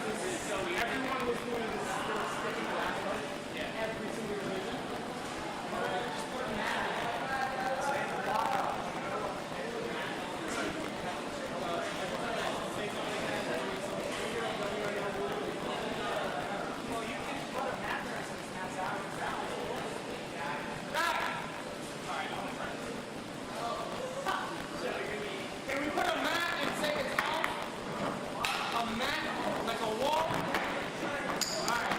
everyone was doing this sticking last one. Every single division. Just put a mat. Well, you can put a mat there since that's out of bounds. Can we put a mat and say it's out? A mat, like a wall? Alright.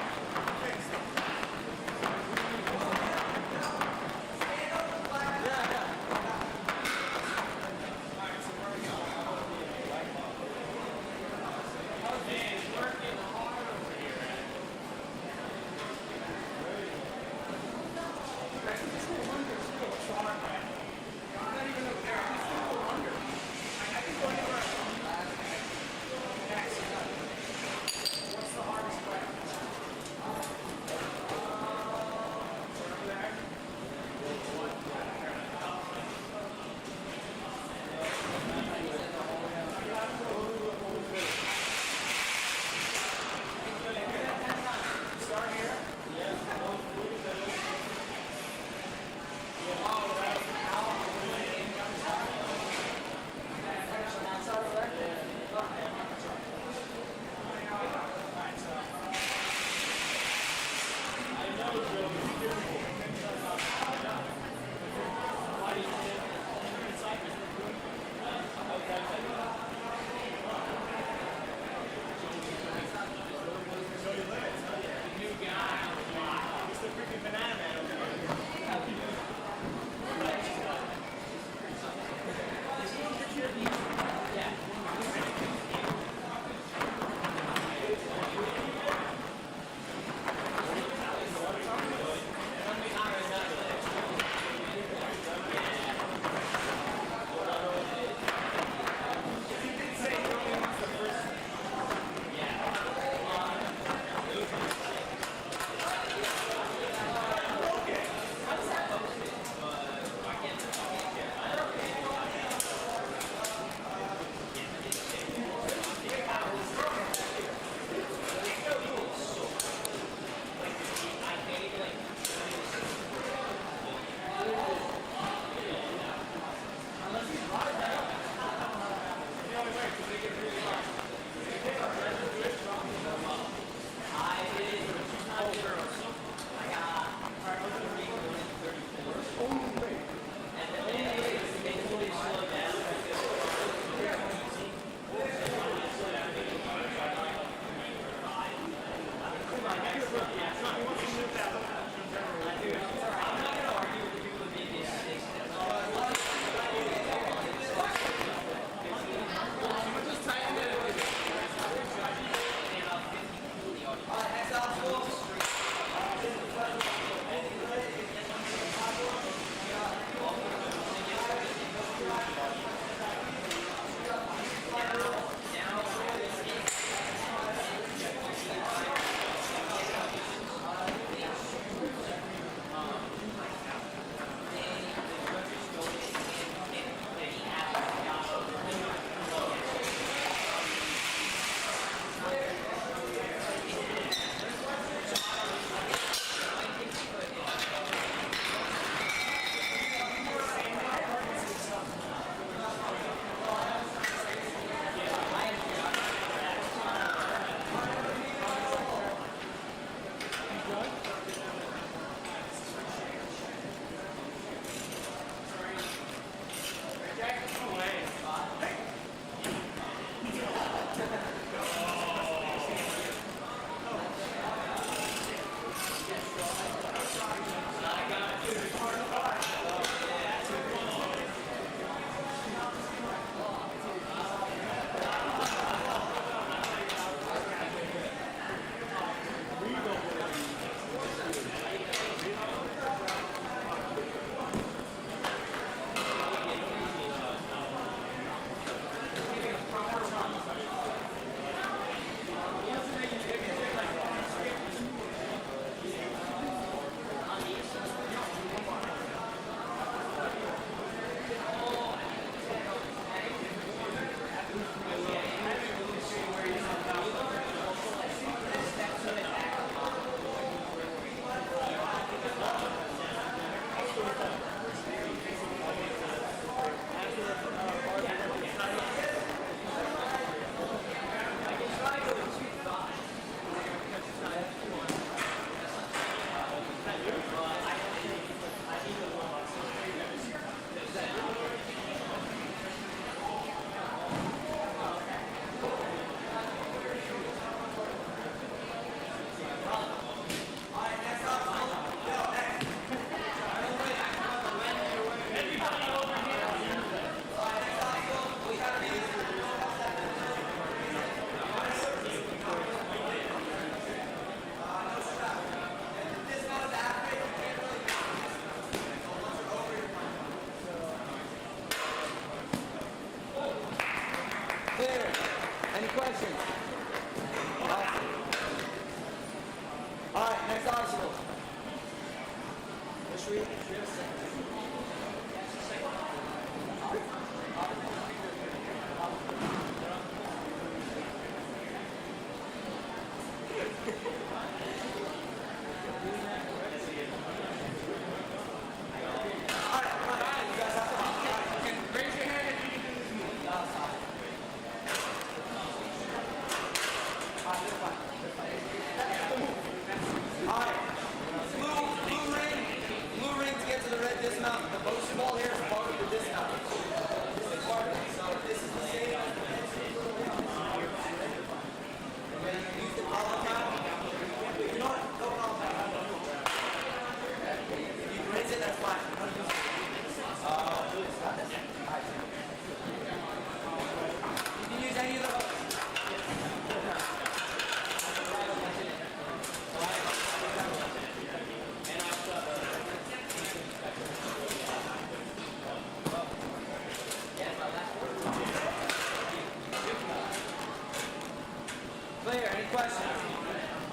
Clear, any questions?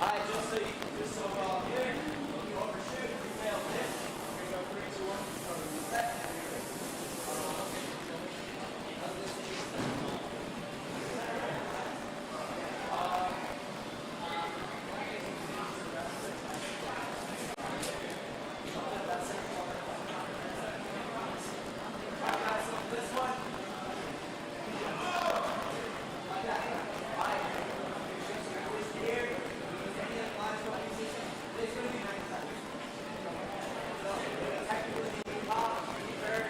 All right, just so here, when you overshoot, you fail this. Here we go, 3, 2, 1. Set. Very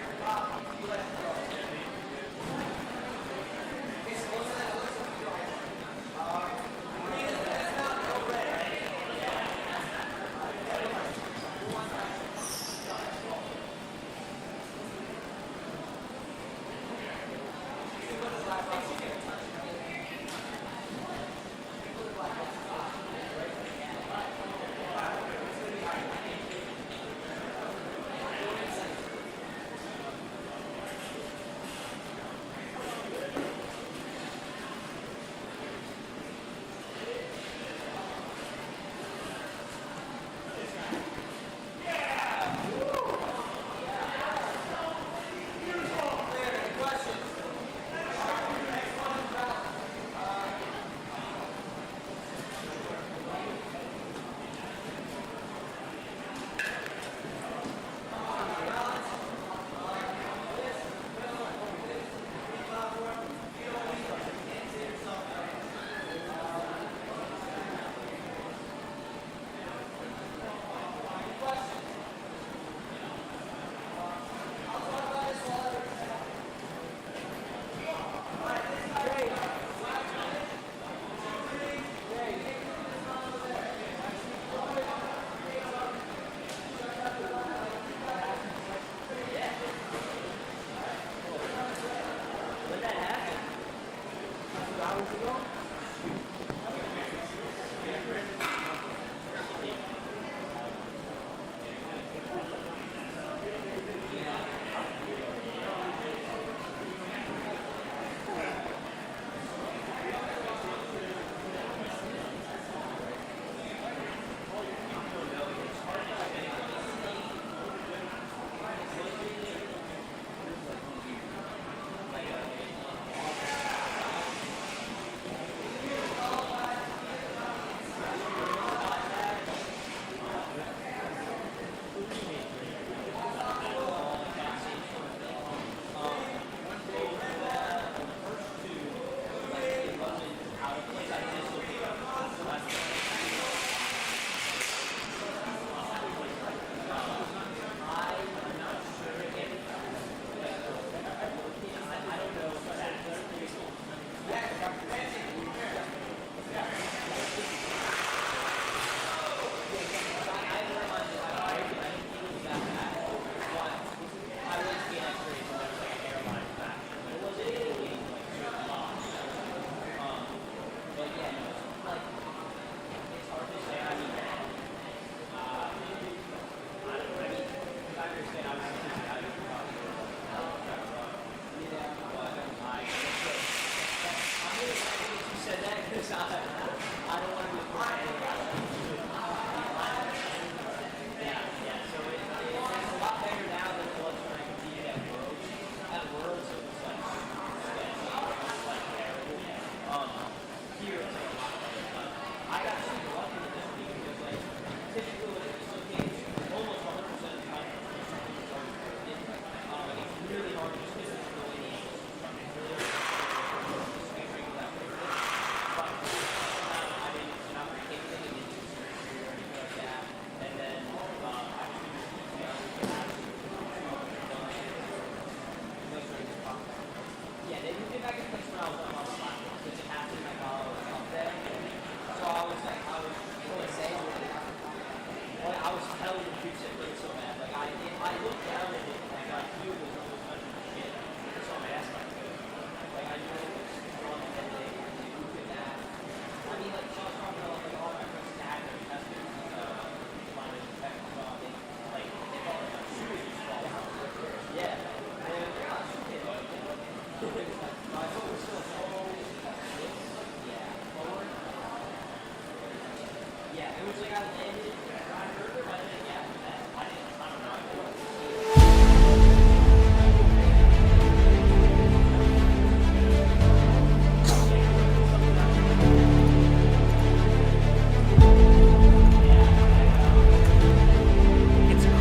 It's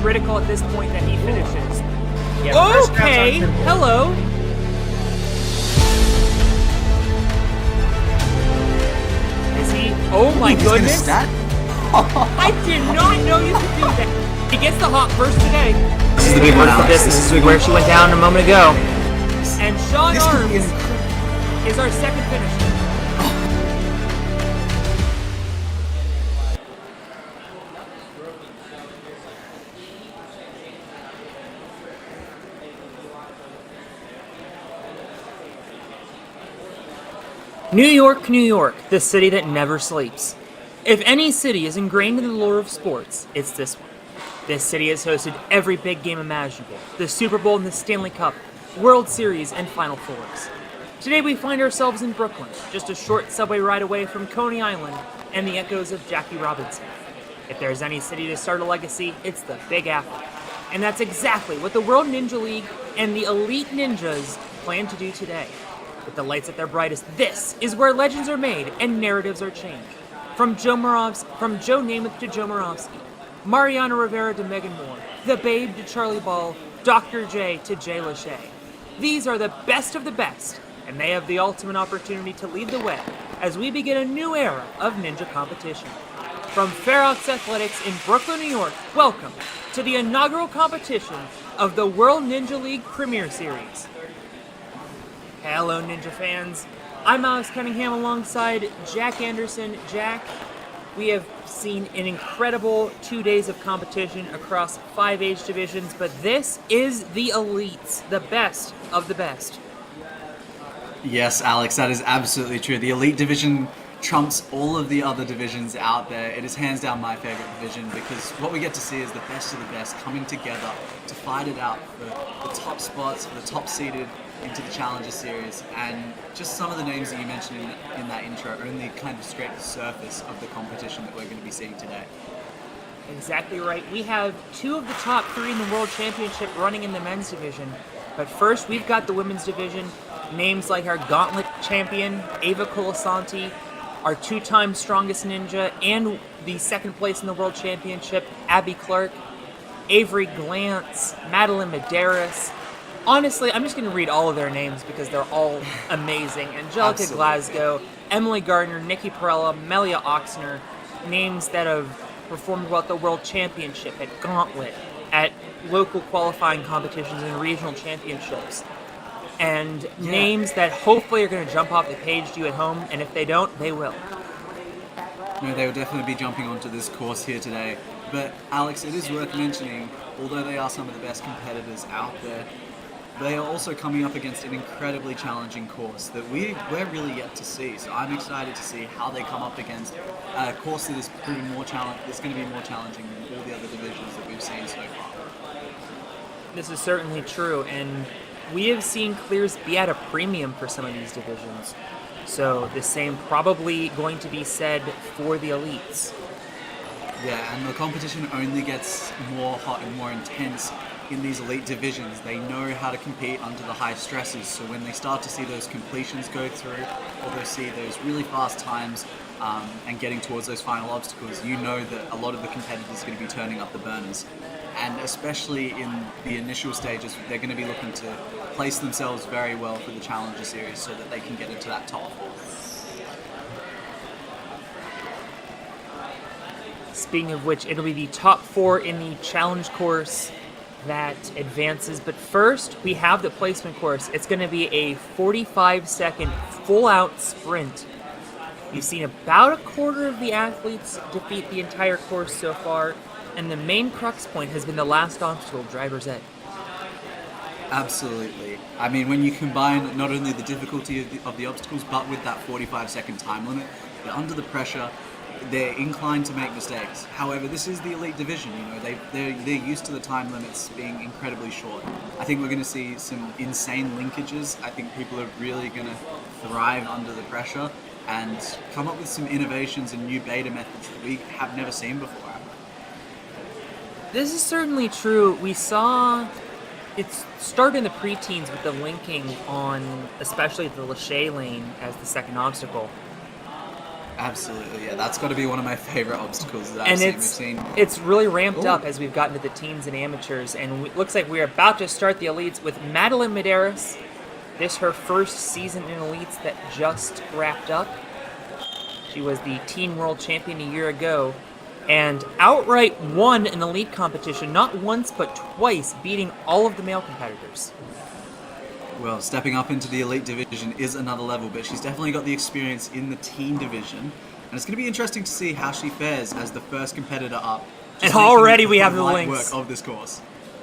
critical at this point that he finishes. Yeah, okay, hello. Is he? Oh my goodness. I did not know you could do that. He gets the hot first today. This is the big one, Alex. This is the big Where one. she went down a moment ago. And Sean This could be Arms is our second finisher. New York, New York, the city that never sleeps. If any city is ingrained in the lore of sports, it's this one. This city has hosted every big game imaginable, the Super Bowl and the Stanley Cup, World Series, and Final Fours. Today we find ourselves in Brooklyn, just a short subway ride away from Coney Island and the echoes of Jackie Robinson. If there's any city to start a legacy, it's the Big Apple. And that's exactly what the World Ninja League and the Elite Ninjas plan to do today. With the lights at their brightest, this is where legends are made and narratives are changed. From Joe Namath to Joe Moravsky, Mariano Rivera to Megan Moore, The Babe to Charlie Ball, Dr. J to Jay Lachey. These are the best of the best, and they have the ultimate opportunity to lead the way as we begin a new era of ninja competition. From Ferox Athletics in Brooklyn, New York, welcome to the inaugural competition of the World Ninja League Premier Series. Hello, Ninja fans. I'm Alex Cunningham alongside Jack Anderson. Jack, we have seen an incredible 2 days of competition across 5 age divisions, but this is the elites, the best of the best. Yes, Alex, that is absolutely true. The elite division trumps all of the other divisions out there. It is hands down my favorite division because what we get to see is the best of the best coming together to fight it out for the top spots, for the top seeded into the Challenger Series. And just some of the names that you mentioned in that intro only kind of scrape the surface of the competition that we're going to be seeing today. Exactly right. We have 2 of the top 3 in the World Championship running in the men's division. But first, we've got the women's division. Names like our Gauntlet champion, Ava Colasanti, our 2-time strongest ninja, and the second place in the World Championship, Abby Clark, Avery Glantz, Madeline Medeiros. Honestly, I'm just going to read all of their names because they're all amazing. Angelica Absolutely. Glasgow, Emily Gardner, Nikki Perella, Melia Oxner, names that have performed well at the World Championship, at Gauntlet, at local qualifying competitions and regional championships. And names that hopefully are going to jump off the page to you at home, and if they don't, they will. No, they will definitely be jumping onto this course here today. But Alex, it is worth mentioning, although they are some of the best competitors out there, they are also coming up against an incredibly challenging course that we're really yet to see. So I'm excited to see how they come up against a course that is proving that's going to be more challenging than all the other divisions that we've seen so far. This is certainly true, and we have seen clears be at a premium for some of these divisions. So the same probably going to be said for the elites. Yeah, and the competition only gets more hot and more intense in these elite divisions. They know how to compete under the high stresses, so when they start to see those completions go through, or they see those really fast times and getting towards those final obstacles, you know that a lot of the competitors are going to be turning up the burners. And especially in the initial stages, they're going to be looking to place themselves very well for the Challenger Series so that they can get into that top 4. Speaking of which, it'll be the top 4 in the challenge course that advances. But first, we have the placement course. It's going to be a 45-second full-out sprint. You've seen about a quarter of the athletes defeat the entire course so far, and the main crux point has been the last obstacle, driver's ed. Absolutely. I mean, when you combine not only the difficulty of the obstacles, but with that 45-second time limit, they're under the pressure. They're inclined to make mistakes. However, this is the elite division. You know, they're used to the time limits being incredibly short. I think we're going to see some insane linkages. I think people are really going to thrive under the pressure. and come up with some innovations and new beta methods that we have never seen before. This is certainly true. We saw it start in the preteens with the linking on especially the Lachey lane as the second obstacle. Absolutely, yeah. That's got to be one of my favorite obstacles that And We've seen. it's really ramped Ooh. up as we've gotten to the teens and amateurs, and it looks like we're about to start the elites with Madeline Medeiros. This her first season in elites that just wrapped up. She was the teen world champion a year ago, and outright won an elite competition, not once but twice, beating all of the male competitors. Well, stepping up into the elite division is another level, but she's definitely got the experience in the teen division, and it's going to be interesting to see how she fares as the first competitor up. And already we have the light links. work of this course.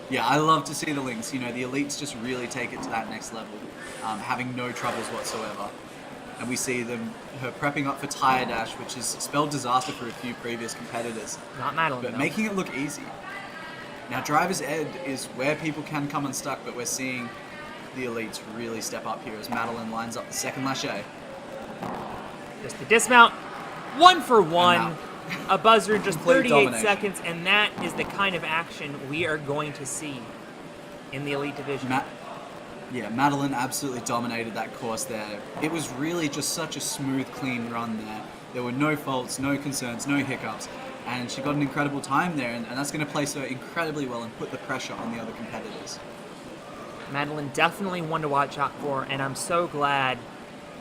Yeah, I love to see the links. You know, the elites just really take it to that next level, having no troubles whatsoever. And we see her prepping up for tire dash, which has spelled disaster for a few previous competitors, Not Madeline, but though. making it look easy. Now, driver's ed is where people can come unstuck, but we're seeing the elites really step up here as Madeline lines up the second Lachey. Just the dismount, 1 for 1. And A buzzer in just Complete 38 domination. seconds, and that is the kind of action we are going to see in the elite division. Madeline absolutely dominated that course there. It was really just such a smooth, clean run there. There were no faults, no concerns, no hiccups, and she got an incredible time there, and that's going to place her incredibly well and put the pressure on the other competitors. Madeline definitely one to watch out for, and I'm so glad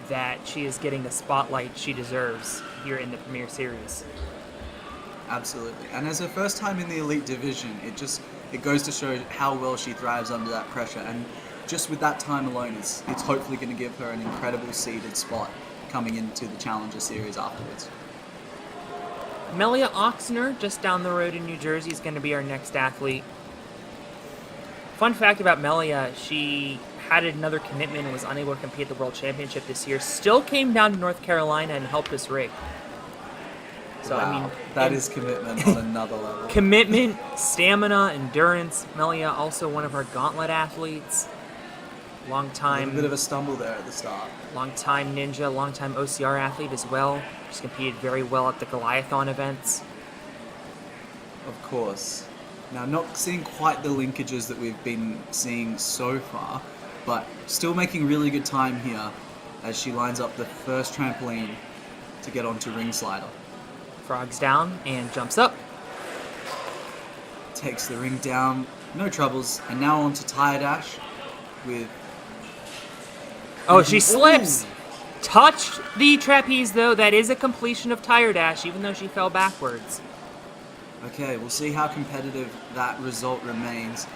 that she is getting the spotlight she deserves here in the Premier Series. Absolutely. And as her first time in the elite division, it goes to show how well she thrives under that pressure. And just with that time alone, it's hopefully going to give her an incredible seeded spot coming into the Challenger Series afterwards. Melia Oxner, just down the road in New Jersey, is going to be our next athlete. Fun fact about Melia, she had another commitment and was unable to compete at the World Championship this year. Still came down to North Carolina and helped us rig. So, wow, I mean, that is commitment on another level. commitment, stamina, endurance. Melia, also one of our gauntlet athletes. Long A time, bit of a stumble there at the start. long time ninja, long time OCR athlete as well. She's competed very well at the Goliathon events. Of course. Now, not seeing quite the linkages that we've been seeing so far, but still making really good time here as she lines up the first trampoline to get onto ring slider. Frogs down and jumps up. Takes the ring down, no troubles, and now onto tire dash with... Oh, she slips! Ooh. Touched the trapeze, though. That is a completion of tire dash, even though she fell backwards. Okay, we'll see how competitive that result remains.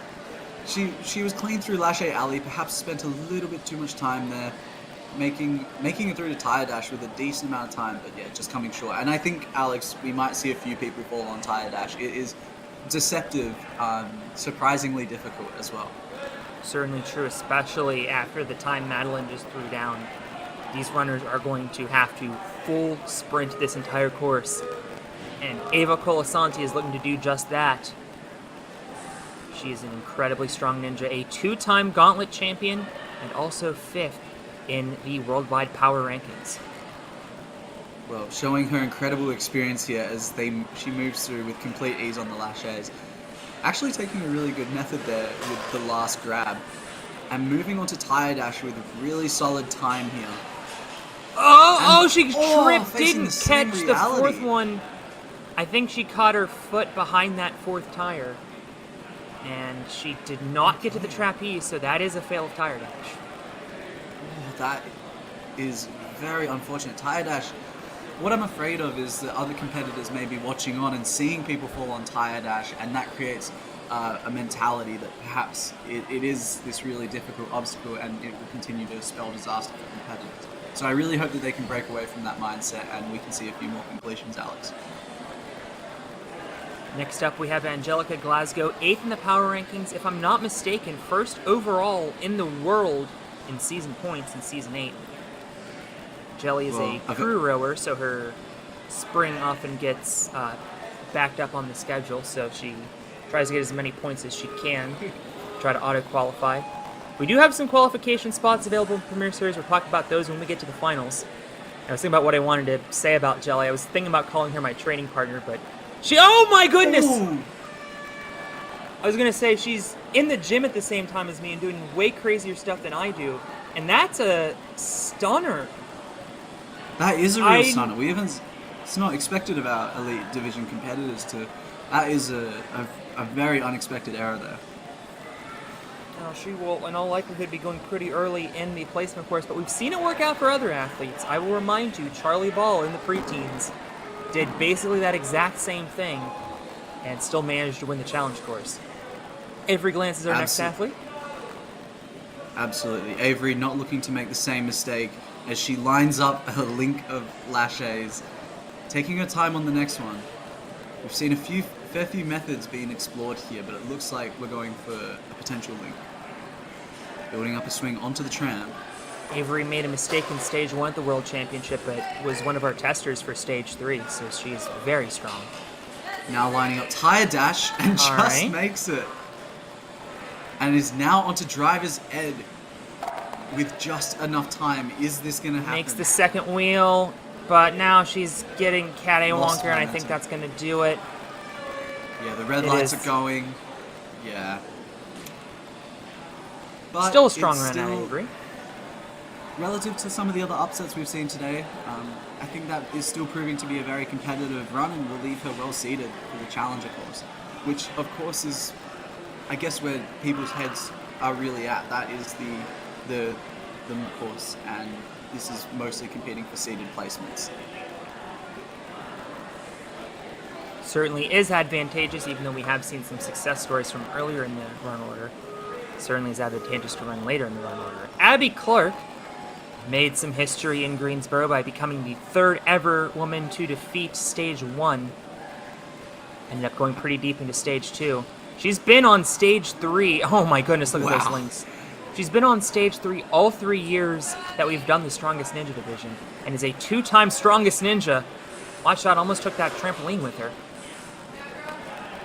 She was clean through Lachey Alley, perhaps spent a little bit too much time there, making it through to tire dash with a decent amount of time, but yeah, just coming short. And I think, Alex, we might see a few people fall on tire dash. It is deceptive, surprisingly difficult as well. Certainly true, especially after the time Madeline just threw down. These runners are going to have to full sprint this entire course. And Ava Colasanti is looking to do just that. She is an incredibly strong ninja, a 2-time gauntlet champion, and also 5th in the worldwide power rankings. Well, showing her incredible experience here as she moves through with complete ease on the Lacheys. Actually taking a really good method there with the last grab. And moving on to tire dash with a really solid time here. She tripped, facing didn't the same catch the reality. fourth one. I think she caught her foot behind that fourth tire. And she did not get to the trapeze, so that is a fail of tire dash. Oh, that is very unfortunate. Tire dash, what I'm afraid of is that other competitors may be watching on and seeing people fall on tire dash, and that creates a mentality that perhaps it is this really difficult obstacle and it will continue to spell disaster for competitors. So I really hope that they can break away from that mindset and we can see a few more completions, Alex. Next up, we have Angelica Glasgow, 8th in the power rankings. If I'm not mistaken, 1st overall in the world in season points in season 8. Jelly is a crew rower, so her spring often gets backed up on the schedule, so she tries to get as many points as she can, try to auto-qualify. We do have some qualification spots available in Premier Series. We'll talk about those when we get to the finals. I was thinking about what I wanted to say about Jelly. I was thinking about calling her my training partner, but oh my goodness! Ooh. I was gonna say she's in the gym at the same time as me and doing way crazier stuff than I do, and that's a stunner. That is a real stunner. We haven't. It's not expected of our elite division competitors to. That is a very unexpected error there. She will, in all likelihood, be going pretty early in the placement course, but we've seen it work out for other athletes. I will remind you, Charlie Ball in the preteens did basically that exact same thing and still managed to win the challenge course. Avery Glance is our next athlete. Absolutely. Avery not looking to make the same mistake as she lines up a link of laches, taking her time on the next one. We've seen a fair few methods being explored here, but it looks like we're going for a potential link. Building up a swing onto the tram. Avery made a mistake in stage 1 at the World Championship, but was one of our testers for stage 3, so she's very strong. Now lining up tire dash and just makes it. And is now onto driver's ed with just enough time. Is this going to happen? Makes the second wheel, but now she's getting catty-wonker, and I think that's going to do it. Yeah, the red lights are going. Yeah. But still a strong run out of Avery. Relative to some of the other upsets we've seen today, I think that is still proving to be a very competitive run and will leave her well seated for the Challenger course, which of course is, I guess, where people's heads are really at. That is the course, and this is mostly competing for seeded placements. Certainly is advantageous, even though we have seen some success stories from earlier in the run order. Certainly is advantageous to run later in the run order. Abby Clark made some history in Greensboro by becoming the 3rd ever woman to defeat stage 1. Ended up going pretty deep into stage 2. She's been on stage 3. Oh my goodness, look at those links. She's been on stage 3 all 3 years that we've done the Strongest Ninja division, and is a 2-time Strongest Ninja. Watch out, almost took that trampoline with her.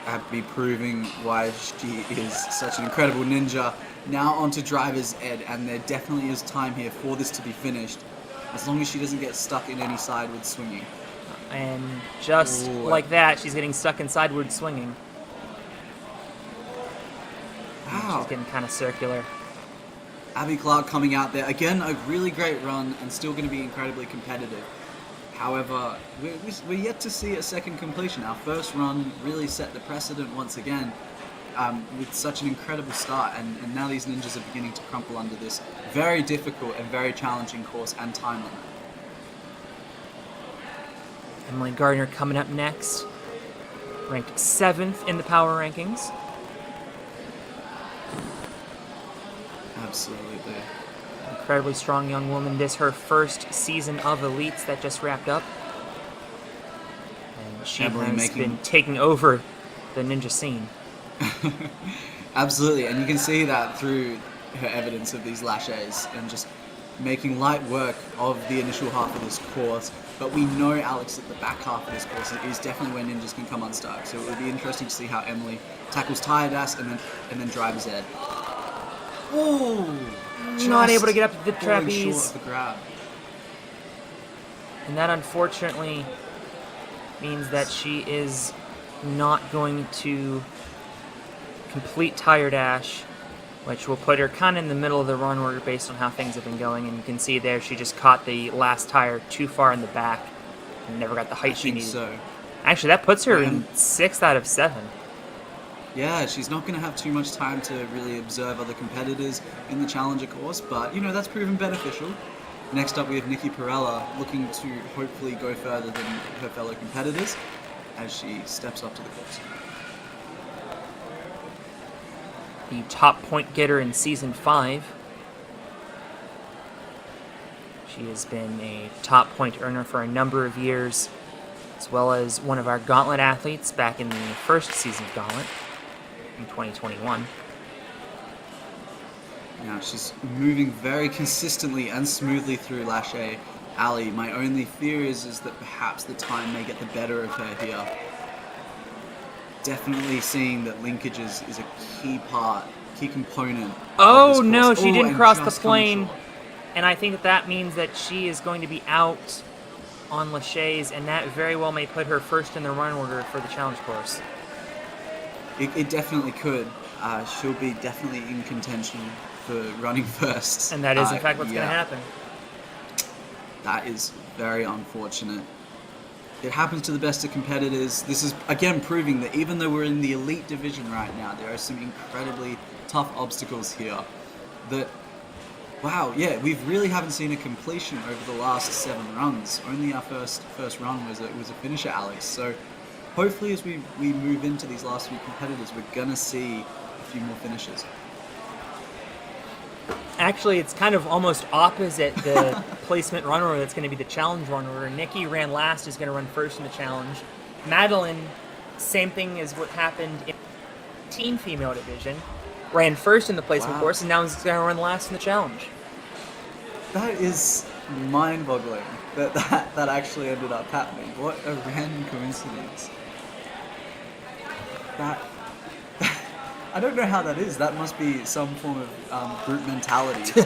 Abby proving why she is such an incredible ninja. Now onto driver's ed, and there definitely is time here for this to be finished, as long as she doesn't get stuck in any sideward swinging. And just like that, she's getting stuck in sideward swinging. Wow. She's getting kind of circular. Abby Clark coming out there. Again, a really great run and still going to be incredibly competitive. However, we're yet to see a second completion. Our first run really set the precedent once again with such an incredible start, and now these ninjas are beginning to crumple under this very difficult and very challenging course and time limit. Emily Gardner coming up next, ranked 7th in the power rankings. Absolutely. Incredibly strong young woman. This her first season of Elites that just wrapped up. And she has been taking over the ninja scene. Absolutely, and you can see that through her evidence of these laches and just making light work of the initial half of this course. But we know, Alex, that the back half of this course is definitely where ninjas can come unstuck. So it would be interesting to see how Emily tackles tire dash and then driver's ed. Oh! Not able to get up to the trapeze. Short of the grab. And that unfortunately means that she is not going to complete tire dash, which will put her kind of in the middle of the run order based on how things have been going. And you can see there she just caught the last tire too far in the back and never got the height she needed. So. Actually, that puts her in 6th out of 7. Yeah, she's not going to have too much time to really observe other competitors in the Challenger course, but, you know, that's proven beneficial. Next up, we have Nikki Perella looking to hopefully go further than her fellow competitors as she steps up to the course. The top point getter in Season 5. She has been a top point earner for a number of years, as well as one of our Gauntlet athletes back in the first season of Gauntlet in 2021. Now she's moving very consistently and smoothly through Lache Alley. My only fear is that perhaps the time may get the better of her here. Definitely seeing that linkage is a key component. Oh no, she didn't cross the plane. And I think that means that she is going to be out on Lachey's, and that very well may put her first in the run order for the challenge course. It definitely could. She'll be definitely in contention for running first. And that is, in fact, what's going to happen. That is very unfortunate. It happens to the best of competitors. This is, again, proving that even though we're in the elite division right now, there are some incredibly tough obstacles here that, wow, yeah, we really haven't seen a completion over the last 7 runs. Only our first run was a finisher, Alex. So hopefully as we move into these last few competitors, we're going to see a few more finishes. Actually, it's kind of almost opposite the placement run order that's going to be the challenge run order. Nikki ran last, is going to run first in the challenge. Madeline, same thing as what happened in the teen female division, ran first in the placement course, and now is going to run last in the challenge. That is mind-boggling that actually ended up happening. What a random coincidence. That I don't know how that is. That must be some form of group mentality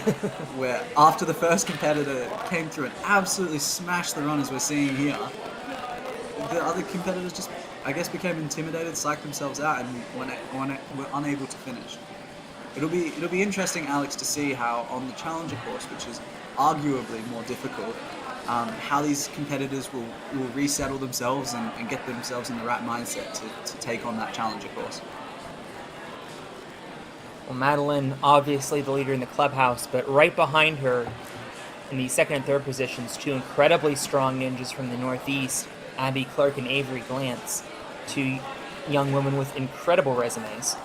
where after the first competitor came through and absolutely smashed the run as we're seeing here, the other competitors just, I guess, became intimidated, psyched themselves out, and were unable to finish. It'll be interesting, Alex, to see how on the Challenger course, which is arguably more difficult, how these competitors will resettle themselves and get themselves in the right mindset to take on that Challenger course. Well, Madeline, obviously the leader in the clubhouse, but right behind her in the second and third positions, 2 incredibly strong ninjas from the Northeast, Abby Clark and Avery Glantz, 2 young women with incredible resumes.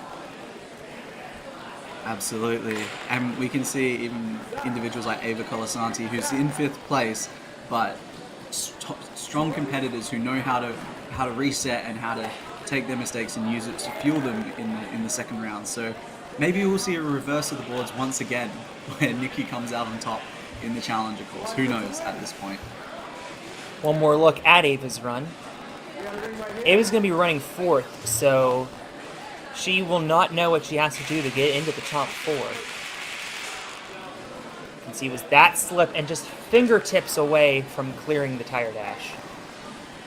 Absolutely. And we can see even individuals like Ava Colasanti, who's in 5th place, but strong competitors who know how to reset and how to take their mistakes and use it to fuel them in the second round. So maybe we'll see a reverse of the boards once again, where Nikki comes out on top in the Challenger course. Who knows at this point? One more look at Ava's run. Ava's going to be running 4th, so she will not know what she has to do to get into the top 4. You can see it was that slip and just fingertips away from clearing the tire dash.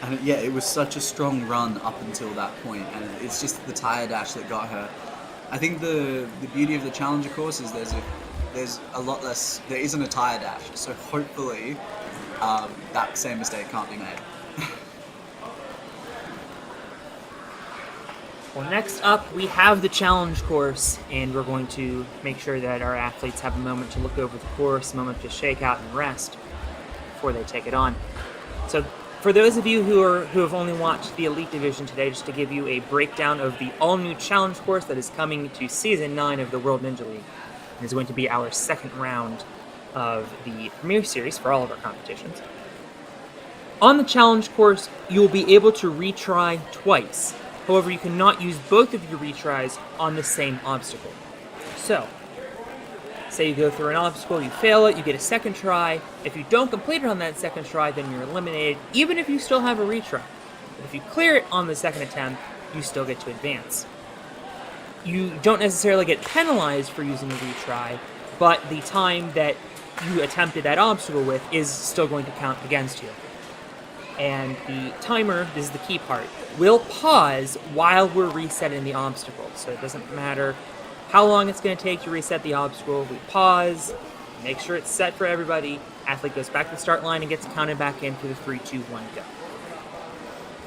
And yeah, it was such a strong run up until that point, and it's just the tire dash that got her. I think the beauty of the Challenger course is there's a lot less, there isn't a tire dash, so hopefully that same mistake can't be made. Well, next up, we have the challenge course, and we're going to make sure that our athletes have a moment to look over the course, a moment to shake out and rest before they take it on. So, for those of you who have only watched the Elite Division today, just to give you a breakdown of the all-new challenge course that is coming to Season 9 of the World Ninja League. It is going to be our second round of the Premier Series for all of our competitions. On the challenge course, you will be able to retry twice. However, you cannot use both of your retries on the same obstacle. So, say you go through an obstacle, you fail it, you get a second try. If you don't complete it on that second try, then you're eliminated, even if you still have a retry. But if you clear it on the second attempt, you still get to advance. You don't necessarily get penalized for using a retry, but the time that you attempted that obstacle with is still going to count against you. And the timer, this is the key part, will pause while we're resetting the obstacle. So it doesn't matter how long it's going to take to reset the obstacle. We pause, make sure it's set for everybody. Athlete goes back to the start line and gets counted back in for the 3, 2, 1, go.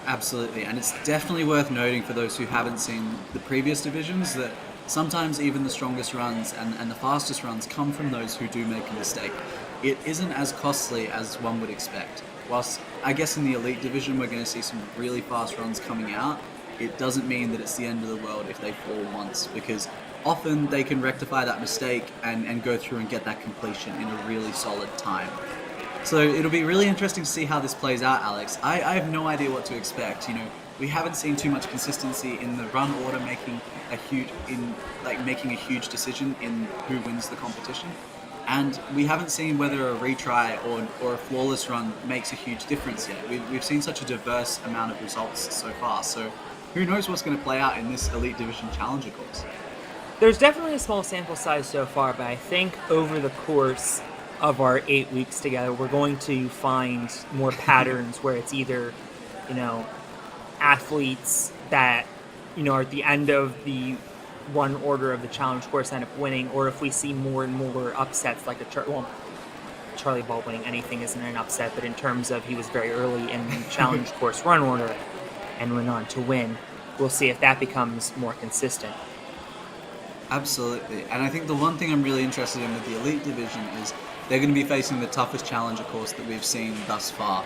Absolutely, and it's definitely worth noting for those who haven't seen the previous divisions that sometimes even the strongest runs and the fastest runs come from those who do make a mistake. It isn't as costly as one would expect. Whilst I guess in the Elite Division we're going to see some really fast runs coming out, it doesn't mean that it's the end of the world if they fall once, because often they can rectify that mistake and go through and get that completion in a really solid time. So it'll be really interesting to see how this plays out, Alex. I have no idea what to expect. You know, we haven't seen too much consistency in the run order making a huge decision in who wins the competition. And we haven't seen whether a retry or a flawless run makes a huge difference yet. We've seen such a diverse amount of results so far, so who knows what's going to play out in this Elite Division Challenger course. There's definitely a small sample size so far, but I think over the course, of our 8 weeks together, we're going to find more patterns where it's either, athletes that, are at the end of the run order of the challenge course end up winning, or if we see more and more upsets like Charlie Ball winning anything isn't an upset, but in terms of he was very early in the challenge course run order and went on to win, we'll see if that becomes more consistent. Absolutely. And I think the one thing I'm really interested in with the elite division is they're going to be facing the toughest challenger course that we've seen thus far.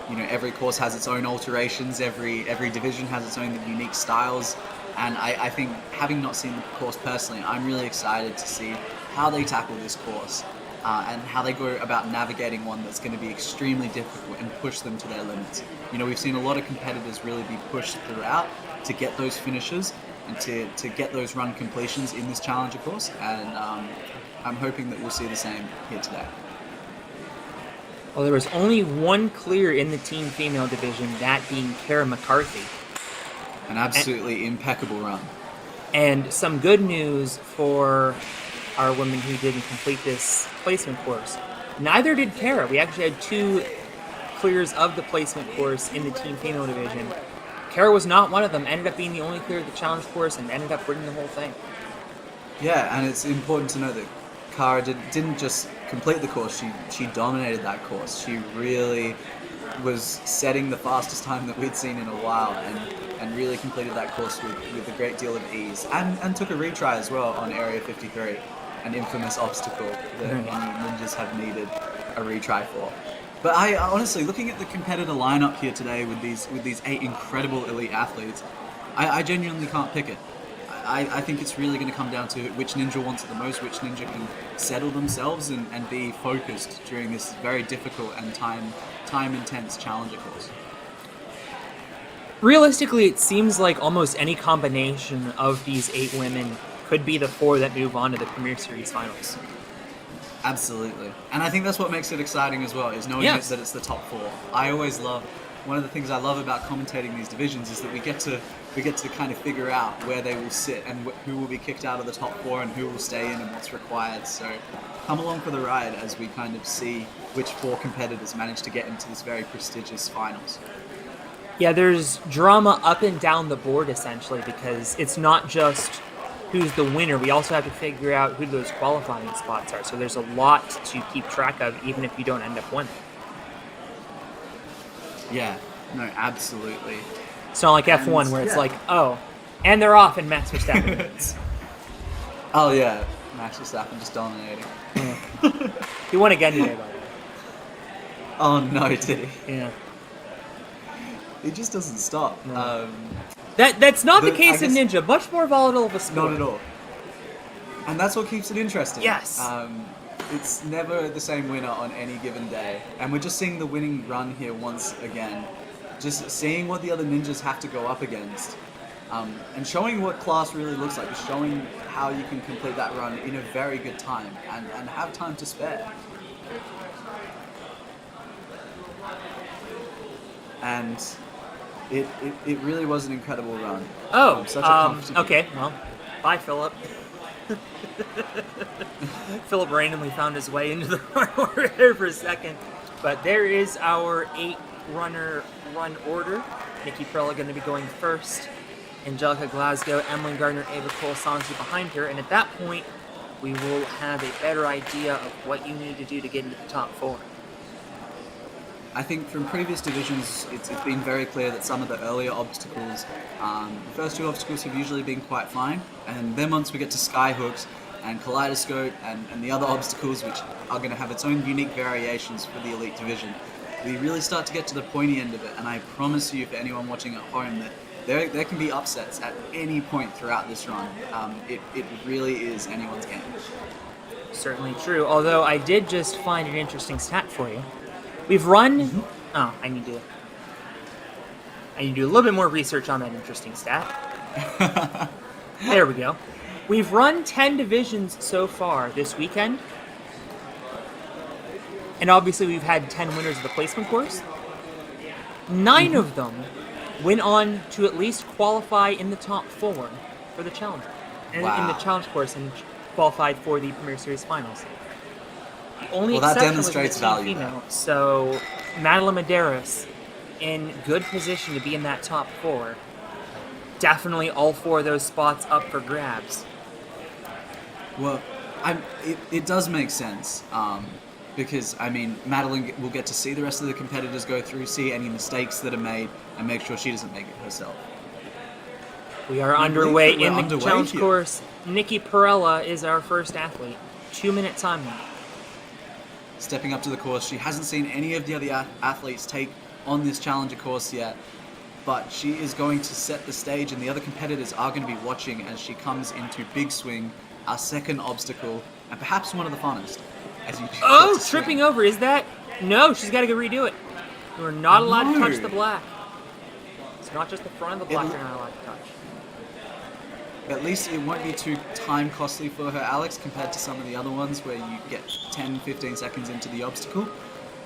Every course has its own alterations, every division has its own unique styles, and I think, having not seen the course personally, I'm really excited to see how they tackle this course and how they go about navigating one that's going to be extremely difficult and push them to their limits. We've seen a lot of competitors really be pushed throughout to get those finishes and to get those run completions in this challenger course, and I'm hoping that we'll see the same here today. Well, there was only one clear in the team female division, that being Kara McCarthy. An absolutely impeccable run. And some good news for our women who didn't complete this placement course. Neither did Kara. We actually had 2 clears of the placement course in the team female division. Kara was not one of them, ended up being the only clear of the challenge course and ended up winning the whole thing. Yeah, and it's important to know that Kara didn't just complete the course, she dominated that course. She really was setting the fastest time that we'd seen in a while, and really completed that course with a great deal of ease, and took a retry as well on Area 53, an infamous obstacle that many ninjas have needed a retry for. But I honestly, looking at the competitor lineup here today with these 8 incredible elite athletes, I genuinely can't pick it. I think it's really going to come down to which ninja wants it the most, which ninja can settle themselves and be focused during this very difficult and time-intense challenger course. Realistically, it seems like almost any combination of these 8 women could be the 4 that move on to the Premier Series finals. Absolutely. And I think that's what makes it exciting as well, is knowing that it's the top 4. One of the things I love about commentating these divisions is that we get to kind of figure out where they will sit and who will be kicked out of the top 4 and who will stay in and what's required. So come along for the ride as we kind of see which 4 competitors manage to get into this very prestigious finals. Yeah, there's drama up and down the board, essentially, because it's not just who's the winner. We also have to figure out who those qualifying spots are. So there's a lot to keep track of, even if you don't end up winning. Yeah, no, absolutely. It's not like F1 where it's like, oh, and they're off and Max Verstappen wins. Oh yeah, Max Verstappen just dominating. He won again today, by the way. Oh no, did he? Yeah. He just doesn't stop. No. That's not the case in Ninja. Much more volatile of a sport. Not at all. And that's what keeps it interesting. Yes. It's never the same winner on any given day. And we're just seeing the winning run here once again. Just seeing what the other ninjas have to go up against. And showing what class really looks like. Showing how you can complete that run in a very good time. And have time to spare. And it really was an incredible run. Oh, such a comfortable... okay, well, bye, Philip. Philip randomly found his way into the run order there for a second. But there is our 8-runner run order. Nikki Perla going to be going first. Angelica Glasgow, Emily Gardner, Ava Cole, Sanji behind her. And at that point, we will have a better idea of what you need to do to get into the top 4. I think from previous divisions, it's been very clear that some of the earlier obstacles, the first 2 obstacles have usually been quite fine, and then once we get to skyhooks and kaleidoscope and the other obstacles, which are going to have its own unique variations for the elite division, we really start to get to the pointy end of it. And I promise you, for anyone watching at home, that there can be upsets at any point throughout this run. It really is anyone's game. Certainly true. Although I did just find an interesting stat for you. We've run... Oh, I need to do a little bit more research on that interesting stat. There we go. We've run 10 divisions so far this weekend. And obviously we've had 10 winners of the placement course. 9 of them went on to at least qualify in the top 4 for the challenge. In the challenge course and qualified for the Premier Series finals. The only Well, that exception was demonstrates the team value there. female. So Madeline Medeiros in good position to be in that top 4. Definitely all 4 of those spots up for grabs. Well, it does make sense because, I mean, Madeline will get to see the rest of the competitors go through, see any mistakes that are made, and make sure she doesn't make it herself. We are I believe underway that we're in the underway challenge here. course. Nikki Perella is our first athlete. 2-minute time limit. Stepping up to the course, she hasn't seen any of the other athletes take on this challenger course yet, but she is going to set the stage, and the other competitors are going to be watching as she comes into Big Swing, our second obstacle, and perhaps one of the funnest. As you Oh, get to tripping swing. over. Is that? No, she's got to go redo it. You are not allowed to touch No. the black. It's not just the front of the black It- you're not allowed to touch. At least it won't be too time costly for her, Alex, compared to some of the other ones where you get 10-15 seconds into the obstacle.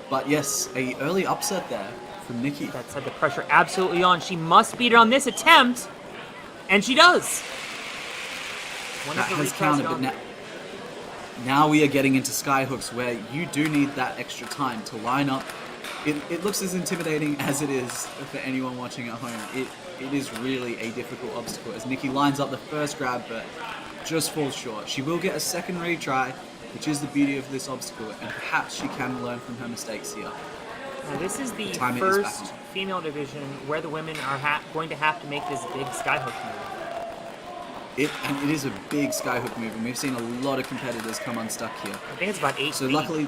But yes, a early upset there from Nikki. That's had the pressure absolutely on. She must beat it on this attempt. And she does. One That of the has retries counted, gone. but now we are getting into skyhooks where you do need that extra time to line up. It looks as intimidating as it is for anyone watching at home. It is really a difficult obstacle as Nikki lines up the first grab but just falls short. She will get a second retry, which is the beauty of this obstacle, and perhaps she can learn from her mistakes here. Now, this is the Time it is back first on. female division where the women are going to have to make this big skyhook move. And it is a big skyhook move, and we've seen a lot of competitors come unstuck here. I think it's about 8 So feet. luckily,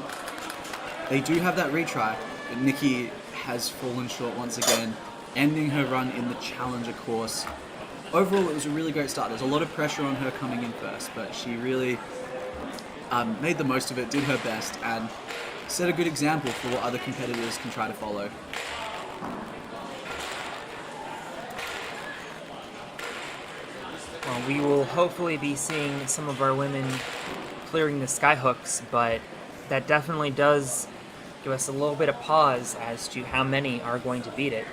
they do have that retry, but Nikki has fallen short once again, ending her run in the challenger course. Overall, it was a really great start. There's a lot of pressure on her coming in first, but she really made the most of it, did her best, and set a good example for what other competitors can try to follow. Well, we will hopefully be seeing some of our women clearing the skyhooks, but that definitely does give us a little bit of pause as to how many are going to beat it.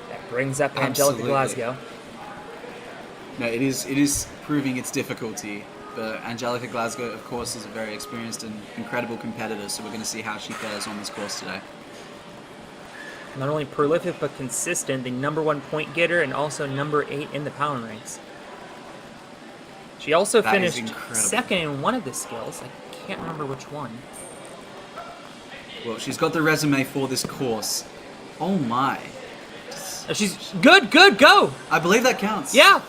That brings up Angelica Absolutely. Glasgow. No, it is proving its difficulty, but Angelica Glasgow, of course, is a very experienced and incredible competitor, so we're going to see how she fares on this course today. Not only prolific but consistent, the #1 point getter and also number 8 in the power ranks. She also That is finished incredible. second in one of the skills. I can't remember which one. Well, she's got the resume for this course. Oh my. She's good, go! I believe that counts. Yeah!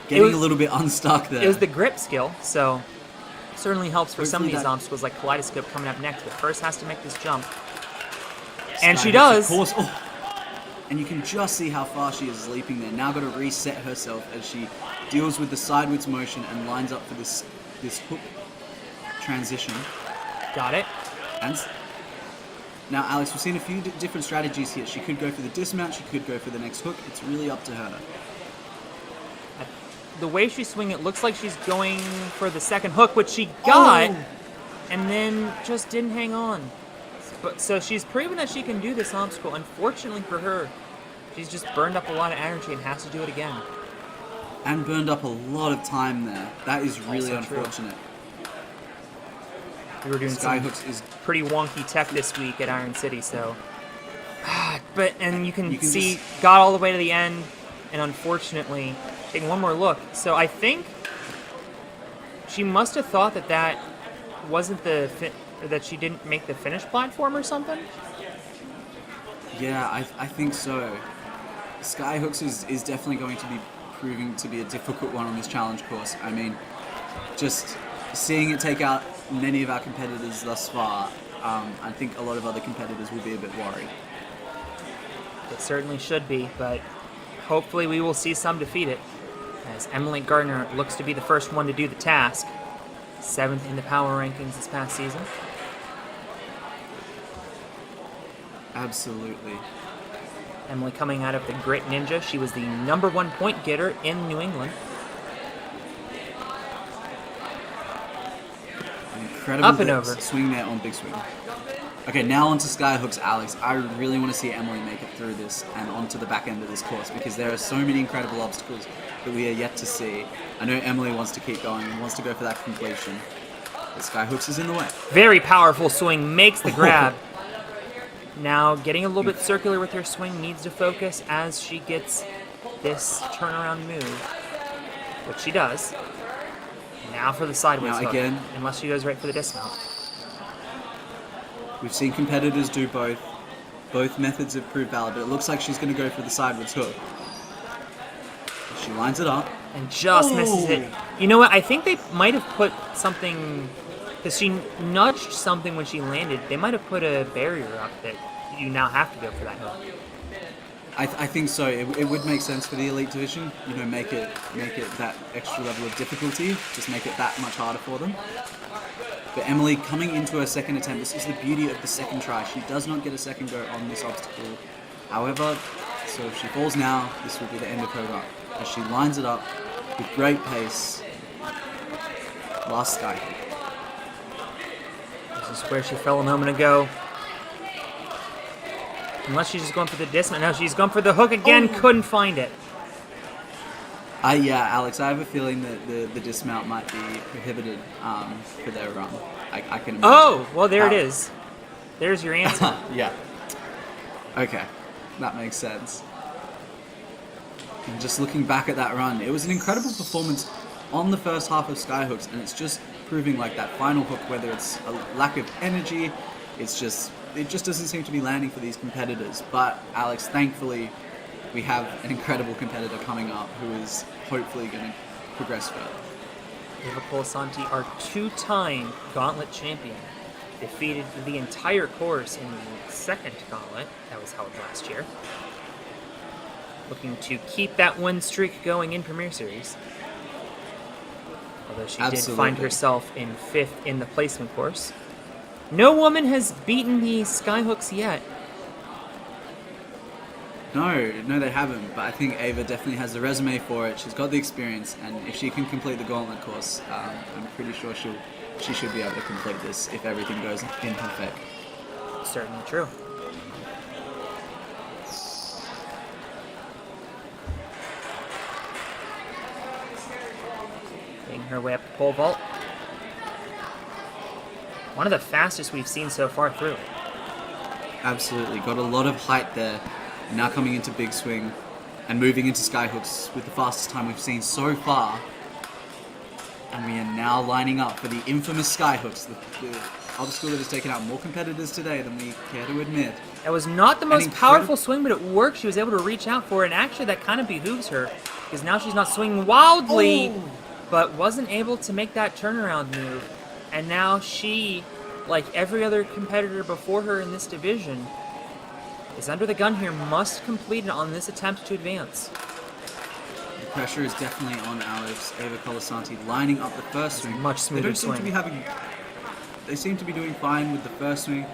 Getting was- a little bit unstuck there. It was the grip skill, so certainly helps for some of Hopefully these that- obstacles like Kaleidoscope coming up next, but first has to make this jump. And she Skyhooks, does! Of course. Oh. And you can just see how far she is leaping there. Now got to reset herself as she deals with the sideways motion and lines up for this hook transition. Got it. And now, Alex, we've seen a few different strategies here. She could go for the dismount. She could go for the next hook. It's really up to her. The way she's swinging, it looks like she's going for the second hook, which she got, Oh. and then just didn't hang on. But so she's proven that she can do this obstacle. Unfortunately for her, she's just burned up a lot of energy and has to do it again. And burned up a lot of time there. That is really Also true. unfortunate. We were doing some Skyhooks is pretty wonky tech this week at Iron City, so. And you can see, just- got all the way to the end, and unfortunately, taking one more look. So I think she must have thought that that wasn't or that she didn't make the finish platform or something. Yeah, I think so. Skyhooks is definitely going to be proving to be a difficult one on this challenge course. I mean, just seeing it take out many of our competitors thus far, I think a lot of other competitors will be a bit worried. It certainly should be, but hopefully we will see some defeat it, as Emily Gardner looks to be the first one to do the task. 7th in the power rankings this past season. Absolutely. Emily coming out of the Grit Ninja. She was the #1 point getter in New England. An incredible Up and over. swing there on Big Swing. Okay, now onto Skyhooks, Alex. I really want to see Emily make it through this and onto the back end of this course because there are so many incredible obstacles that we are yet to see. I know Emily wants to keep going and wants to go for that completion. But Skyhooks is in the way. Very powerful swing, makes the grab. Now getting a little bit circular with her swing, needs to focus as she gets this turnaround move, which she does. Now for the sideways Now hook, again- unless she goes right for the dismount. We've seen competitors do both. Both methods have proved valid, but it looks like she's going to go for the sideways hook. She lines it up. And just misses it. You know what? I think they might have put something, because she nudged something when she landed. They might have put a barrier up that you now have to go for that hook. I think so. It would make sense for the elite division. You know, make it that extra level of difficulty. Just make it that much harder for them. But Emily coming into her second attempt. This is the beauty of the second try. She does not get a second go on this obstacle. However, so if she falls now, this will be the end of her run. As she lines it up with great pace. Last sky. This is where she fell a moment ago. Unless she's just going for the dismount. No, she's going for the hook again. Couldn't find it. Yeah, Alex, I have a feeling that the dismount might be prohibited for their run. I can imagine. Oh, well, there it is. There's your answer. Yeah. Okay, that makes sense. And just looking back at that run, it was an incredible performance on the first half of Skyhooks, and it's just proving like that final hook, whether it's a lack of energy, it just doesn't seem to be landing for these competitors. But Alex, thankfully, we have an incredible competitor coming up who is hopefully going to progress further. Eva Colasanti, our two-time gauntlet champion, defeated the entire course in the second gauntlet that was held last year. Looking to keep that win streak going in Premier Series. Although she did find herself in 5th in the placement course. No woman has beaten the Skyhooks yet. No, they haven't. But I think Ava definitely has the resume for it. She's got the experience, and if she can complete the gauntlet course, I'm pretty sure she should be able to complete this if everything goes in her favor. Certainly true. Making her way up the pole vault. One of the fastest we've seen so far through. Absolutely. Got a lot of height there. Now coming into big swing and moving into Skyhooks with the fastest time we've seen so far. And we are now lining up for the infamous Skyhooks, the obstacle that has taken out more competitors today than we care to admit. That was not the most powerful swing, but it worked. She was able to reach out for it, and actually that kind of behooves her, because now she's not swinging wildly, but wasn't able to make that turnaround move. And now she, like every other competitor before her in this division, is under the gun here, must complete it on this attempt to advance. The pressure is definitely on Alex. Ava Colasanti lining up the first swing. Much smoother swing. They seem to be doing fine with the first swing.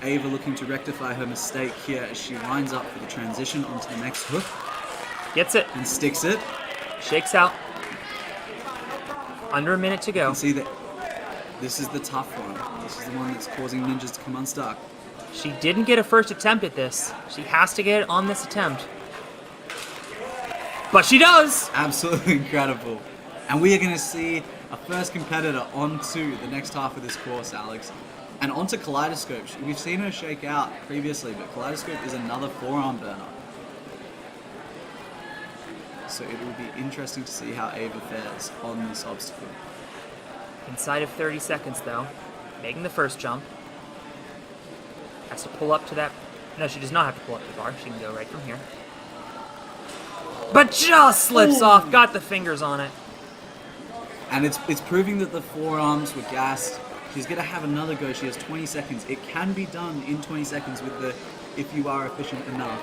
Ava looking to rectify her mistake here as she lines up for the transition onto the next hook. Gets it. And sticks it. Shakes out. Under a minute to go. You can see that this is the tough one. This is the one that's causing ninjas to come unstuck. She didn't get a first attempt at this. She has to get it on this attempt. But she does! Absolutely incredible. And we are going to see a first competitor onto the next half of this course, Alex. And onto Kaleidoscope. We've seen her shake out previously, but Kaleidoscope is another forearm burner. So it will be interesting to see how Ava fares on this obstacle. Inside of 30 seconds, though. Making the first jump. Has to pull up to that. No, she does not have to pull up the bar. She can go right from here. But just slips off. Got the fingers on it. And it's proving that the forearms were gassed. She's going to have another go. She has 20 seconds. It can be done in 20 seconds with the if you are efficient enough.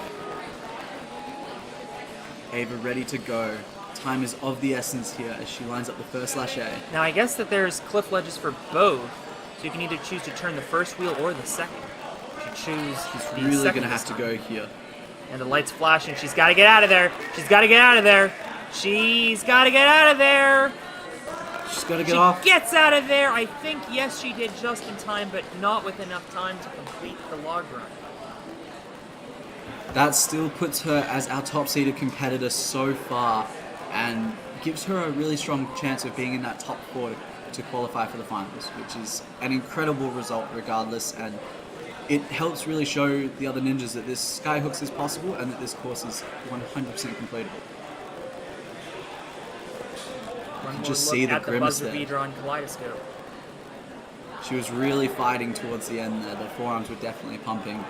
Ava ready to go. Time is of the essence here as she lines up the first lâché. Now, I guess that there's cliff ledges for both. So you can either choose to turn the first wheel or the second. She's really going to have to go here. And the light's flashing. She's got to get out of there. She's got to get out of there. She's got to get out of there. She's got to get off. She gets out of there. I think, yes, she did just in time, but not with enough time to complete the log run. That still puts her as our top-seeded competitor so far. and gives her a really strong chance of being in that top 4 to qualify for the finals, which is an incredible result regardless, and it helps really show the other ninjas that this skyhooks is possible and that this course is 100% completable. One more just look see the at the grimace buzzer there. beater on Kaleidoscope. She was really fighting towards the end there. The forearms were definitely pumping.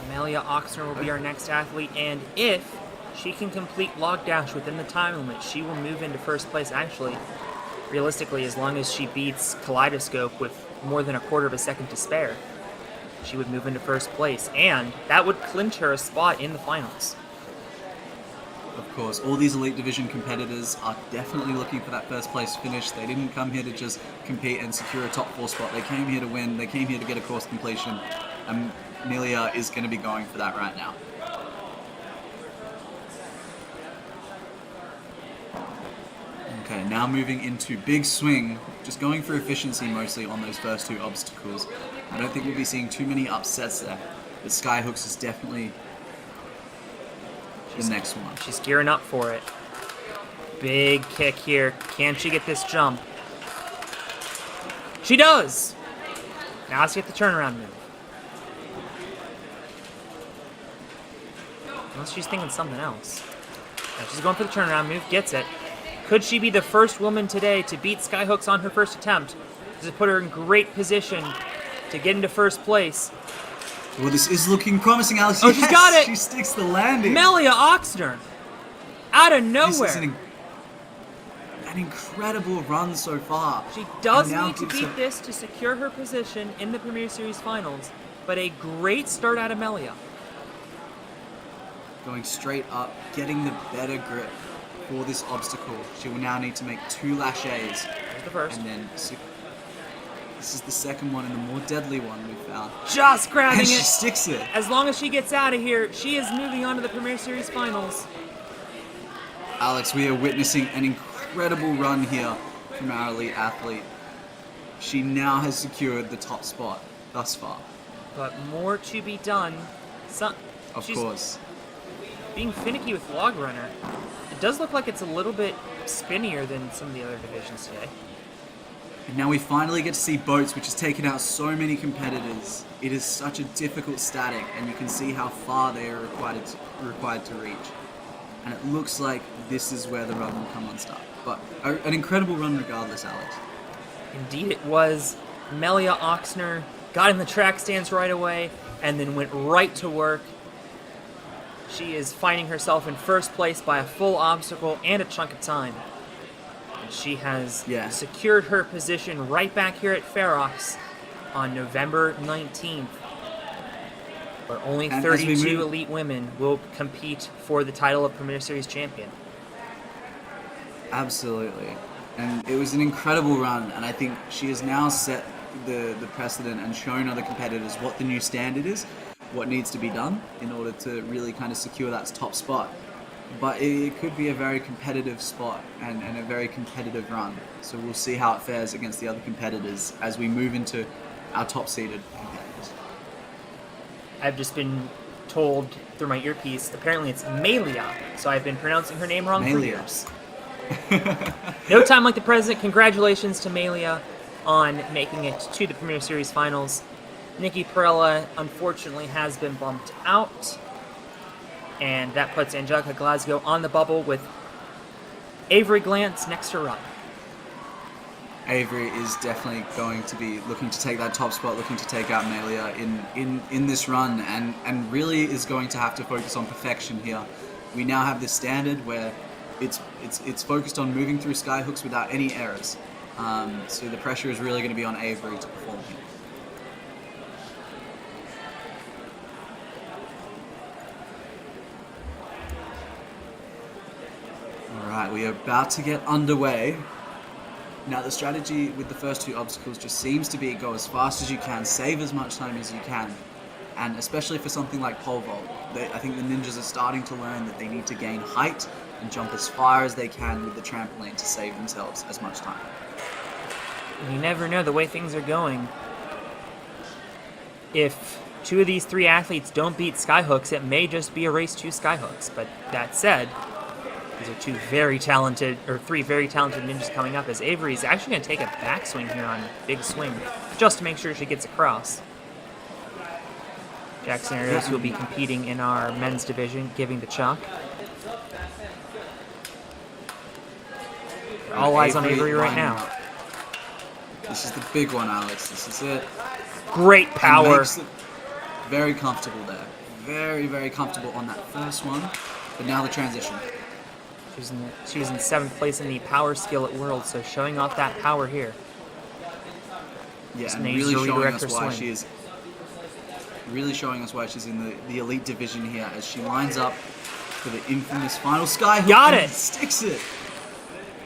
Amelia Oxner will be our next athlete, and if she can complete log dash within the time limit, she will move into first place. Actually, realistically, as long as she beats Kaleidoscope with more than a quarter of a second to spare, she would move into first place, and that would clinch her a spot in the finals. Of course, all these Elite Division competitors are definitely looking for that first place finish. They didn't come here to just compete and secure a top 4 spot. They came here to win. They came here to get a course completion. Amelia is going to be going for that right now. Okay, now moving into big swing, just going for efficiency mostly on those first 2 obstacles. I don't think we'll be seeing too many upsets there, but Skyhooks is definitely the next one. She's gearing up for it. Big kick here. Can she get this jump? She does! Now let's get the turnaround move. Unless she's thinking something else. Now she's going for the turnaround move, gets it. Could she be the first woman today to beat Skyhooks on her first attempt? Does it put her in great position to get into first place? Well, this is looking promising, Alex. Oh, she's got it! She sticks the landing. Melia Oxner! Out of This nowhere! is an incredible run so far. She does And now need to gives beat her- this to secure her position in the Premier Series finals, but a great start out of Melia. Going straight up, getting the better grip for this obstacle. She will now need to make 2 laches, Here's the first. and then this is the second one and the more deadly one we found. Just grabbing And she it. sticks it. As long as she gets out of here, she is moving on to the Premier Series finals. Alex, we are witnessing an incredible run here from our elite athlete. She now has secured the top spot thus far. But more to be done. Of She's course. being finicky with Log Runner. It does look like it's a little bit spinnier than some of the other divisions today. And now we finally get to see Boats, which has taken out so many competitors. It is such a difficult static, and you can see how far they are required to reach. And it looks like this is where the run will come unstuck. But an incredible run regardless, Alex. Indeed it was. Melia Oxner got in the track stands right away and then went right to work. She is finding herself in first place by a full obstacle and a chunk of time. And she has secured her position right back here at Ferox on November 19th, where only And as we 32 move- elite women will compete for the title of Premier Series champion. Absolutely. And it was an incredible run, and I think she has now set the precedent and shown other competitors what the new standard is, what needs to be done in order to really kind of secure that top spot. But it could be a very competitive spot and a very competitive run. So we'll see how it fares against the other competitors as we move into our top-seeded competitors. I've just been told through my earpiece, apparently it's Melia, so I've been pronouncing her name wrong for Melia. years. No time like the present. Congratulations to Melia on making it to the Premier Series finals. Nikki Perella, unfortunately, has been bumped out, and that puts Angelica Glasgow on the bubble with Avery Glantz next to run. Avery is definitely going to be looking to take that top spot, looking to take out Melia in this run, and really is going to have to focus on perfection here. We now have this standard where it's focused on moving through skyhooks without any errors. So the pressure is really going to be on Avery to perform here. Alright, we are about to get underway. Now the strategy with the first 2 obstacles just seems to be go as fast as you can, save as much time as you can. And especially for something like pole vault, I think the ninjas are starting to learn that they need to gain height and jump as far as they can with the trampoline to save themselves as much time. You never know the way things are going. If two of these three athletes don't beat skyhooks, it may just be a race to skyhooks. But that said, these are three very talented ninjas coming up, as Avery is actually going to take a backswing here on big swing just to make sure she gets across. Jackson Arias will be competing in our men's division, giving the chalk. All eyes on Avery right now. This is the big one, Alex. This is it. Great power. Very comfortable there. Very, very comfortable on that first one. But now the transition. She was in 7th place in the power skill at Worlds, so showing off that power here. Yeah, and really showing us why she is. Really showing us why she's in the elite division here, as she lines up for the infamous final skyhook. Got it. Sticks it.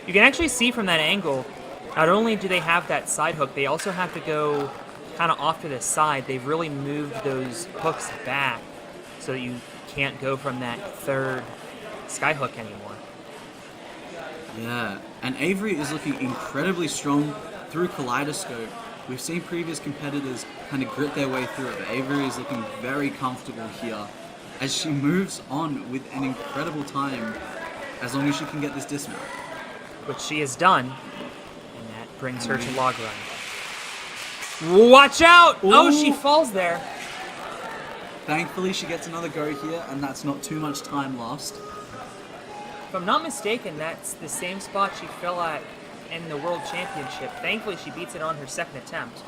You can actually see from that angle, not only do they have that side hook, they also have to go kind of off to the side. They've really moved those hooks back so that you can't go from that third skyhook anymore. Yeah, and Avery is looking incredibly strong through Kaleidoscope. We've seen previous competitors kind of grit their way through it, but Avery is looking very comfortable here as she moves on with an incredible time as long as she can get this dismount. Which she has done, and that brings her to log run. Watch out! Ooh. Oh, she falls there. Thankfully, she gets another go here, and that's not too much time lost. If I'm not mistaken, that's the same spot she fell at in the World Championship. Thankfully, she beats it on her second attempt.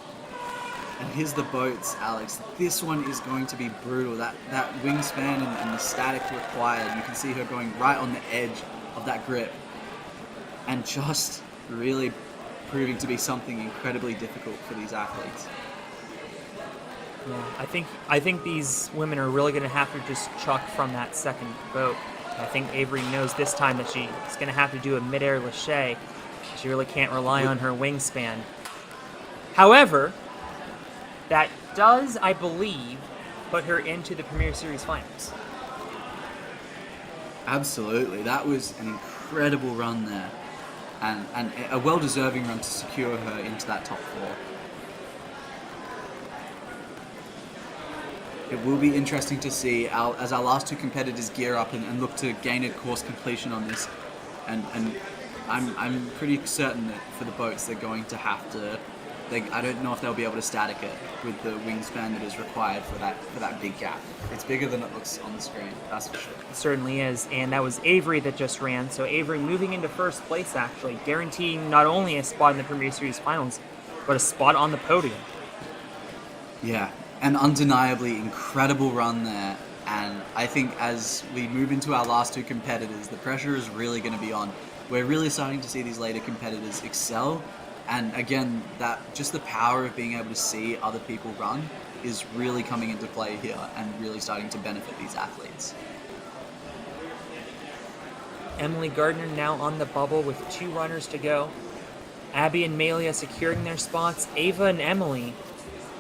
And here's the boats, Alex. This one is going to be brutal. That wingspan and the static required. You can see her going right on the edge of that grip. And just really proving to be something incredibly difficult for these athletes. Yeah, I think these women are really going to have to just chuck from that second boat. I think Avery knows this time that she's going to have to do a mid-air lâché. She really can't rely on her wingspan. However, that does, I believe, put her into the Premier Series finals. Absolutely. That was an incredible run there. And a well-deserving run to secure her into that top 4. It will be interesting to see as our last two competitors gear up and look to gain a course completion on this. And I'm pretty certain that for the boats they're going to have to. I don't know if they'll be able to static it with the wingspan that is required for that big gap. It's bigger than it looks on the screen, that's for sure. It certainly is, and that was Avery that just ran. So Avery moving into first place, actually, guaranteeing not only a spot in the Premier Series finals, but a spot on the podium. Yeah, an undeniably incredible run there. And I think as we move into our last two competitors, the pressure is really going to be on. We're really starting to see these later competitors excel. And again, just the power of being able to see other people run is really coming into play here and really starting to benefit these athletes. Emily Gardner now on the bubble with 2 runners to go. Abby and Malia securing their spots. Ava and Emily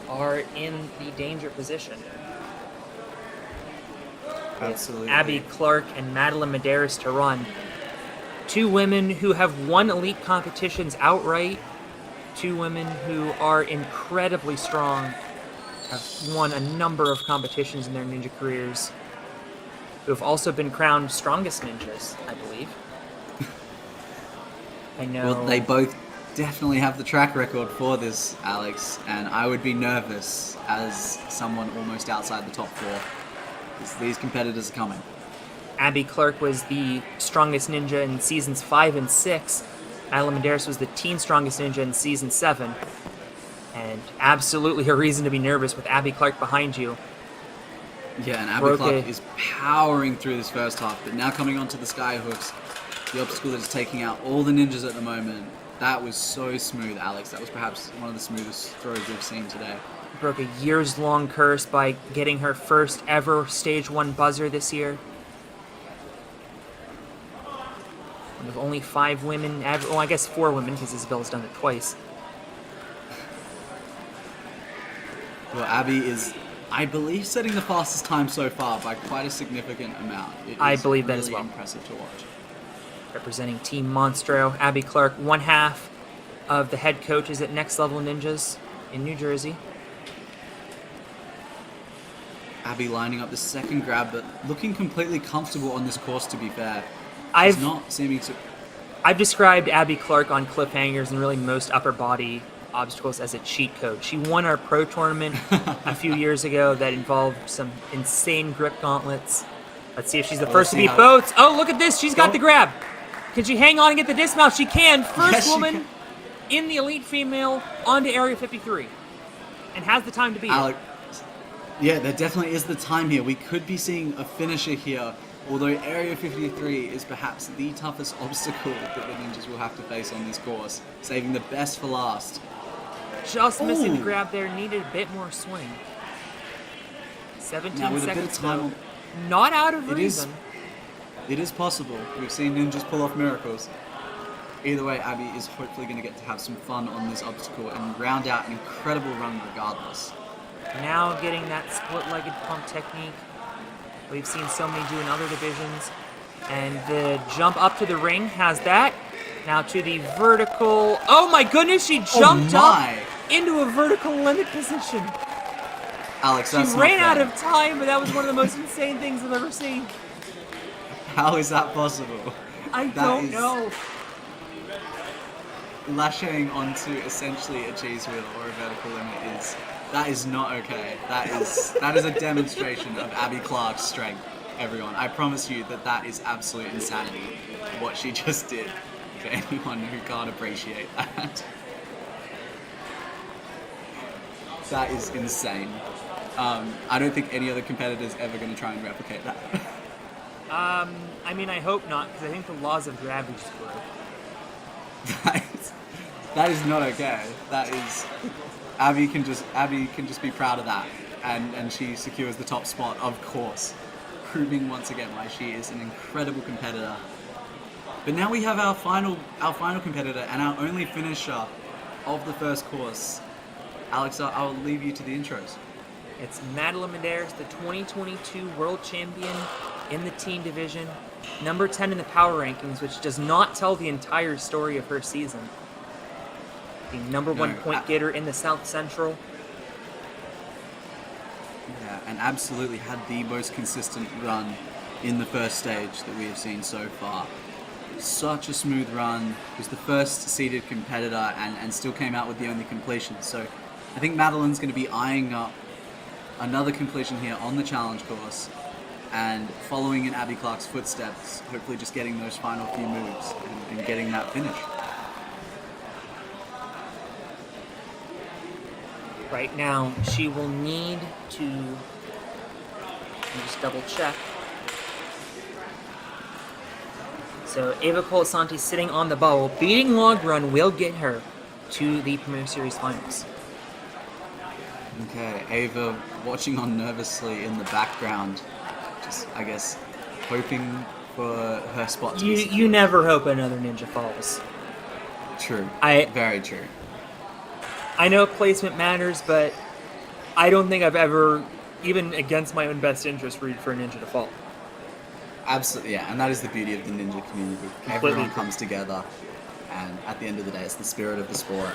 are in the danger position. Absolutely. Abby Clark and Madeline Medeiros to run. 2 women who have won elite competitions outright. 2 women who are incredibly strong, have won a number of competitions in their ninja careers, who have also been crowned strongest ninjas, I believe. I know. Well, they both definitely have the track record for this, Alex, and I would be nervous as someone almost outside the top 4, because these competitors are coming. Abby Clark was the strongest ninja in seasons 5 and 6. Madeline Medeiros was the teen strongest ninja in season 7. And absolutely a reason to be nervous with Abby Clark behind you. Yeah, and Abby Clark is powering through this first half, but now coming onto the skyhooks, the obstacle that is taking out all the ninjas at the moment. That was so smooth, Alex. That was perhaps one of the smoothest throws we've seen today. Broke a years-long curse by getting her first ever Stage 1 buzzer this year. One of only 5 women, well, I guess 4 women, because Isabella's done it twice. Well, Abby is, I believe, setting the fastest time so far by quite a significant amount. I believe that as well. Impressive to watch. Representing Team Monstro, Abby Clark, one half of the head coaches at Next Level Ninjas in New Jersey. Abby lining up the second grab, but looking completely comfortable on this course, to be fair. She's I've not seeming to... I've described Abby Clark on cliffhangers and really most upper body obstacles as a cheat code. She won our pro tournament a few years ago that involved some insane grip gauntlets. Let's see if she's the first to see beat how- boats. Oh, look at this. She's got Go. the grab. Can she hang on and get the dismount? She can. First Yes, she woman can. in the elite female onto Area 53 and has the time to beat it. Alex, yeah, there definitely is the time here. We could be seeing a finisher here, although Area 53 is perhaps the toughest obstacle that the ninjas will have to face on this course, saving the best for last. Just missing the Ooh. grab there. Needed a bit more swing. 17 Now, with a bit seconds of time though. on- Not out of It is- reason. It is possible. We've seen ninjas pull off miracles. Either way, Abby is hopefully going to get to have some fun on this obstacle and round out an incredible run regardless. Now getting that split-legged pump technique we've seen so many do in other divisions. And the jump up to the ring has that. Now to the vertical. Oh my goodness, she jumped up my. into a vertical limit position. Alex, She that's not ran out fair. of time, but that was one of the most insane things I've ever seen. How is that possible? I That don't is- know. Lashing onto essentially a cheese wheel or a vertical limit that is not okay. That is a demonstration of Abby Clark's strength, everyone. I promise you that is absolute insanity, what she just did, for anyone who can't appreciate that. That is insane. I don't think any other competitor is ever going to try and replicate that. I mean, I hope not, because I think the laws of gravity just broke. That is not okay. That is Abby can just be proud of that, and she secures the top spot, of course, proving once again why she is an incredible competitor. But now we have our final competitor and our only finisher of the first course. Alex, I'll leave you to the intros. It's Madeline Medeiros, the 2022 world champion in the team division, number 10 in the power rankings, which does not tell the entire story of her season. The number one point getter in the South Central. Yeah, and absolutely had the most consistent run in the first stage that we have seen so far. Such a smooth run. Was the first seeded competitor and still came out with the only completion. So I think Madeline's going to be eyeing up another completion here on the challenge course and following in Abby Clark's footsteps, hopefully just getting those final few moves and getting that finish. Right now, she will need to, let me just double check. So Ava Colasanti sitting on the bubble. Beating log run will get her to the Premier Series finals. Okay, Ava watching on nervously in the background, just, I guess, hoping for her spot to be secured. You never hope another ninja falls. True. Very true. I know placement matters, but I don't think I've ever, even against my own best interest, rooted for a ninja to fall. Absolutely, yeah, and that is the beauty of the ninja community. Everyone comes together, and at the end of the day, it's the spirit of the sport.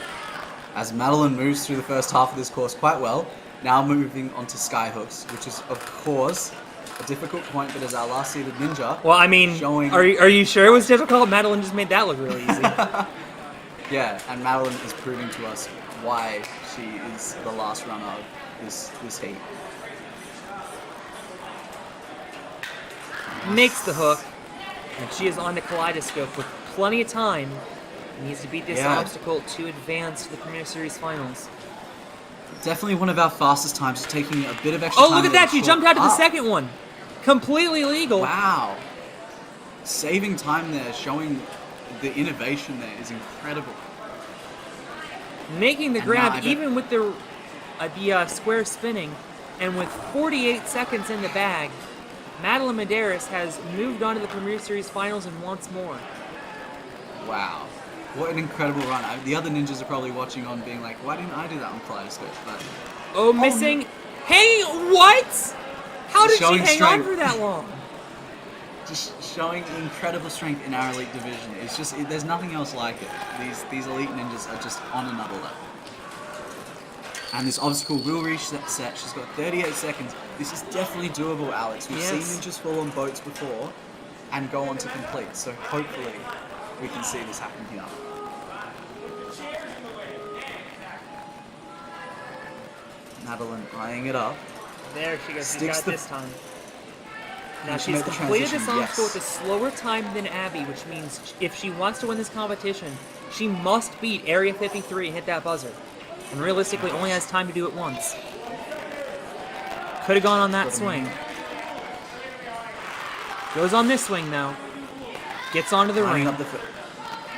As Madeline moves through the first half of this course quite well, now moving on to skyhooks, which is, of course, a difficult point, but as our last seeded ninja... Well, I mean, showing... are you sure it was difficult? Madeline just made that look really easy. Yeah, and Madeline is proving to us why she is the last runner of this heat. Makes the hook, and she is on the kaleidoscope with plenty of time. Needs to beat this obstacle to advance to the Premier Series finals. Definitely one of our fastest times, taking a bit of extra time. Oh, look at that! She jumped out to the up. second one. Completely legal. Wow. Saving time there, showing the innovation there is incredible. Making the And grab now I bet- even with the square spinning, and with 48 seconds in the bag, Madeline Medeiros has moved on to the Premier Series finals and wants more. Wow. What an incredible run. The other ninjas are probably watching on being like, why didn't I do that on Kaleidoscope? But Missing. Hey, what? How did she Showing hang strength. on for that long? just showing incredible strength in our elite division. It's just, there's nothing else like it. These elite ninjas are just on another level. And this obstacle will reset. She's got 38 seconds. This is definitely doable, Alex. We've seen ninjas fall on boats before and go on to complete. So hopefully we can see this happen here. Madeline eyeing it up. There she goes. She's Sticks got it the- this time. Now And she she's made the completed transition, this obstacle yes. with a slower time than Abby, which means if she wants to win this competition, she must beat Area 53 and hit that buzzer. And realistically, only has time to do it once. Could have gone on that swing. Goes on this swing though. Gets onto the Lining ring. up the foot.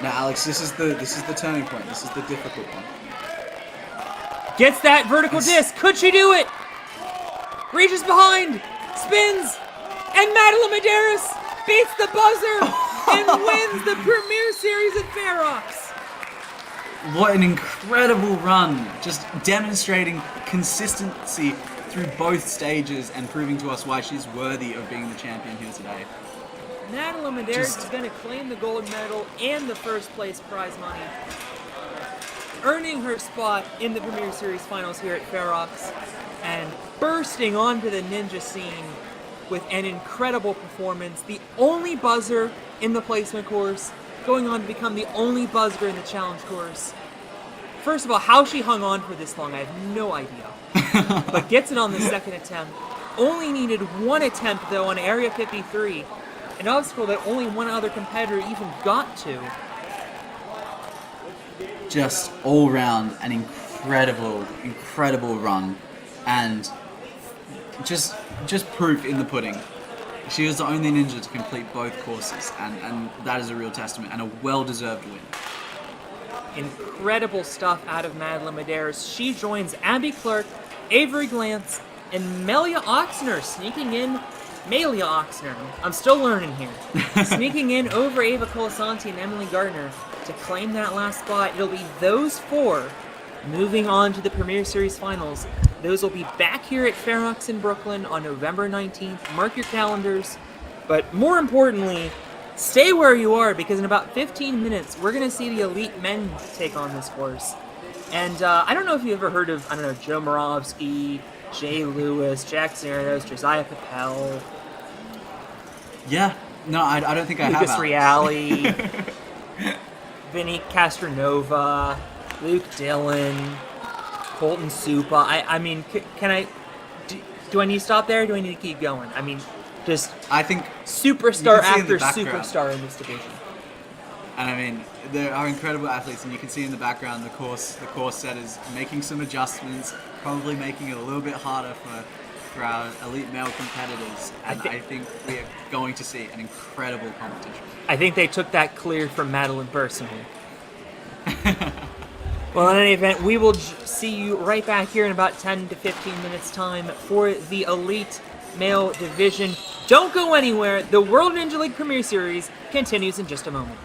Now, Alex, this is the turning point. This is the difficult one. Gets that vertical disc. Could she do it? Reaches behind. Spins. And Madeline Medeiros beats the buzzer and wins the Premier Series at Ferox. What an incredible run! Just demonstrating consistency through both stages and proving to us why she's worthy of being the champion here today. Madeline Medeiros is going to claim the gold medal and the first place prize money, earning her spot in the Premier Series finals here at Ferox and bursting onto the ninja scene with an incredible performance. The only buzzer in the placement course, going on to become the only buzzer in the challenge course. First of all, how she hung on for this long, I have no idea. But gets it on the second attempt. Only needed one attempt, though, on Area 53. An obstacle that only one other competitor even got to. Just all round an incredible run, and just proof in the pudding. She was the only ninja to complete both courses, and that is a real testament and a well-deserved win. Incredible stuff out of Madeline Medeiros. She joins Abby Clark, Avery Glantz, and Melia Oxner sneaking in. Melia Oxner. I'm still learning here. Sneaking in over Ava Colasanti and Emily Gardner to claim that last spot. It'll be those four moving on to the Premier Series finals. Those will be back here at Ferox in Brooklyn on November 19th. Mark your calendars. But more importantly, stay where you are, because in about 15 minutes, we're going to see the elite men take on this course. And I don't know if you've ever heard of, Joe Moravsky, Jay Lewis, Jack Zarados, Josiah Capel, Yeah, no, I don't think I have. Lucas Alex. Reale, Vinny Castronova, Luke Dillon, Colton Supa. I mean, can I... Do I need to stop there, or do I need to keep going? I mean, just I think, superstar you can see in the after background. superstar in this division. and I mean, there are incredible athletes, and you can see in the background the course setters making some adjustments, probably making it a little bit harder for our elite male competitors. And I think we are going to see an incredible competition. I think they took that clear from Madeline personally. Well, in any event, we will see you right back here in about 10 to 15 minutes' time for the elite male division. Don't go anywhere. The World Ninja League Premier Series continues in just a moment.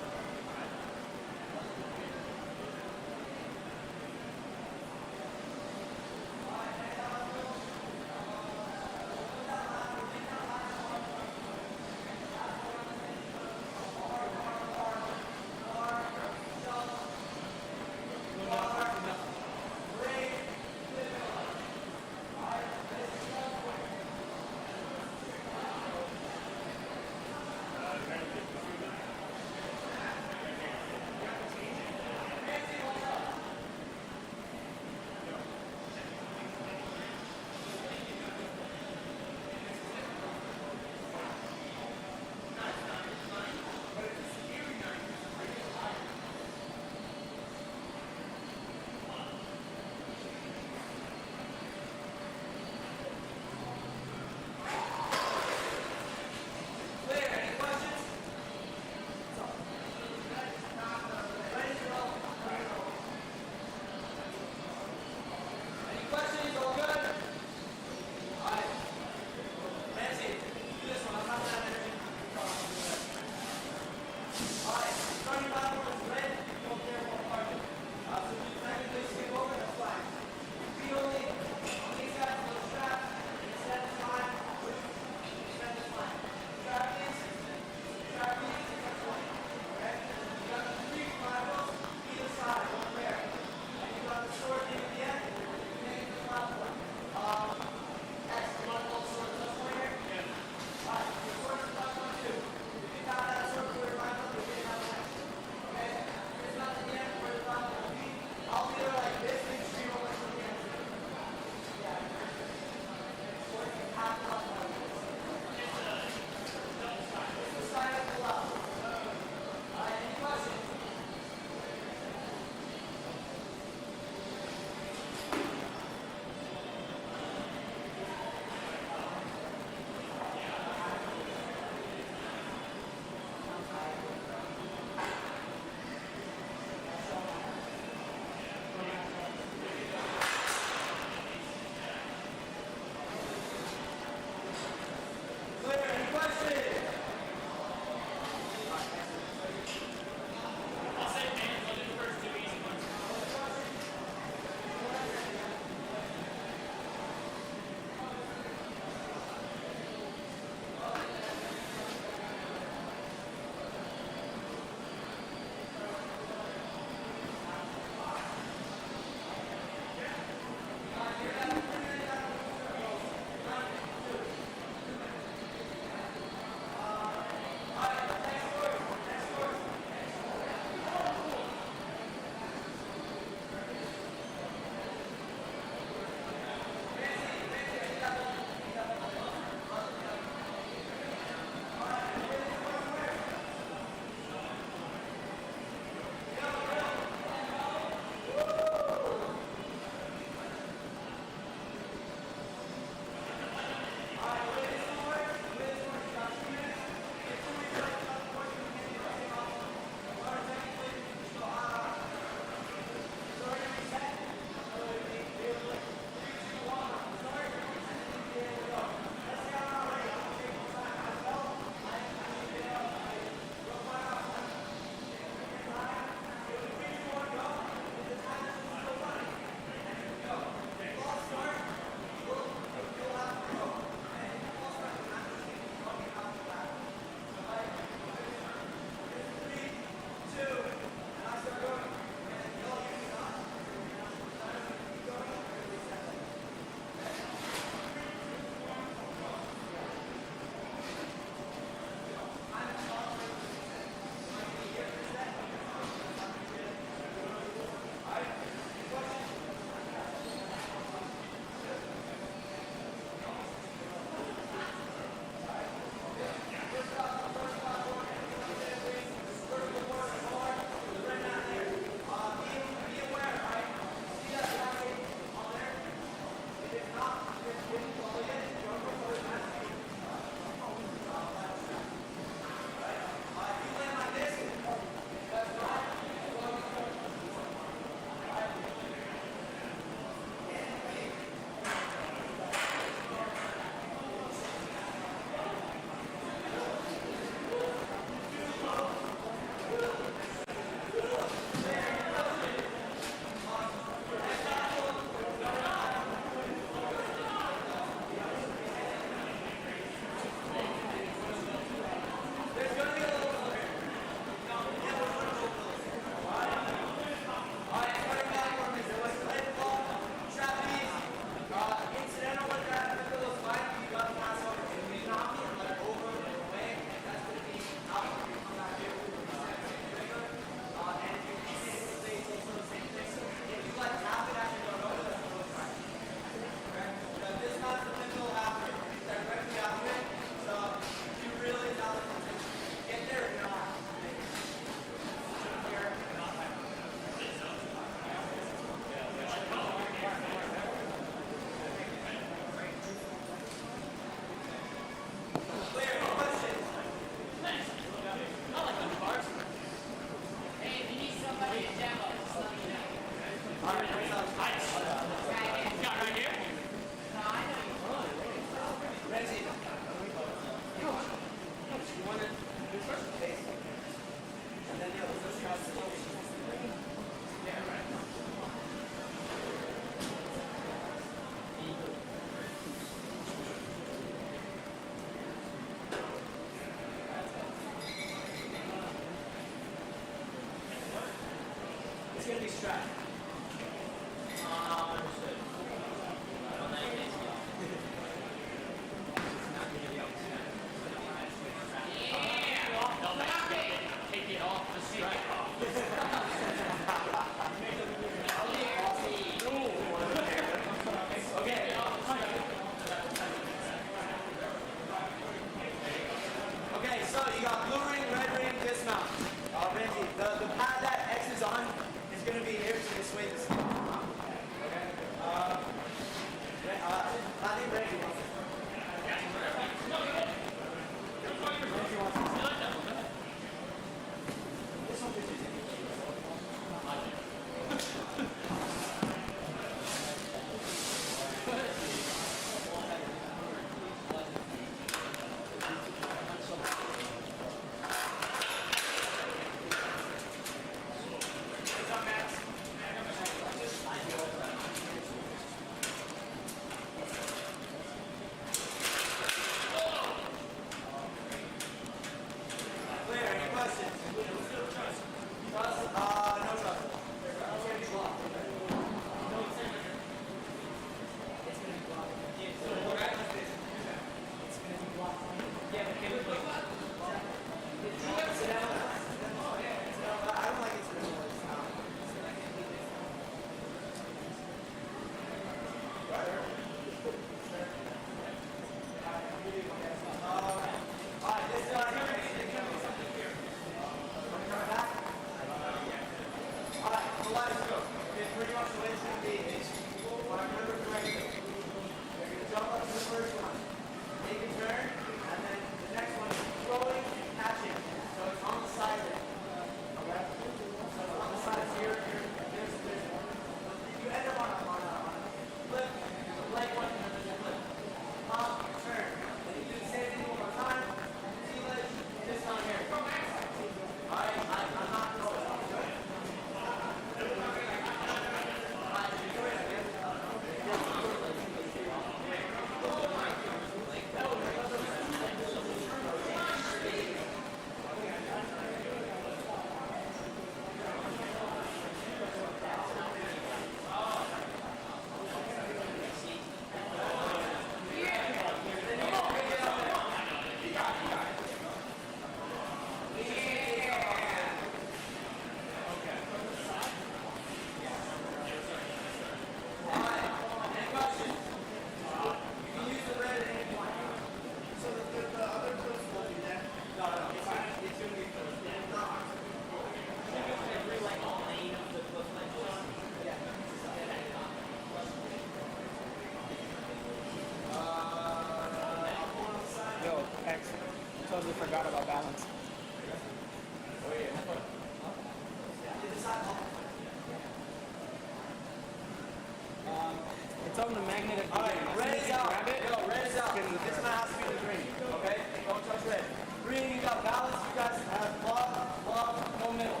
on the magnetic. All right, red is out. Yo, red is out. This man has to be in the green. Okay? Don't touch red. Green, you got balance. You guys have love, no middle.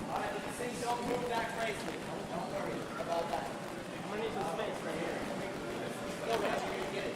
All right, these things don't move that crazy. Don't worry about that. I'm gonna need some space right here. Go, Red, you can get it.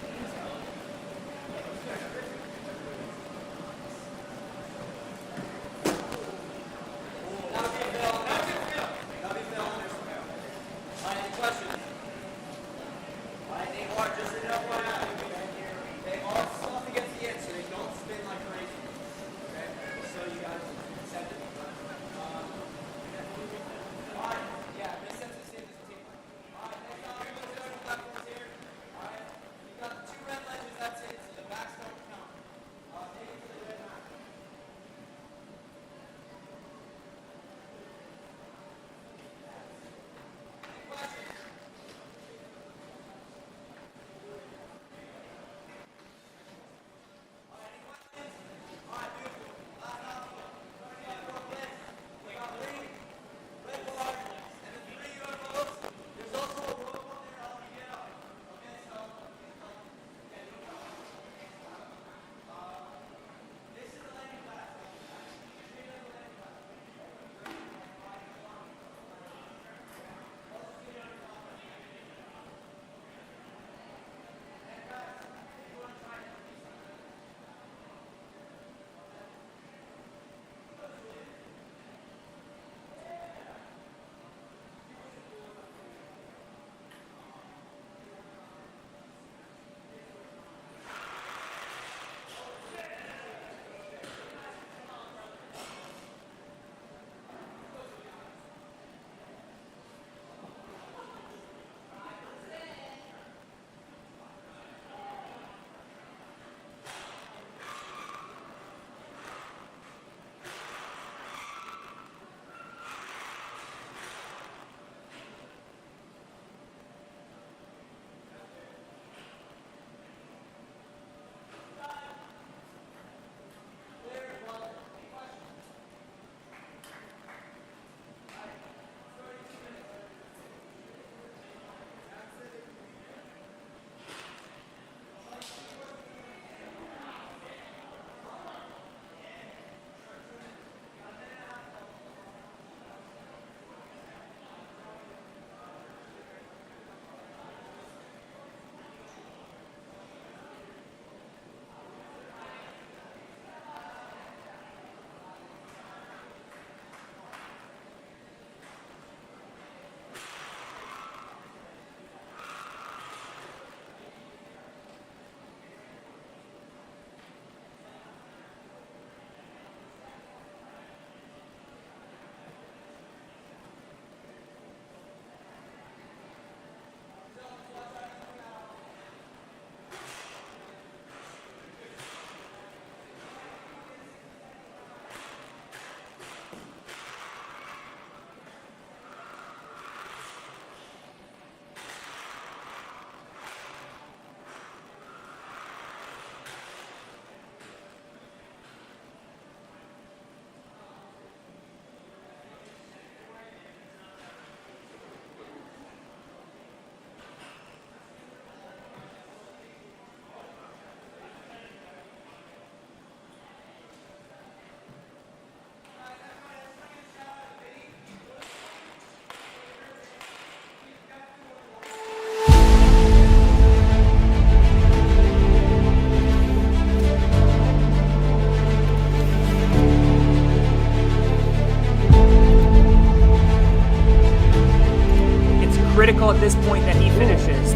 Critical at this point that he finishes.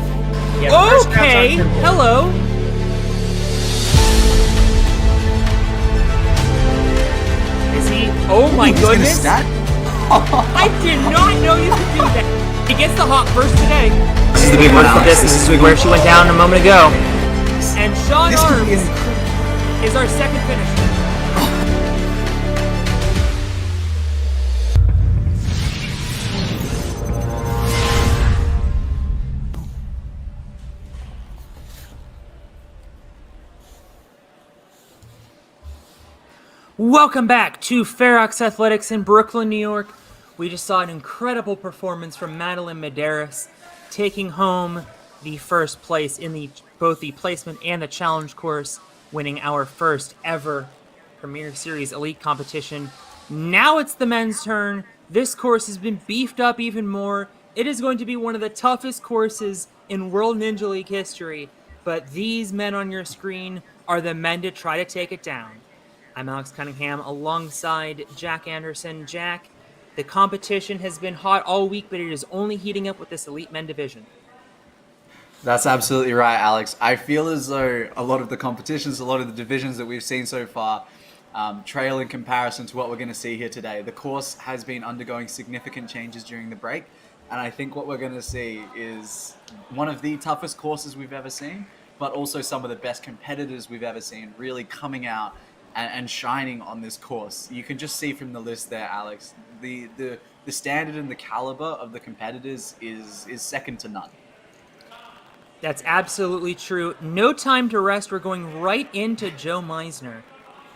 Yeah, okay, hello. Is he? Oh my goodness! I did not know you could do that. He gets the hop first today. This is the big one, Alex. This is where she went down a moment ago. And Sean Arms is our second finisher. Welcome back to Ferox Athletics in Brooklyn, New York. We just saw an incredible performance from Madeline Medeiros, taking home the first place in both the placement and the challenge course, winning our first ever Premier Series Elite competition. Now it's the men's turn. This course has been beefed up even more. It is going to be one of the toughest courses in World Ninja League history, but these men on your screen are the men to try to take it down. I'm Alex Cunningham alongside Jack Anderson. Jack, the competition has been hot all week, but it is only heating up with this Elite Men division. That's absolutely right, Alex. I feel as though a lot of the competitions, a lot of the divisions that we've seen so far, trail in comparison to what we're going to see here today. The course has been undergoing significant changes during the break, and I think what we're going to see is one of the toughest courses we've ever seen, but also some of the best competitors we've ever seen really coming out and shining on this course. You can just see from the list there, Alex, the standard and the caliber of the competitors is second to none. That's absolutely true. No time to rest. We're going right into Joe Meisner,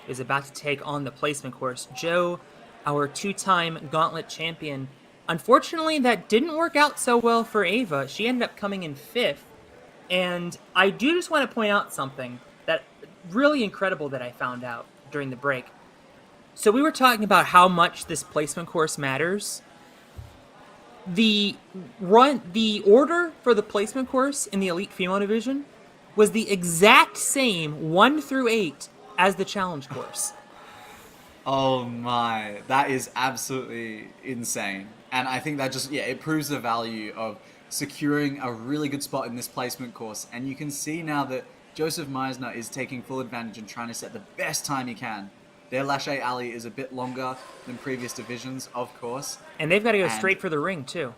who is about to take on the placement course. Joe, our two-time gauntlet champion. Unfortunately, that didn't work out so well for Ava. She ended up coming in 5th. And I do just want to point out something that really incredible that I found out during the break. So we were talking about how much this placement course matters. The order for the placement course in the Elite Female Division was the exact same 1 through 8 as the challenge course. Oh my, that is absolutely insane. And I think that just, it proves the value of securing a really good spot in this placement course. And you can see now that Joseph Meisner is taking full advantage and trying to set the best time he can. Their lache alley is a bit longer than previous divisions, of course. And they've got to go straight for the ring, too.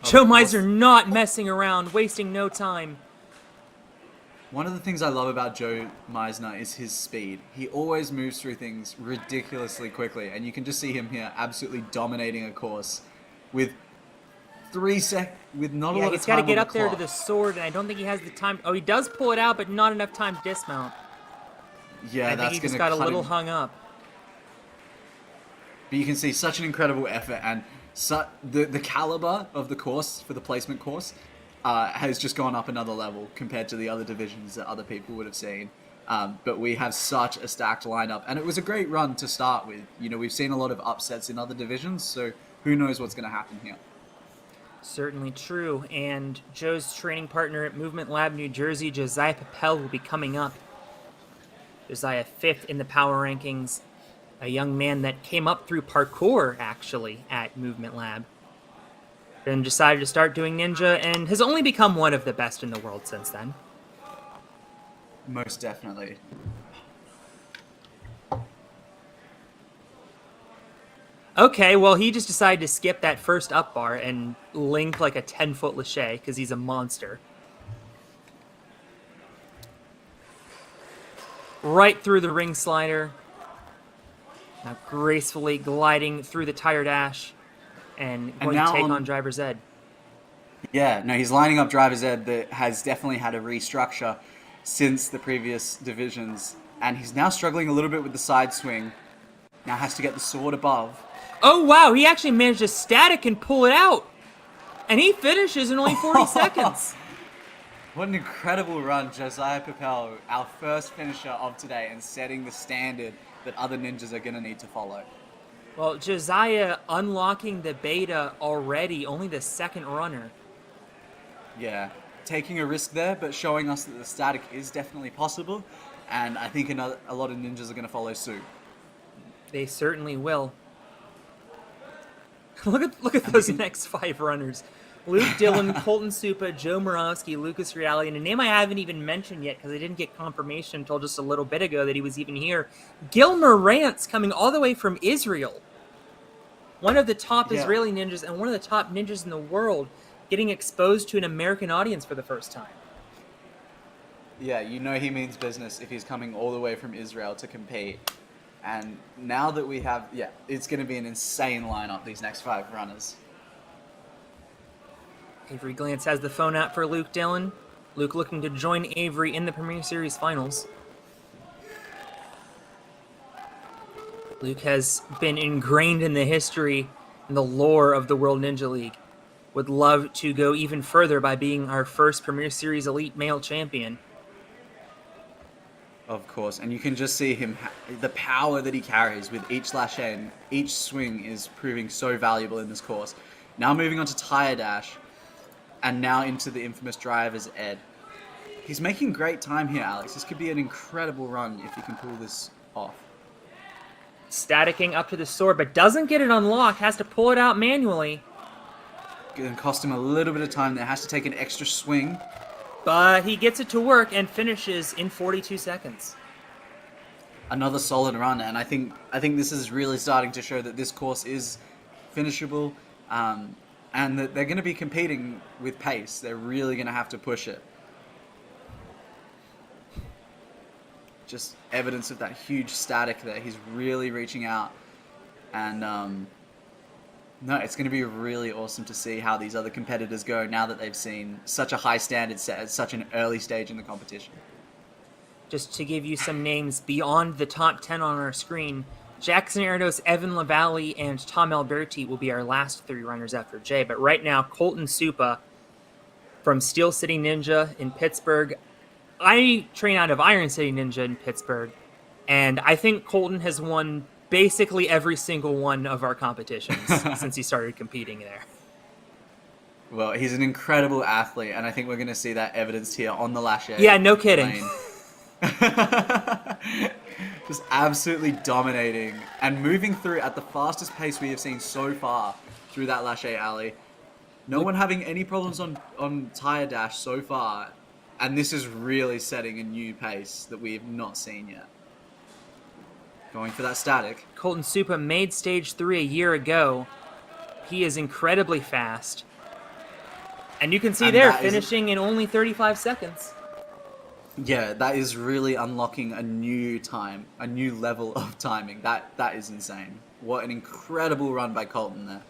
Joe Meisner not messing around, wasting no time. One of the things I love about Joe Meisner is his speed. He always moves through things ridiculously quickly, and you can just see him here absolutely dominating a course with not a lot of time. He's got to get up there to the sword, and I don't think he has the time. Oh, he does pull it out, but not enough time to dismount. Yeah, I think he just got a little hung up. But you can see such an incredible effort, and the caliber of the course for the placement course has just gone up another level compared to the other divisions that other people would have seen. But we have such a stacked lineup, and it was a great run to start with. You know, we've seen a lot of upsets in other divisions, so who knows what's going to happen here. Certainly true. And Joe's training partner at Movement Lab New Jersey, Josiah Papel, will be coming up. Josiah 5th in the power rankings, a young man that came up through parkour, actually, at Movement Lab. Then decided to start doing ninja and has only become one of the best in the world since then. Most definitely. Okay, well, he just decided to skip that first up bar and link like a 10-foot lache because he's a monster. Right through the ring slider. Now gracefully gliding through the tire dash and going to take on driver's ed. Yeah, no, he's lining up driver's ed that has definitely had a restructure since the previous divisions. And he's now struggling a little bit with the side swing. Now has to get the sword above. Oh, wow, he actually managed to static and pull it out. And he finishes in only 40 seconds. What an incredible run, Josiah Papel, our first finisher of today, and setting the standard that other ninjas are going to need to follow. Well, Josiah unlocking the beta already, only the second runner. Yeah, taking a risk there, but showing us that the static is definitely possible, and I think a lot of ninjas are going to follow suit. They certainly will. Look at those next 5 runners. Luke Dillon, Colton Supa, Joe Morawski, Lucas Reality, and a name I haven't even mentioned yet because I didn't get confirmation until just a little bit ago that he was even here. Gil Morantz coming all the way from Israel. One of the top Israeli ninjas and one of the top ninjas in the world getting exposed to an American audience for the first time. Yeah, you know he means business if he's coming all the way from Israel to compete. And now that we have, it's going to be an insane lineup, these next 5 runners. Avery Glantz has the phone out for Luke Dillon. Luke looking to join Avery in the Premier Series finals. Luke has been ingrained in the history and the lore of the World Ninja League. would love to go even further by being our first Premier Series Elite male champion. Of course, and you can just see him, the power that he carries with each lâché, and each swing is proving so valuable in this course. Now moving on to tire dash, and now into the infamous driver's ed. He's making great time here, Alex. This could be an incredible run if he can pull this off. Staticking up to the sword, but doesn't get it unlocked, has to pull it out manually. Gonna cost him a little bit of time there, has to take an extra swing. But he gets it to work and finishes in 42 seconds. Another solid run, and I think this is really starting to show that this course is finishable, and that they're going to be competing with pace. They're really going to have to push it. Just evidence of that huge static there. He's really reaching out, and no, it's going to be really awesome to see how these other competitors go now that they've seen such a high standard set at such an early stage in the competition. Just to give you some names beyond the top 10 on our screen, Jackson Erdos, Evan Lavallee, and Tom Alberti will be our last 3 runners after Jay. But right now, Colton Supa from Steel City Ninja in Pittsburgh. I train out of Iron City Ninja in Pittsburgh, and I think Colton has won basically every single one of our competitions since he started competing there. Well, he's an incredible athlete, and I think we're going to see that evidenced here on the lâché. Yeah, no kidding. Just absolutely dominating and moving through at the fastest pace we have seen so far through that lâché alley. No one having any problems on tire dash so far, and this is really setting a new pace that we have not seen yet. Going for that static. Colton Supa made stage 3 a year ago. He is incredibly fast. And you can see there, finishing in only 35 seconds. Yeah, that is really unlocking a new time, a new level of timing. That is insane. What an incredible run by Colton there.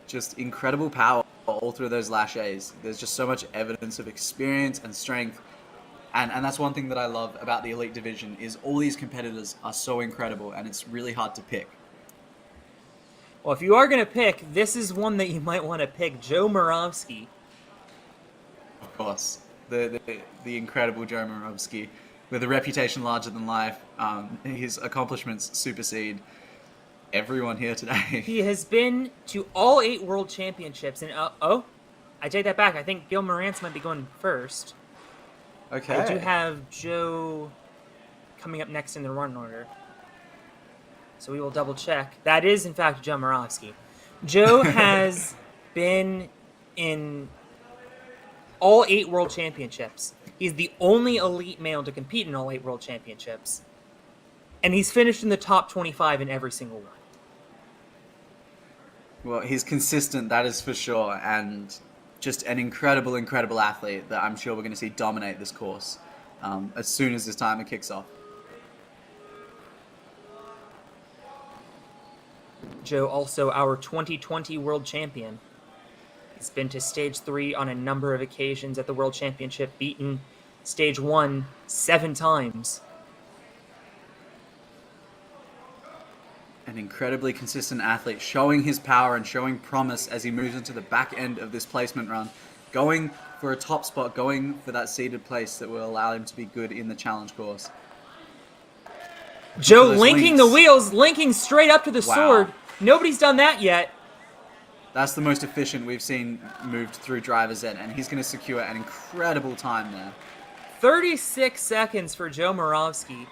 Just incredible power all through those lâchés. There's just so much evidence of experience and strength. And that's one thing that I love about the Elite Division is all these competitors are so incredible, and it's really hard to pick. Well, if you are going to pick, this is one that you might want to pick, Joe Moravsky. Of course, the incredible Joe Moravsky, with a reputation larger than life. His accomplishments supersede everyone here today. He has been to all 8 World Championships, and I take that back. I think Gil Morantz might be going first. Okay. I do have Joe coming up next in the run order. So we will double check. That is, in fact, Joe Moravsky. Joe has been in all 8 World Championships. He's the only elite male to compete in all 8 World Championships. And he's finished in the top 25 in every single one. Well, he's consistent, that is for sure, and just an incredible, incredible athlete that I'm sure we're going to see dominate this course as soon as this timer kicks off. Joe, also our 2020 World Champion. He's been to Stage 3 on a number of occasions at the World Championship, beaten Stage 1 7 times. An incredibly consistent athlete, showing his power and showing promise as he moves into the back end of this placement run, going for a top spot, going for that seeded place that will allow him to be good in the challenge course. Joe linking the wheels, linking straight up to the sword. Nobody's done that yet. That's the most efficient we've seen moved through driver's ed, and he's going to secure an incredible time there. 36 seconds for Joe Moravsky.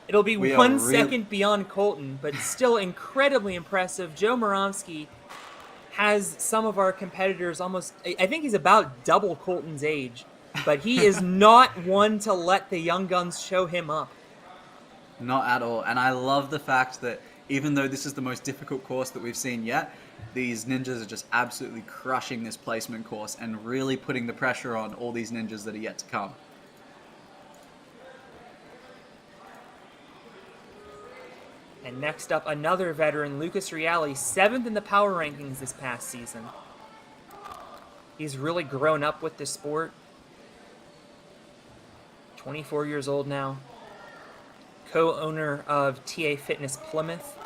It'll be 1 second beyond Colton, but still incredibly impressive. Joe Moravsky has some of our competitors almost, I think he's about double Colton's age, but he is not one to let the young guns show him up. Not at all. And I love the fact that even though this is the most difficult course that we've seen yet, these ninjas are just absolutely crushing this placement course and really putting the pressure on all these ninjas that are yet to come. And next up, another veteran, Lucas Reale, 7th in the power rankings this past season. He's really grown up with the sport. 24 years old now. Co-owner of TA Fitness Plymouth.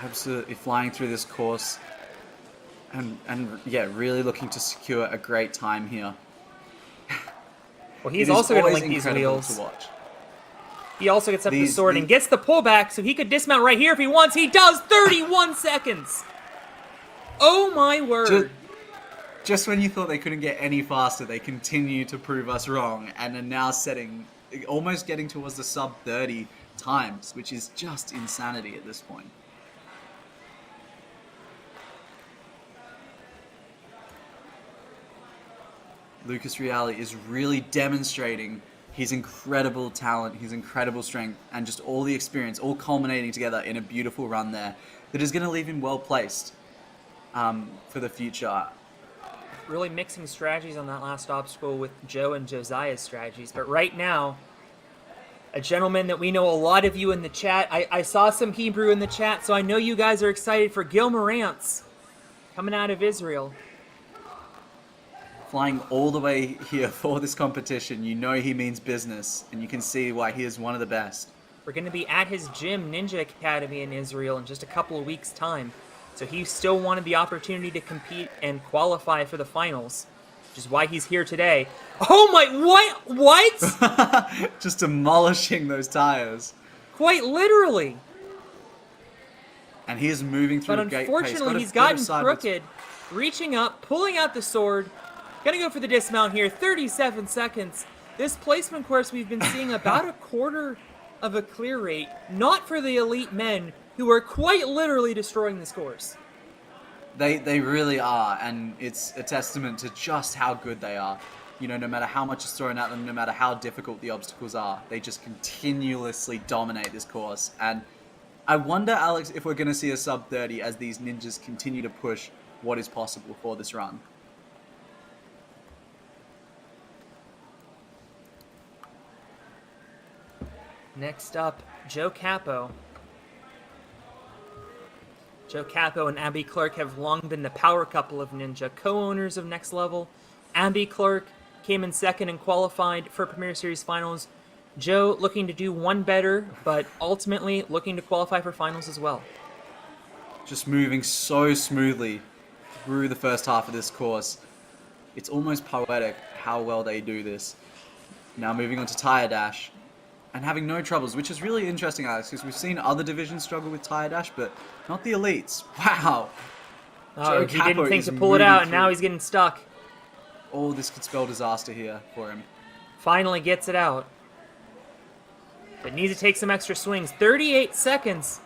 absolutely flying through this course, and yeah, really looking to secure a great time here. Well, he's It is also going to always link these incredible wheels. to watch. He also gets up the sword and these- gets the pullback, so he could dismount right here if he wants. He does. 31 seconds. Oh my word. Just when you thought they couldn't get any faster, they continue to prove us wrong and are now almost getting towards the sub 30 times, which is just insanity at this point. Lucas Reale is really demonstrating his incredible talent, his incredible strength, and just all the experience, all culminating together in a beautiful run there that is going to leave him well placed for the future. Really mixing strategies on that last obstacle with Joe and Josiah's strategies. But right now, a gentleman that we know a lot of you in the chat. I saw some Hebrew in the chat, so I know you guys are excited for Gil Morantz coming out of Israel. Flying all the way here for this competition, you know he means business, and you can see why he is one of the best. We're going to be at his gym, Ninja Academy in Israel, in just a couple of weeks' time. So he still wanted the opportunity to compete and qualify for the finals, which is why he's here today. Oh my, what? Just demolishing those tires. Quite literally. And he is moving through But a great pace. unfortunately, he's gotten crooked, reaching up, pulling out the sword. Gonna go for the dismount here, 37 seconds. This placement course we've been seeing about a quarter of a clear rate, not for the elite men, who are quite literally destroying this course. They really are, and it's a testament to just how good they are. You know, no matter how much is thrown at them, no matter how difficult the obstacles are, they just continuously dominate this course. And I wonder, Alex, if we're going to see a sub 30 as these ninjas continue to push what is possible for this run. Next up, Joe Capo. Joe Capo and Abby Clark have long been the power couple of Ninja, co-owners of Next Level. Abby Clark came in second and qualified for Premier Series Finals. Joe looking to do one better, but ultimately looking to qualify for finals as well. Just moving so smoothly through the first half of this course. It's almost poetic how well they do this. Now moving on to Tire Dash. And having no troubles, which is really interesting, Alex, because we've seen other divisions struggle with Tire Dash, but not the elites. Wow. Oh, Joe he Capo didn't think is to pull it moving out, and through. now he's getting stuck. Oh, this could spell disaster here for him. Finally gets it out. But needs to take some extra swings. 38 seconds.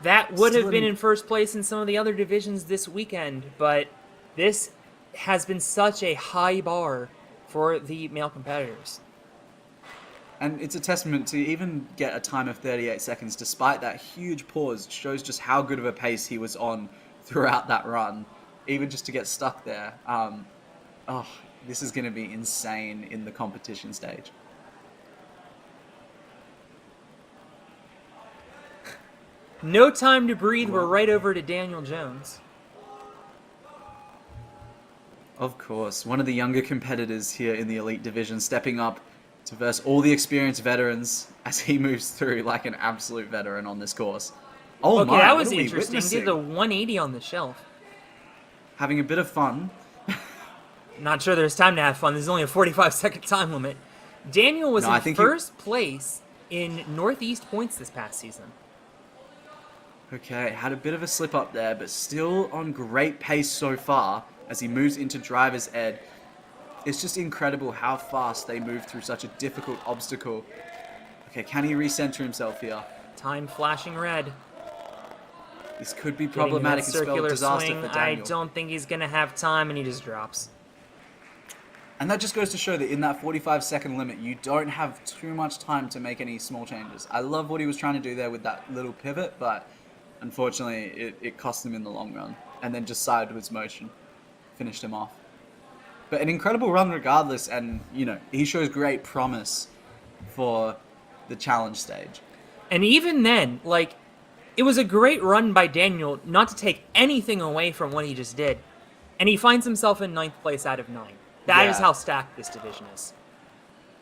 That would have been in first place in some of the other divisions this weekend, but this has been such a high bar for the male competitors. And it's a testament to even get a time of 38 seconds despite that huge pause. It shows just how good of a pace he was on throughout that run, even just to get stuck there. This is going to be insane in the competition stage. No time to breathe. We're right over to Daniel Jones. Of course, one of the younger competitors here in the elite division stepping up to verse all the experienced veterans as he moves through like an absolute veteran on this course. Oh Okay, my, that what was are we interesting. witnessing? Did the 180 on the shelf. Having a bit of fun. Not sure there's time to have fun. There's only a 45-second time limit. Daniel was in first place in Northeast points this past season. Okay, had a bit of a slip up there, but still on great pace so far as he moves into driver's ed. It's just incredible how fast they move through such a difficult obstacle. Okay, can he recenter himself here? Time flashing red. This could be Getting problematic that and spell circular disaster swing. for I Daniel. don't think he's going to have time, and he just drops. And that just goes to show that in that 45-second limit, you don't have too much time to make any small changes. I love what he was trying to do there with that little pivot, but unfortunately, it cost him in the long run. And then just sideways motion finished him off. But an incredible run regardless, and, you know, he shows great promise for the challenge stage. And even then, like, it was a great run by Daniel, not to take anything away from what he just did. And he finds himself in 9th place out of 9. That is how stacked this division is.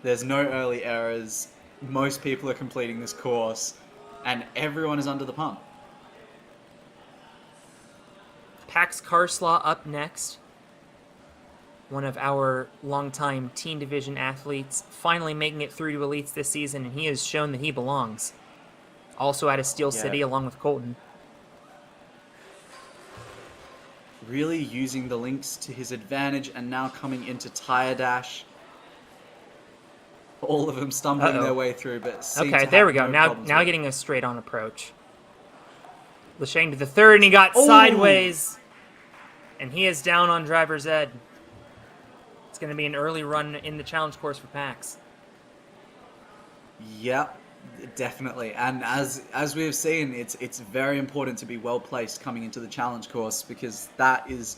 There's no early errors. Most people are completing this course, and everyone is under the pump. Pax Karslaw up next. One of our longtime teen division athletes, finally making it through to elites this season, and he has shown that he belongs. Also out of Steel City along with Colton. Really using the links to his advantage and now coming into Tire Dash. All of them stumbling their way through, but seem Okay, to there have we go. no Now problems with it. getting a straight on approach. Lashane to the third, and he got sideways. And he is down on driver's ed. It's going to be an early run in the challenge course for Pax. Yep, definitely. And as we have seen, it's very important to be well placed coming into the challenge course, because that is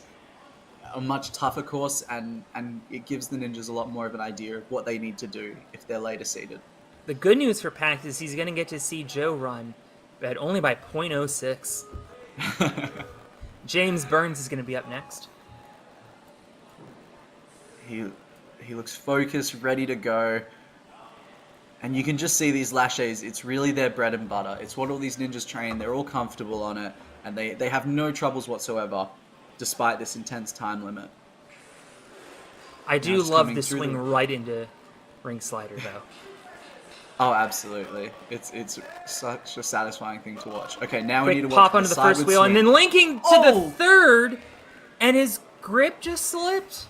a much tougher course, and it gives the ninjas a lot more of an idea of what they need to do if they're later seeded. The good news for Pax is he's going to get to see Joe run, but only by .06. James Burns is going to be up next. He looks focused, ready to go. And you can just see these lashes, it's really their bread and butter. It's what all these ninjas train, they're all comfortable on it, and they have no troubles whatsoever, despite this intense time limit. I do just love coming the through swing the- right into ring slider, though. Oh, absolutely. It's such a satisfying thing to watch. Okay, now we need Quick to pop watch onto the sideward first wheel, and swing. then linking to the third, and his grip just slipped.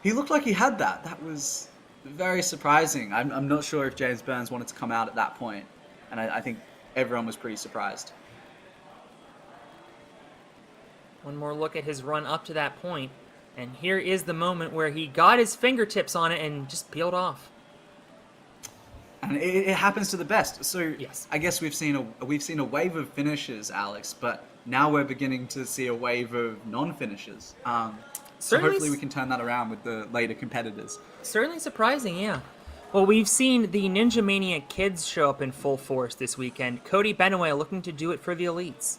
He looked like he had that. That was very surprising. I'm not sure if James Burns wanted to come out at that point, and I think everyone was pretty surprised. One more look at his run up to that point, and here is the moment where he got his fingertips on it and just peeled off. And it happens to the best. So Yes. I guess we've seen a wave of finishes, Alex, but now we're beginning to see a wave of non-finishes. So Certainly hopefully we can turn that around with the later competitors. Certainly surprising, yeah. Well, we've seen the Ninja Mania kids show up in full force this weekend. Cody Benaway looking to do it for the elites.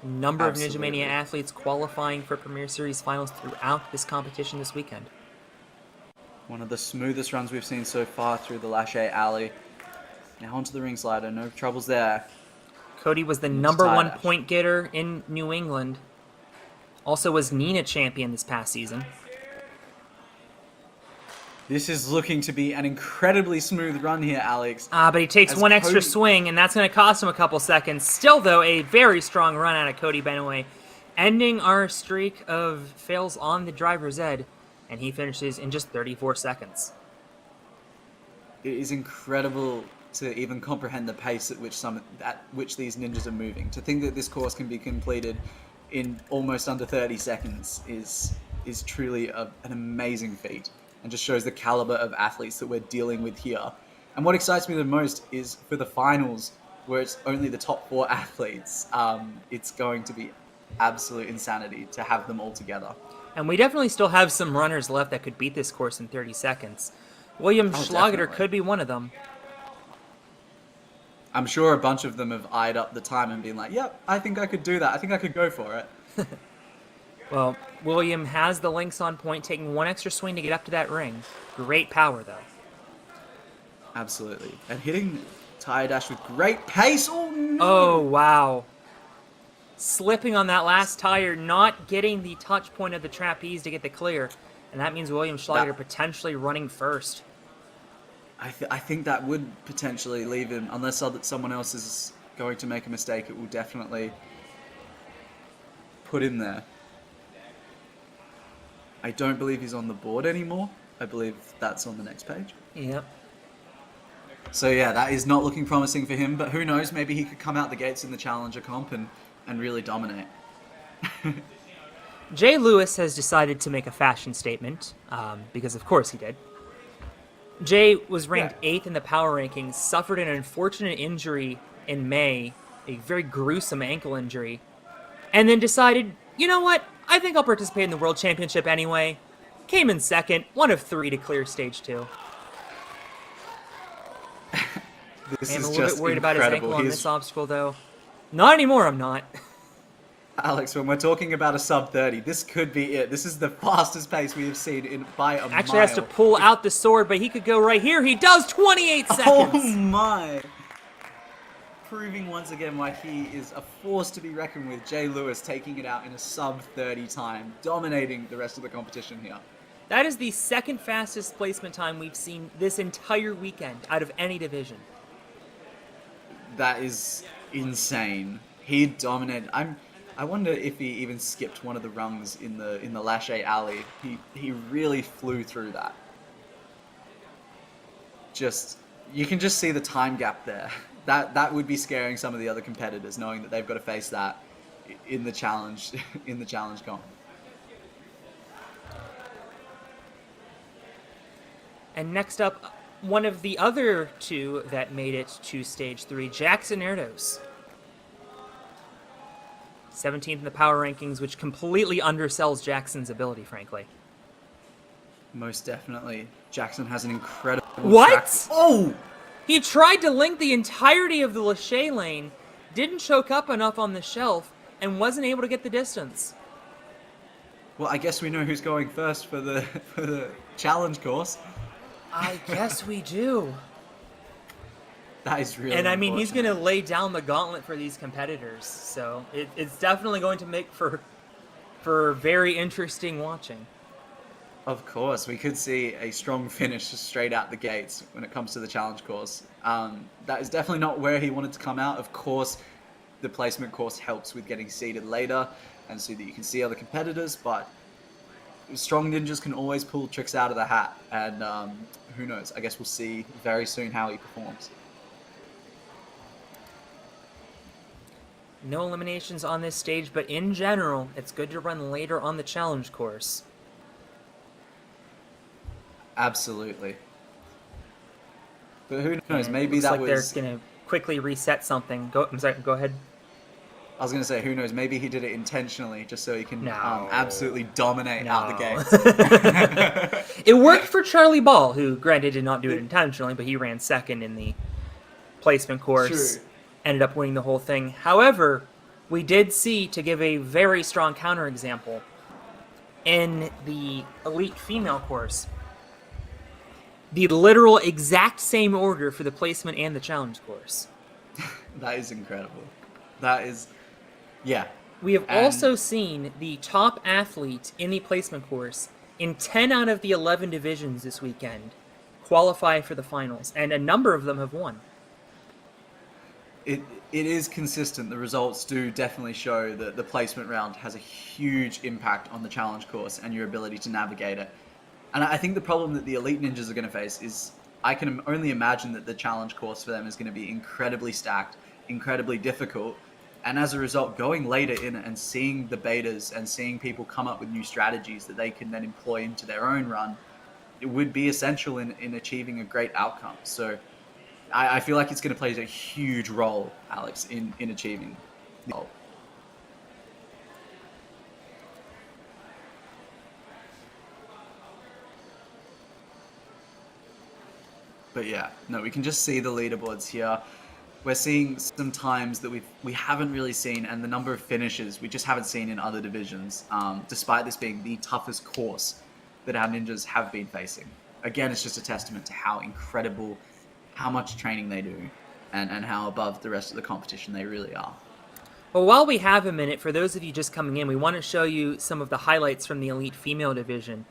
Number of Ninja Mania Absolutely. athletes qualifying for Premier Series finals throughout this competition this weekend. One of the smoothest runs we've seen so far through the Lachey Alley. Now onto the ring slider, no troubles there. Cody was the It's number tie one dash. point getter in New England. Also was Nina champion this past season. This is looking to be an incredibly smooth run here, Alex. But he takes As one extra Cody- swing, and that's going to cost him a couple seconds. Still, though, a very strong run out of Cody Benaway, ending our streak of fails on the driver's ed, and he finishes in just 34 seconds. It is incredible to even comprehend the pace at which these ninjas are moving. To think that this course can be completed in almost under 30 seconds is truly an amazing feat, and just shows the caliber of athletes that we're dealing with here. And what excites me the most is for the finals, where it's only the top 4 athletes. It's going to be absolute insanity to have them all together. And we definitely still have some runners left that could beat this course in 30 seconds. William Schlageter definitely. could be one of them. I'm sure a bunch of them have eyed up the time and been like, yep, I think I could do that. I think I could go for it. Well, William has the links on point, taking one extra swing to get up to that ring. Great power, though. Absolutely. And hitting tire dash with great pace. Oh, no. Oh, wow. Slipping on that last tire, not getting the touch point of the trapeze to get the clear. And that means William Schlageter potentially running first. I think that would potentially leave him, unless someone else is going to make a mistake. It will definitely put him there. I don't believe he's on the board anymore. I believe that's on the next page. Yep. So yeah, that is not looking promising for him, but who knows, maybe he could come out the gates in the Challenger comp and really dominate. Jay Lewis has decided to make a fashion statement, because of course he did. Jay was ranked 8th in the power rankings, suffered an unfortunate injury in May, a very gruesome ankle injury, and then decided, you know what, I think I'll participate in the World Championship anyway. Came in second, one of 3 to clear stage 2. This I'm is a little just bit worried about his incredible. ankle on He's- this obstacle, though. Not anymore, I'm not. Alex, when we're talking about a sub 30, this could be it. This is the fastest pace we have seen by a Actually mile. has to pull out the sword, but he could go right here. He does 28 seconds. Oh my! proving once again why he is a force to be reckoned with. Jay Lewis taking it out in a sub-30 time, dominating the rest of the competition here. That is the second fastest placement time we've seen this entire weekend out of any division. That is insane. He dominated. I wonder if he even skipped one of the rungs in the Lachey alley. He really flew through that. You can just see the time gap there. That would be scaring some of the other competitors, knowing that they've got to face that in the challenge comp. And next up, one of the other two that made it to stage 3, Jackson Erdos. 17th in the power rankings, which completely undersells Jackson's ability, frankly. Most definitely. Jackson has an incredible What? track. Oh! He tried to link the entirety of the Lachey lane, didn't choke up enough on the shelf, and wasn't able to get the distance. Well, I guess we know who's going first for the challenge course. I guess we do. That is really And I mean, he's going unfortunate. to lay down the gauntlet for these competitors, so it's definitely going to make for very interesting watching. Of course, we could see a strong finish straight out the gates when it comes to the challenge course. That is definitely not where he wanted to come out. Of course, the placement course helps with getting seated later and so that you can see other competitors, but strong ninjas can always pull tricks out of the hat, and who knows? I guess we'll see very soon how he performs. No eliminations on this stage, but in general, it's good to run later on the challenge course. Absolutely. But who knows? Maybe Looks that like was... they're going to quickly reset something. I'm sorry, go ahead. I was going to say, who knows? Maybe he did it intentionally just so he can No. absolutely dominate out the No. gates. It worked for Charlie Ball, who, granted, did not do it intentionally, but he ran second in the placement course. True. Ended up winning the whole thing. However, we did see, to give a very strong counterexample, in the elite female course, the literal exact same order for the placement and the challenge course. That is incredible. That is... Yeah. We have And- also seen the top athlete in the placement course in 10 out of the 11 divisions this weekend qualify for the finals, and a number of them have won. It is consistent. The results do definitely show that the placement round has a huge impact on the challenge course and your ability to navigate it. And I think the problem that the elite ninjas are going to face is, I can only imagine that the challenge course for them is going to be incredibly stacked, incredibly difficult. And as a result, going later in it and seeing the betas and seeing people come up with new strategies that they can then employ into their own run, it would be essential in achieving a great outcome. So I feel like it's going to play a huge role, Alex, in achieving the goal. But yeah, no, we can just see the leaderboards here. We're seeing some times that we haven't really seen, and the number of finishes we just haven't seen in other divisions, despite this being the toughest course that our ninjas have been facing. Again, it's just a testament to how incredible, how much training they do, and how above the rest of the competition they really are. Well, while we have a minute, for those of you just coming in, we want to show you some of the highlights from the elite female division.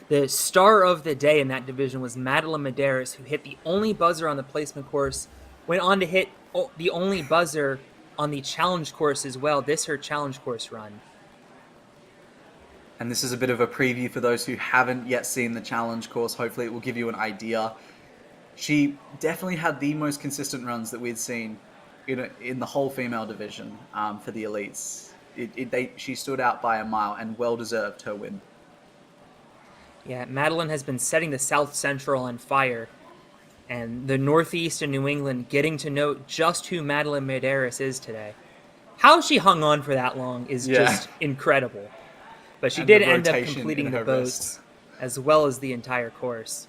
The star of the day in that division was Madeline Medeiros, who hit the only buzzer on the placement course, went on to hit the only buzzer on the challenge course as well. This her challenge course run. And this is a bit of a preview for those who haven't yet seen the challenge course. Hopefully it will give you an idea. She definitely had the most consistent runs that we'd seen in the whole female division for the elites. She stood out by a mile and well deserved her win. Yeah, Madeline has been setting the South Central on fire, and the Northeast and New England getting to know just who Madeline Medeiros is today. How she hung on for that long is just incredible. But she And did the end up rotation completing in the her boats as well as the entire course.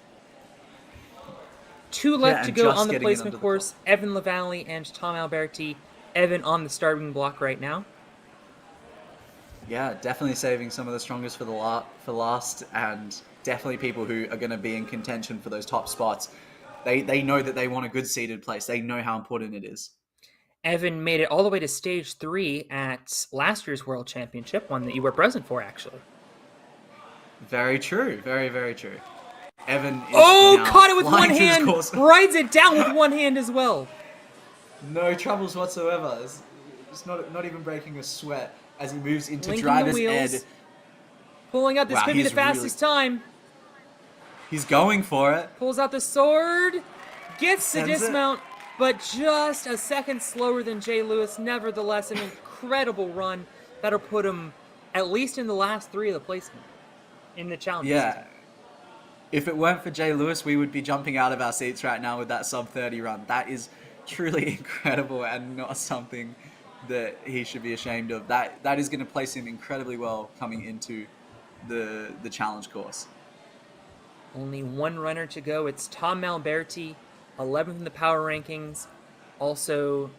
Two Yeah, left to and go just on the getting it under placement the course. Evan Lavallee and Tom Alberti. Evan on the starting block right now. Yeah, definitely saving some of the strongest for last, and definitely people who are going to be in contention for those top spots. They know that they want a good seeded place. They know how important it is. Evan made it all the way to stage 3 at last year's World Championship, one that you were present for, actually. Very true. Very, very true. Evan is now Caught it with flying one through this hand! course. Rides it down with one hand as well. No troubles whatsoever. It's not even breaking a sweat as he moves into Linking driver's the wheels. ed. Pulling out, this Wow, could be the he's fastest time. He's going for it. Pulls out the sword. Gets the Sends it. dismount, but just a second slower than Jay Lewis. Nevertheless, an incredible run. That'll put him at least in the last 3 of the placement in the challenge. Yeah. If it weren't for Jay Lewis, we would be jumping out of our seats right now with that sub-30 run. That is truly incredible and not something that he should be ashamed of. That is going to place him incredibly well coming into the challenge course. Only one runner to go. It's Tom Alberti, 11th in the power rankings. Also,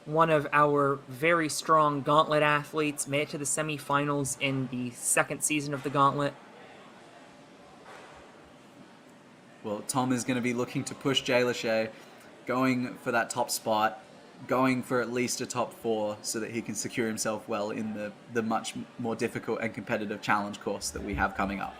one of our very strong gauntlet athletes. Made it to the semifinals in the second season of the gauntlet. Well, Tom is going to be looking to push Jay Lachey, going for that top spot, going for at least a top 4 so that he can secure himself well in the much more difficult and competitive challenge course that we have coming up.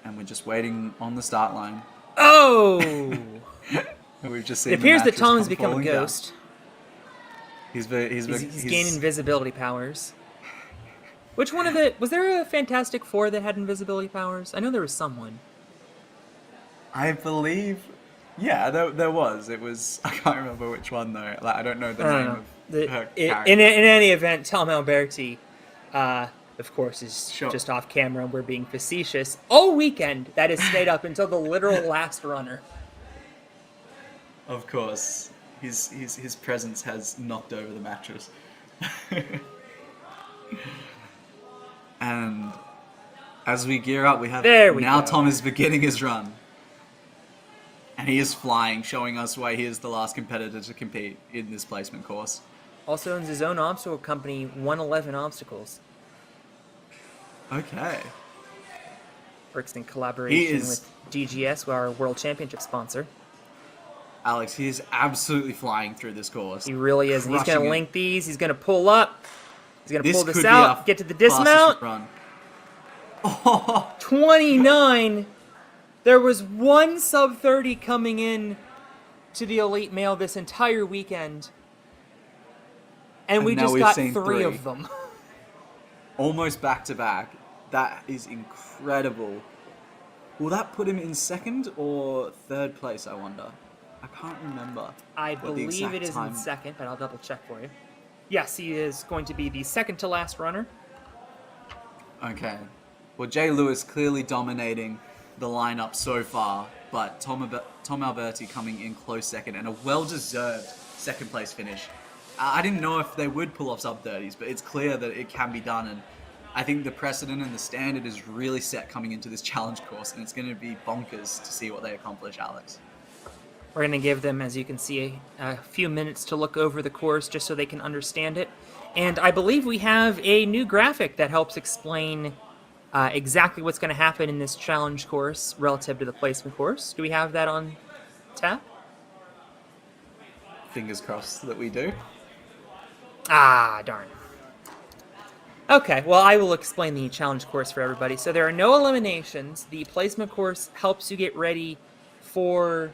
And we're just waiting on the start line. Oh! We've just seen It appears that mattress Tom has come become a falling down. ghost. He's Gained invisibility powers. Which one of the... Was there a Fantastic Four that had invisibility powers? I know there was someone. I believe... Yeah, there was. It was... I can't remember which one, though. Like, I don't know the name of her character. In any event, Tom Alberti, of course, is Sure. just off camera. We're being facetious. All weekend, that has stayed up until the literal last runner. Of course. His presence has knocked over the mattress. And as we gear up, we have now go. Tom is beginning his run. And he is flying, showing us why he is the last competitor to compete in this placement course. Also owns his own obstacle company, 111 Obstacles. Okay. Works in collaboration He is- with DGS, our World Championship sponsor. Alex, he is absolutely flying through this course. He really is. And he's going Crushing to it. link these. He's going to pull up. He's going to This pull could this be out, our get to the fastest dismount. run. 29. There was one sub-30 coming in to the elite male this entire weekend. And we now just we've got seen 3 3. of them. Almost back to back. That is incredible. Will that put him in second or third place, I wonder? I can't remember. I what the believe exact it is time- in second, but I'll double check for you. Yes, he is going to be the second to last runner. Okay. Well, Jay Lewis clearly dominating the lineup so far, but Tom Alberti coming in close second and a well-deserved second place finish. I didn't know if they would pull off sub-30s, but it's clear that it can be done, and I think the precedent and the standard is really set coming into this challenge course, and it's going to be bonkers to see what they accomplish, Alex. We're going to give them, as you can see, a few minutes to look over the course just so they can understand it. And I believe we have a new graphic that helps explain exactly what's going to happen in this challenge course relative to the placement course. Do we have that on tap? Fingers crossed that we do. Ah, darn. Okay, well, I will explain the challenge course for everybody. So there are no eliminations. The placement course helps you get ready for...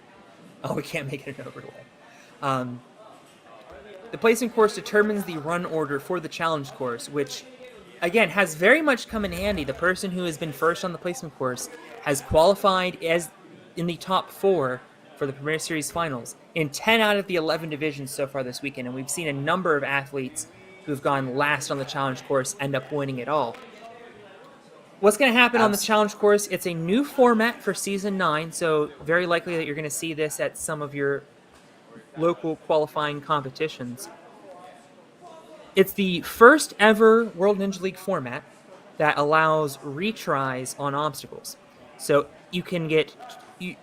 Oh, we can't make it an overlay. The placement course determines the run order for the challenge course, which, again, has very much come in handy. The person who has been first on the placement course has qualified as in the top 4 for the Premier Series finals in 10 out of the 11 divisions so far this weekend, and we've seen a number of athletes who have gone last on the challenge course end up winning it all. What's going to happen on the challenge course? It's a new format for Season 9, so very likely that you're going to see this at some of your local qualifying competitions. It's the first ever World Ninja League format that allows retries on obstacles. So you can get, you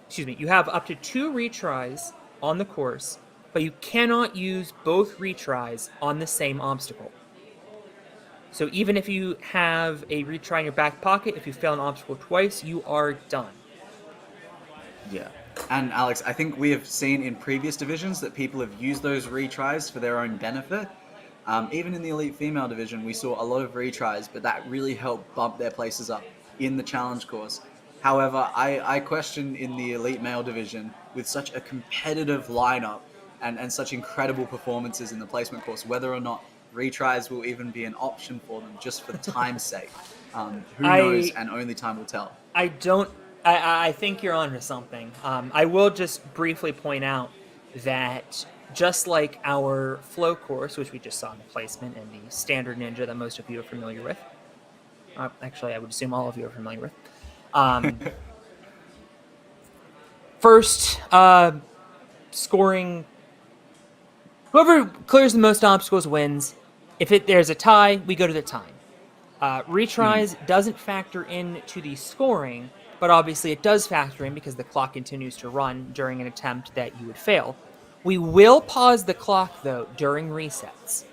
have up to 2 retries on the course, but you cannot use both retries on the same obstacle. So even if you have a retry in your back pocket, if you fail an obstacle twice, you are done. Yeah. And Alex, I think we have seen in previous divisions that people have used those retries for their own benefit. Even in the elite female division, we saw a lot of retries, but that really helped bump their places up in the challenge course. However, I question in the elite male division, with such a competitive lineup and such incredible performances in the placement course, whether or not retries will even be an option for them just for time's sake. Who knows, I and only time will tell. I don't. I think you're onto something. I will just briefly point out that just like our flow course, which we just saw in the placement, and the standard ninja that most of you are familiar with, actually, I would assume all of you are familiar with. Um, first, scoring. Whoever clears the most obstacles wins. If there's a tie, we go to the time. Retries doesn't factor into the scoring, but obviously it does factor in because the clock continues to run during an attempt that you would fail. We will pause the clock, though, during resets.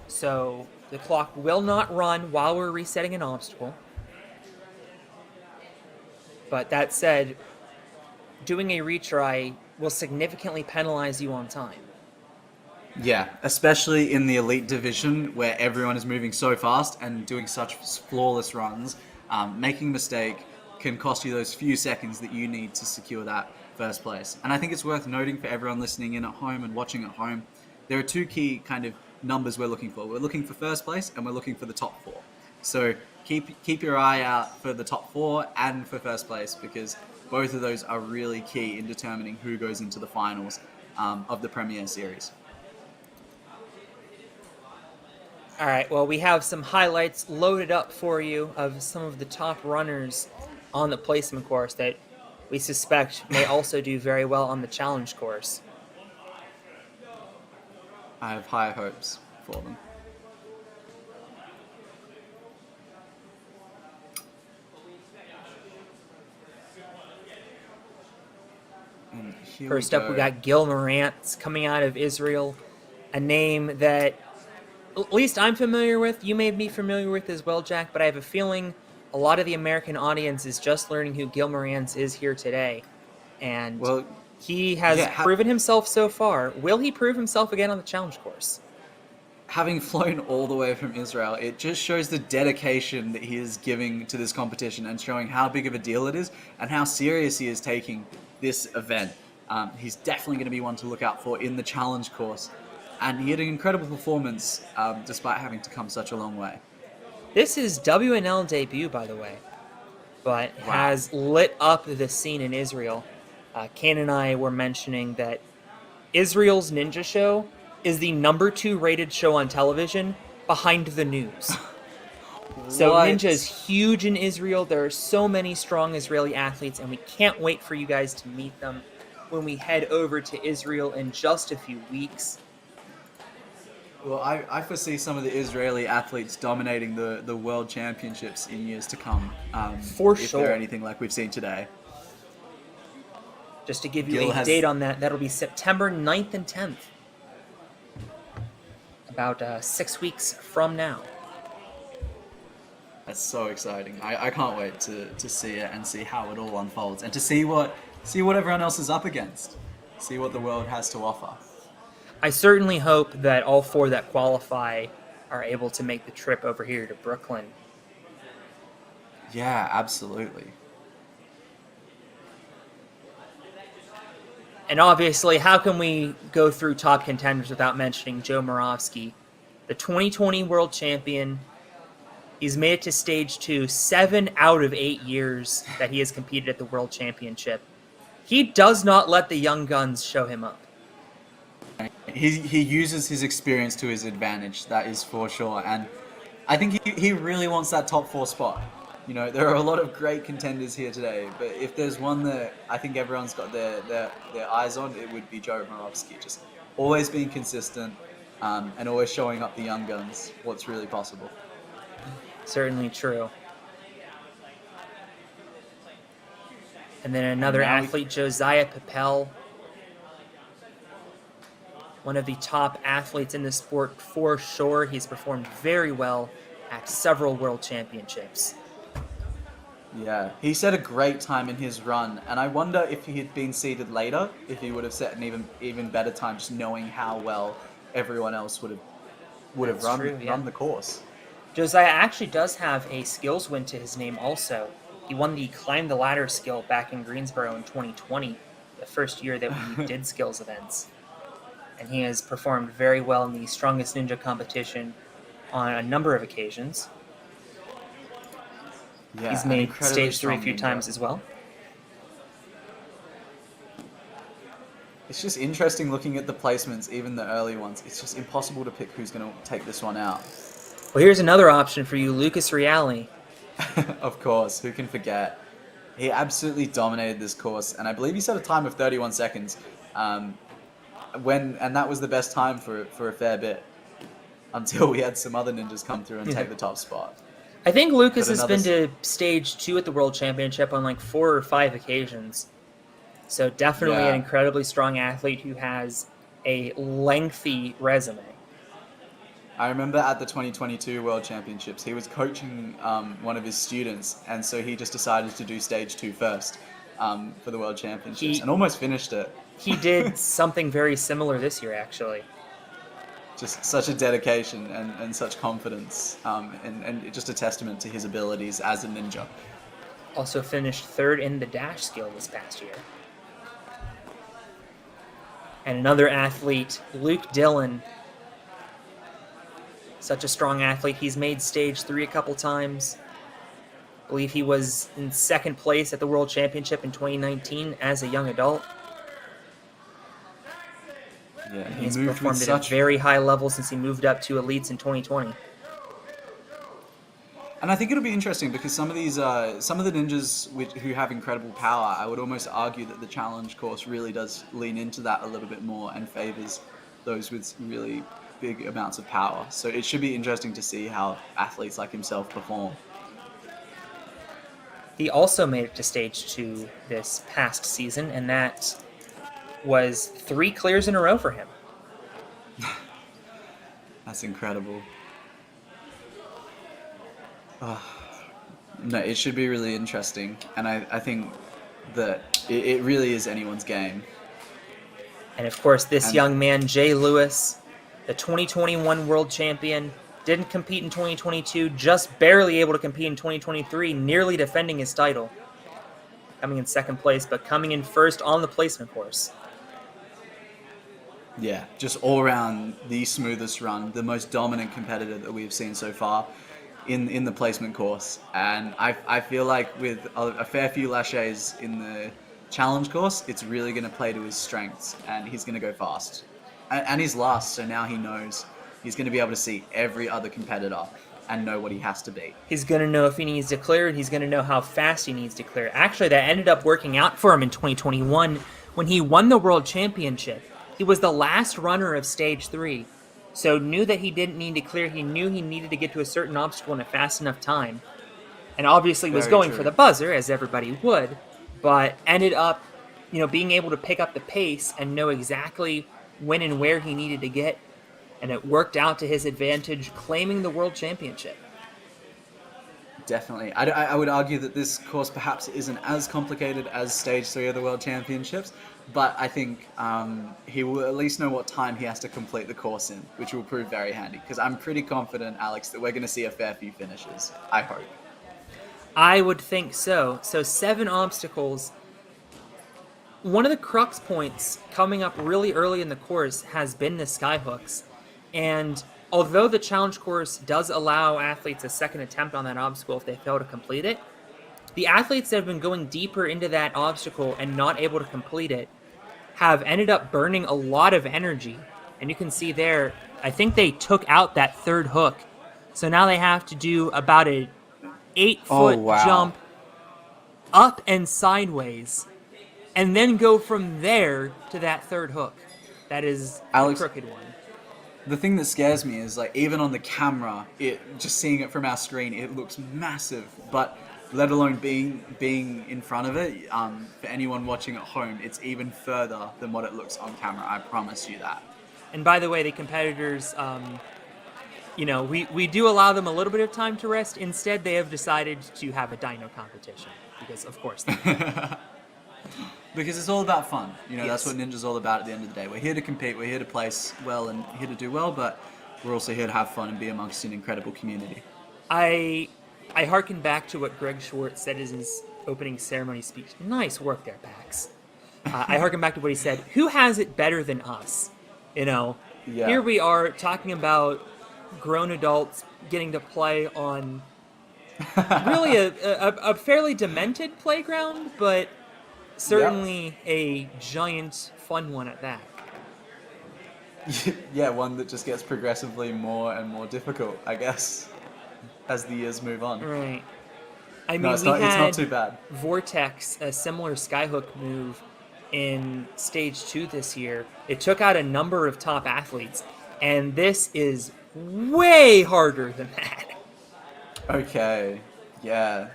So the clock will not run while we're resetting an obstacle. But that said, doing a retry will significantly penalize you on time. Yeah, especially in the elite division where everyone is moving so fast and doing such flawless runs, making a mistake can cost you those few seconds that you need to secure that first place. And I think it's worth noting for everyone listening in at home and watching at home, there are two key kind of numbers we're looking for. We're looking for first place and we're looking for the top four. So keep your eye out for the top four and for first place because both of those are really key in determining who goes into the finals of the Premier Series. All right, well, we have some highlights loaded up for you of some of the top runners on the placement course that we suspect may also do very well on the challenge course. I have high hopes for them. And First up, we got Gil Morantz coming out of Israel, a name that at least I'm familiar with. You may be familiar with as well, Jack, but I have a feeling a lot of the American audience is just learning who Gil Morantz is here today. And he has proven himself so far. Will he prove himself again on the challenge course? Having flown all the way from Israel, it just shows the dedication that he is giving to this competition and showing how big of a deal it is and how serious he is taking this event. He's definitely going to be one to look out for in the challenge course. And he had an incredible performance despite having to come such a long way. This is WNL debut, by the way, but has lit up the scene in Israel. Kane and I were mentioning that Israel's Ninja Show is the #2 rated show on television behind the news. So Ninja is huge in Israel. There are so many strong Israeli athletes, and we can't wait for you guys to meet them when we head over to Israel in just a few weeks. Well, I foresee some of the Israeli athletes dominating the world championships in years to come. For if sure. they're anything like we've seen today. Just to give you a date on that, that'll be September 9th and 10th. About 6 weeks from now. That's so exciting. I can't wait to see it and see how it all unfolds and to see what everyone else is up against. See what the world has to offer. I certainly hope that all four that qualify are able to make the trip over here to Brooklyn. Yeah, absolutely. And obviously, how can we go through top contenders without mentioning Joe Moravsky, the 2020 world champion? He's made it to stage 2 7 out of 8 years that he has competed at the world championship. He does not let the young guns show him up. He uses his experience to his advantage, that is for sure. And I think he really wants that top 4 spot. You know, there are a lot of great contenders here today, but if there's one that I think everyone's got their eyes on, it would be Joe Moravsky. Just always being consistent and always showing up the young guns what's really possible. Certainly true. And then another athlete, Josiah Papel, one of the top athletes in the sport for sure. He's performed very well at several world championships. Yeah, he set a great time in his run, and I wonder if he had been seeded later, if he would have set an even better time, just knowing how well everyone else would have That's true, yeah. run the course. Josiah actually does have a skills win to his name also. He won the Climb the Ladder skill back in Greensboro in 2020, the first year that we did skills events. And he has performed very well in the Strongest Ninja competition on a number of occasions. Yeah, He's an made incredibly stage 3 a strong few ninja. times as well. It's just interesting looking at the placements, even the early ones. It's just impossible to pick who's going to take this one out. Well, here's another option for you, Lucas Reale. Of course, who can forget? He absolutely dominated this course, and I believe he set a time of 31 seconds. And that was the best time for a fair bit, until we had some other ninjas come through and take the top spot. I think Lucas But has been to stage 2 at the World Championship on like 4 or 5 occasions. So definitely an incredibly strong athlete who has a lengthy resume. I remember at the 2022 World Championships, he was coaching one of his students, and so he just decided to do stage 2 first for the World Championships, and almost finished it. He did something very similar this year, actually. Just such a dedication and such confidence, and just a testament to his abilities as a ninja. Also finished 3rd in the dash skill this past year. And another athlete, Luke Dillon. Such a strong athlete. He's made stage 3 a couple times. I believe he was in 2nd place at the World Championship in 2019 as a young adult. Yeah, And he's performed at a very high level since he moved up to elites in 2020. And I think it'll be interesting because some of the ninjas who have incredible power, I would almost argue that the challenge course really does lean into that a little bit more and favors those with really big amounts of power. So it should be interesting to see how athletes like himself perform. He also made it to stage 2 this past season, and that was 3 clears in a row for him. That's incredible. No, it should be really interesting, and I think that it really is anyone's game. And of course, this young man, Jay Lewis, the 2021 world champion, didn't compete in 2022, just barely able to compete in 2023, nearly defending his title. Coming in 2nd place, but coming in 1st on the placement course. Yeah, just all around the smoothest run, the most dominant competitor that we've seen so far in the placement course. And I feel like with a fair few laches in the challenge course, it's really going to play to his strengths, and he's going to go fast. And he's last, so now he knows he's going to be able to see every other competitor and know what he has to be. He's going to know if he needs to clear, and he's going to know how fast he needs to clear. Actually, that ended up working out for him in 2021 when he won the World Championship. He was the last runner of Stage 3, so knew that he didn't need to clear. He knew he needed to get to a certain obstacle in a fast enough time. And obviously was going for the buzzer, as everybody would, but ended up, being able to pick up the pace and know exactly when and where he needed to get, and it worked out to his advantage, claiming the World Championship. Definitely. I would argue that this course perhaps isn't as complicated as Stage 3 of the World Championships, but I think he will at least know what time he has to complete the course in, which will prove very handy, because I'm pretty confident, Alex, that we're going to see a fair few finishes. I hope. I would think so. So 7 obstacles. One of the crux points coming up really early in the course has been the skyhooks. And although the challenge course does allow athletes a 2nd attempt on that obstacle if they fail to complete it, the athletes that have been going deeper into that obstacle and not able to complete it have ended up burning a lot of energy. And you can see there, I think they took out that 3rd hook. So now they have to do about a 8-foot jump up and sideways, and then go from there to that 3rd hook. That is Alex, the crooked one. The thing that scares me is, like, even on the camera, just seeing it from our screen, it looks massive. But let alone being in front of it, for anyone watching at home, it's even further than what it looks on camera. I promise you that. And by the way, the competitors we do allow them a little bit of time to rest. Instead, they have decided to have a dino competition because, of course, Because it's all about fun. That's Yes. what Ninja's all about at the end of the day. We're here to compete, we're here to place well and here to do well, but we're also here to have fun and be amongst an incredible community. I harken back to what Greg Schwartz said in his opening ceremony speech. Nice work there, Pax. I harken back to what he said. Who has it better than us? Yeah. Here we are talking about grown adults getting to play on really a fairly demented playground, but certainly a giant fun one at that. Yeah, one that just gets progressively more and more difficult, I guess, as the years move on. Right. I mean, No, it's we not had too bad. Vortex, a similar skyhook move in stage 2 this year. It took out a number of top athletes, and this is way harder than that. Okay, yeah.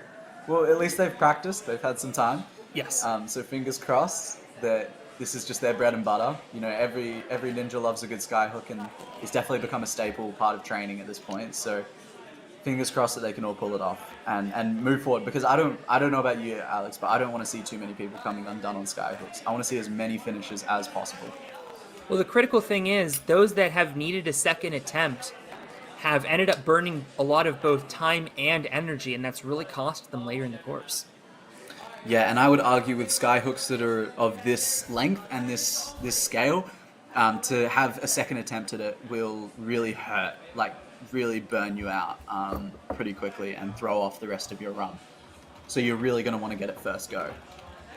Well, at least they've practiced, they've had some time. Yes. So fingers crossed that this is just their bread and butter. Every ninja loves a good skyhook, and it's definitely become a staple part of training at this point. So fingers crossed that they can all pull it off and move forward. Because I don't know about you, Alex, but I don't want to see too many people coming undone on skyhooks. I want to see as many finishes as possible. Well, the critical thing is, those that have needed a second attempt have ended up burning a lot of both time and energy, and that's really cost them later in the course. Yeah, and I would argue with skyhooks that are of this length and this scale, to have a second attempt at it will really hurt, like really burn you out pretty quickly and throw off the rest of your run. So you're really going to want to get it first go.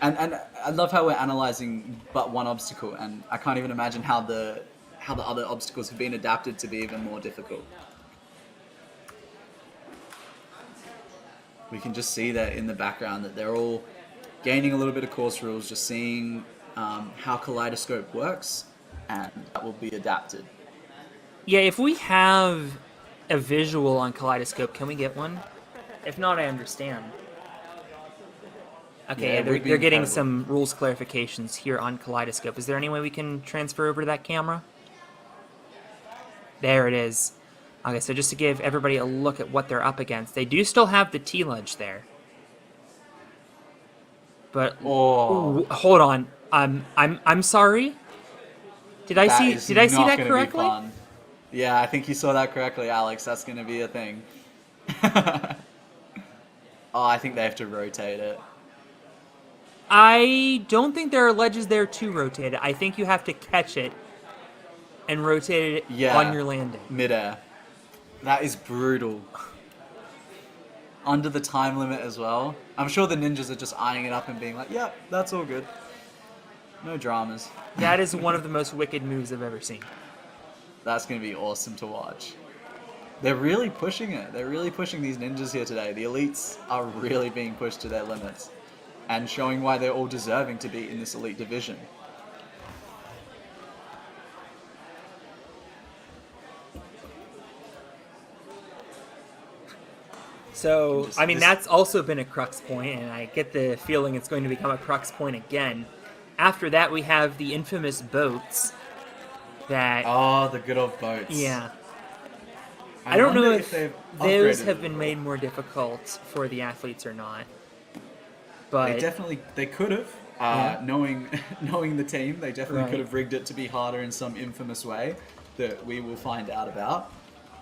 And I love how we're analyzing but one obstacle, and I can't even imagine how the other obstacles have been adapted to be even more difficult. We can just see that in the background that they're all gaining a little bit of course rules, just seeing how Kaleidoscope works, and that will be adapted. Yeah, if we have a visual on Kaleidoscope, can we get one? If not, I understand. Okay, Yeah, it would be they're getting incredible. some rules clarifications here on Kaleidoscope. Is there any way we can transfer over to that camera? There it is. Okay, so just to give everybody a look at what they're up against, they do still have the T-ledge there. But Oh. ooh, hold on, I'm sorry. Did I see that gonna be correctly? fun. Yeah, I think you saw that correctly, Alex. That's going to be a thing. Oh, I think they have to rotate it. I don't think there are ledges there to rotate it. I think you have to catch it and rotate it on your landing. Midair. That is brutal. Under the time limit as well. I'm sure the ninjas are just eyeing it up and being like, "Yep, that's all good. No dramas." That is one of the most wicked moves I've ever seen. That's going to be awesome to watch. They're really pushing it. They're really pushing these ninjas here today. The elites are really being pushed to their limits and showing why they're all deserving to be in this elite division. So, Just- I mean, this- that's also been a crux point, and I get the feeling it's going to become a crux point again. After that, we have the infamous boats that... Oh, the good old boats. Yeah. I don't know wonder if they've those upgraded have it. been made more difficult for the athletes or not. But They could have. Yeah. Knowing the team, they definitely Right. could have rigged it to be harder in some infamous way that we will find out about.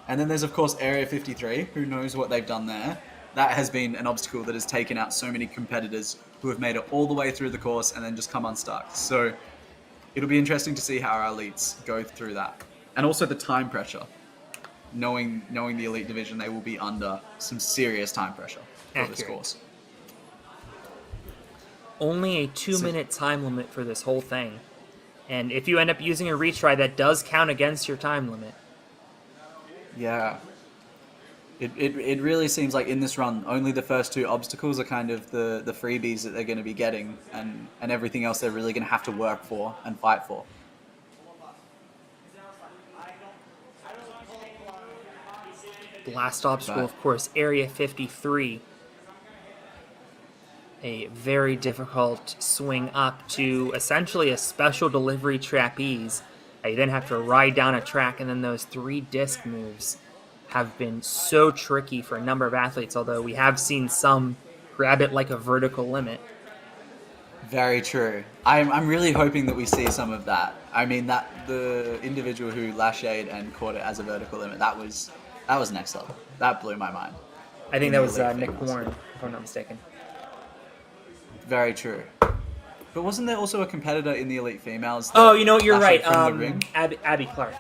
And then there's of course Area 53. Who knows what they've done there? That has been an obstacle that has taken out so many competitors who have made it all the way through the course and then just come unstuck. So it'll be interesting to see how our elites go through that, and also the time pressure. Knowing the elite division, they will be under some serious time pressure for this Accurate. course. only a 2-minute time limit for this whole thing. And if you end up using a retry, that does count against your time limit. Yeah. It really seems like in this run, only the first two obstacles are kind of the freebies that they're going to be getting, and everything else they're really going to have to work for and fight for. The last obstacle, of course, Area 53. A very difficult swing up to essentially a special delivery trapeze. You then have to ride down a track, and then those 3 disc moves. have been so tricky for a number of athletes, although we have seen some grab it like a vertical limit. Very true. I'm really hoping that we see some of that. I mean, that the individual who lashayed and caught it as a vertical limit, that was next level. That blew my mind. I think In that the was elite Nick females. Warren, if I'm not mistaken. Very true. But wasn't there also a competitor in the elite females? Oh, you know what? You're right. lashayed from the ring? Abby Clark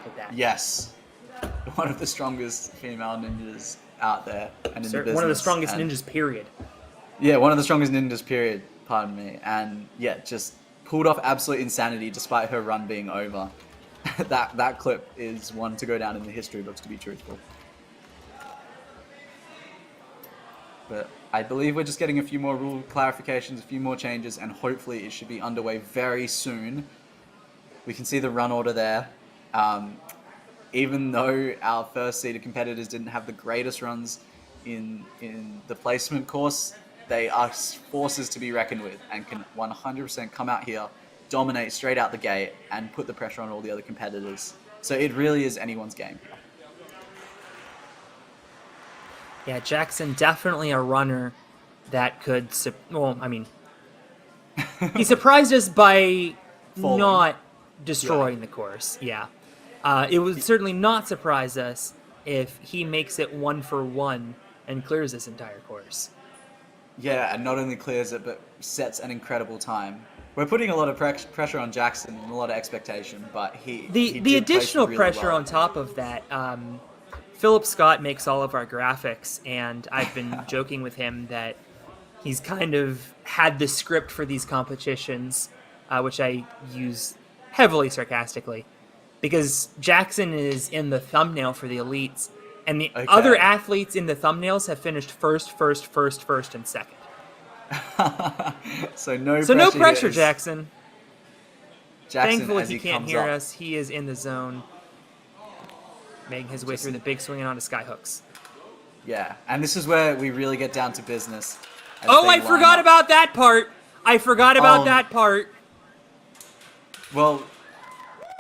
did that. Yes. One of the strongest female ninjas out there and in the business. One of the strongest and- ninjas, period. Yeah, one of the strongest ninjas, period. Pardon me. And yeah, just pulled off absolute insanity despite her run being over. that clip is one to go down in the history books, to be truthful. But I believe we're just getting a few more rule clarifications, a few more changes, and hopefully it should be underway very soon. We can see the run order there. Even though our first seeded competitors didn't have the greatest runs in the placement course, they are forces to be reckoned with and can 100% come out here, dominate straight out the gate, and put the pressure on all the other competitors. So it really is anyone's game. Yeah, Jackson definitely a runner that could. He surprised us by Falling. not destroying the course. Yeah, it would certainly not surprise us if he makes it 1-for-1 and clears this entire course. Yeah, and not only clears it, but sets an incredible time. We're putting a lot of pressure on Jackson and a lot of expectation, but he The did place additional really pressure well. on top of that, Philip Scott makes all of our graphics, and I've been joking with him that he's kind of had the script for these competitions, which I use heavily sarcastically, because Jackson is in the thumbnail for the elites, and the other athletes in the thumbnails have finished first, and second. So no pressure, here. Jackson. Jackson, Thankfully, as he can't comes hear up. us. He is in the zone, making his way through the big swinging onto skyhooks. Yeah, and this is where we really get down to business. as Oh, they I line forgot up. about that part. Well,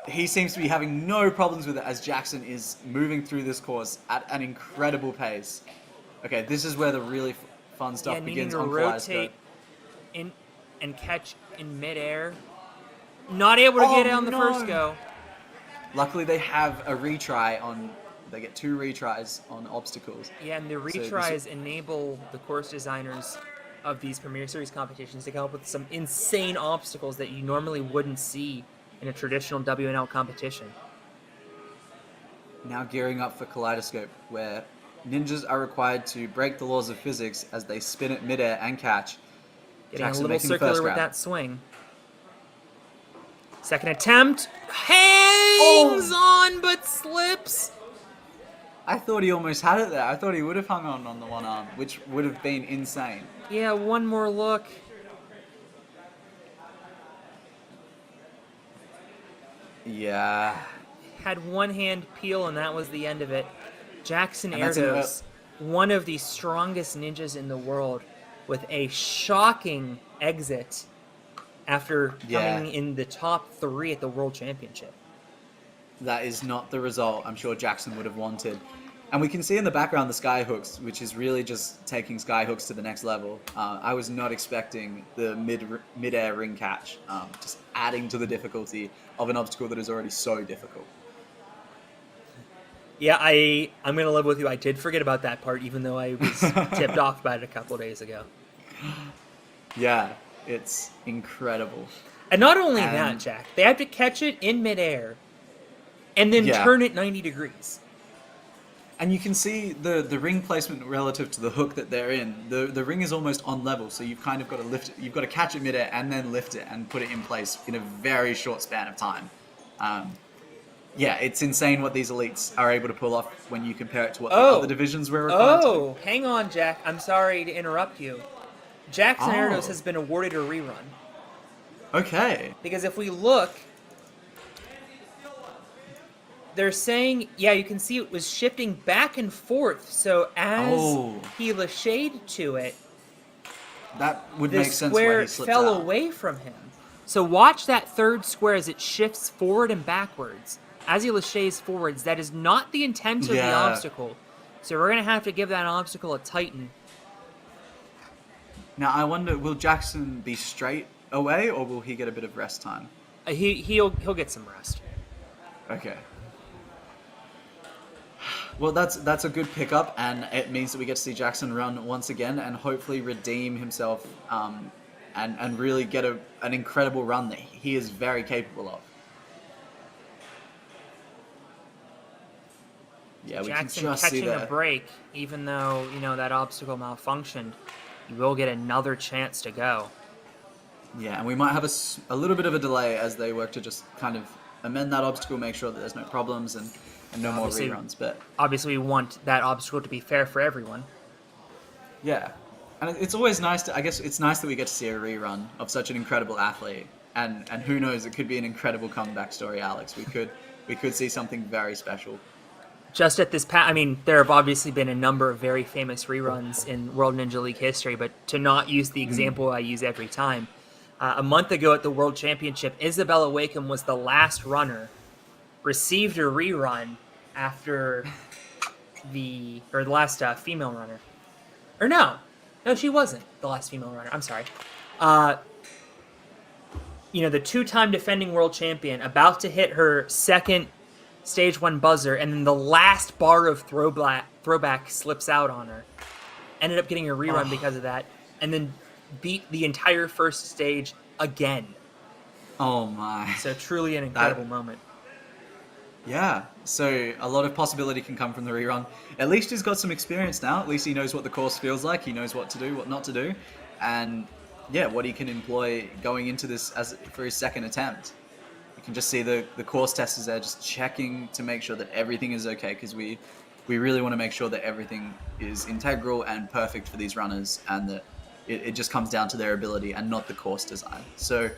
he seems to be having no problems with it as Jackson is moving through this course at an incredible pace. Okay, this is where the really fun stuff Yeah, needing begins to on Kaleidoscope. rotate in and catch in midair. Not able to get it on the first go. Luckily, they have a retry on. They get 2 retries on obstacles. Yeah, and the this- retries enable the course designers of these Premier Series competitions to come up with some insane obstacles that you normally wouldn't see in a traditional WNL competition. Now gearing up for Kaleidoscope, where ninjas are required to break the laws of physics as they spin it midair and catch. Getting Jackson a little making the circular first with grab. that swing. Second attempt. Hangs on, but slips. I thought he almost had it there. I thought he would have hung on the one arm, which would have been insane. Yeah, one more look. Yeah. Had one hand peel, and that was the end of it. Jackson And that's an- Erdos, one of the strongest ninjas in the world, with a shocking exit after coming in the top 3 at the World Championship. That is not the result I'm sure Jackson would have wanted. And we can see in the background the skyhooks, which is really just taking skyhooks to the next level. I was not expecting the mid-air ring catch, just adding to the difficulty of an obstacle that is already so difficult. Yeah, I'm going to live with you. I did forget about that part, even though I was tipped off about it a couple of days ago. Yeah, it's incredible. And not only And- that, Jack, they have to catch it in midair and then Yeah. turn it 90 degrees. And you can see the ring placement relative to the hook that they're in. The ring is almost on level, so you've kind of got to lift it. You've got to catch it midair and then lift it and put it in place in a very short span of time. Yeah, it's insane what these elites are able to pull off when you compare it to what the other divisions were required to do. Oh, hang on, Jack. I'm sorry to interrupt you. Jackson Erdos has been awarded a rerun. Okay. Because if we look, they're saying, yeah, you can see it was shifting back and forth. So as he lashayed to it, That would the make sense why square he slipped fell out. away from him. So watch that third square as it shifts forward and backwards as he laches forwards, that is not the intent of the Yeah. obstacle. So we're going to have to give that obstacle a tighten. Now, I wonder, will Jackson be straight away, or will he get a bit of rest time? He'll get some rest. Okay. Well, that's a good pickup, and it means that we get to see Jackson run once again and hopefully redeem himself and really get an incredible run that he is very capable of. Yeah, we Jackson can just see catching a that. break, even though, that obstacle malfunctioned, you will get another chance to go. Yeah, and we might have a little bit of a delay as they work to just kind of amend that obstacle, make sure that there's no problems and no more Obviously- reruns. But Obviously, we want that obstacle to be fair for everyone. yeah, and it's always nice to, I guess it's nice that we get to see a rerun of such an incredible athlete. And who knows, it could be an incredible comeback story, Alex. We could see something very special. Just at this there have obviously been a number of very famous reruns in World Ninja League history, but to not use the example I use every time, a month ago at the World Championship, Isabella Wakeham was the last runner, received a rerun after the last female runner. Or no, she wasn't the last female runner. I'm sorry. The two-time defending world champion about to hit her second stage 1 buzzer, and then the last bar of throwback slips out on her. Ended up getting a rerun because of that, and then beat the entire first stage again. Oh my. So truly an incredible moment. Yeah, so a lot of possibility can come from the rerun. At least he's got some experience now. At least he knows what the course feels like. He knows what to do, what not to do. And yeah, what he can employ going into this for his second attempt. You can just see the course testers there just checking to make sure that everything is okay, because we really want to make sure that everything is integral and perfect for these runners, and that it just comes down to their ability and not the course design. So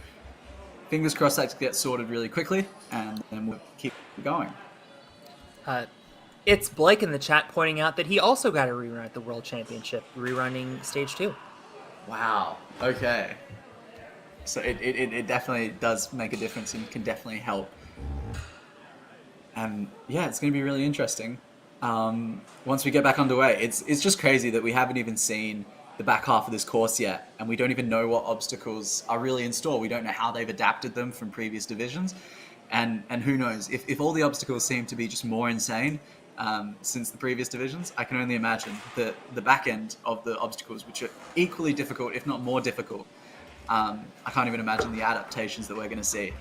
fingers crossed that gets sorted really quickly, and then we'll keep going. It's Blake in the chat pointing out that he also got a rerun at the World Championship, rerunning stage 2. Wow. Okay. So it definitely does make a difference and can definitely help. And yeah, it's going to be really interesting. Once we get back underway, it's just crazy that we haven't even seen the back half of this course yet, and we don't even know what obstacles are really in store. We don't know how they've adapted them from previous divisions, and who knows, if all the obstacles seem to be just more insane since the previous divisions, I can only imagine that the back end of the obstacles, which are equally difficult, if not more difficult, I can't even imagine the adaptations that we're going to see.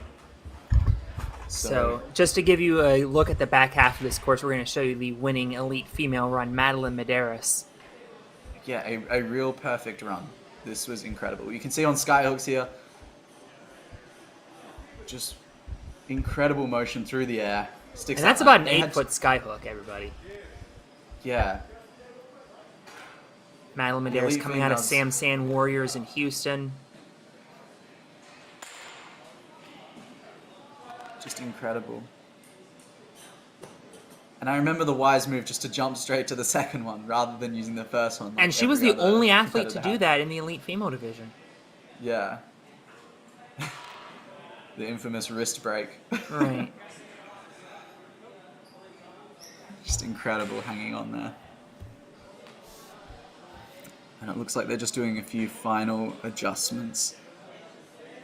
So just to give you a look at the back half of this course, we're going to show you the winning elite female run, Madeline Medeiros. Yeah, a real perfect run. This was incredible. You can see on skyhooks here, just incredible motion through the air. Sticks And that's out. about an They had 8-foot skyhook, everybody. Yeah. Madeline The Medeiros elite coming out of females. Sam San Warriors in Houston. Just incredible. And I remember the wise move just to jump straight to the second one rather than using the first one. like And she was every the other only athlete to competitor do had. that in the elite female division. Yeah. The infamous wrist break. Right. Just incredible hanging on there. And it looks like they're just doing a few final adjustments.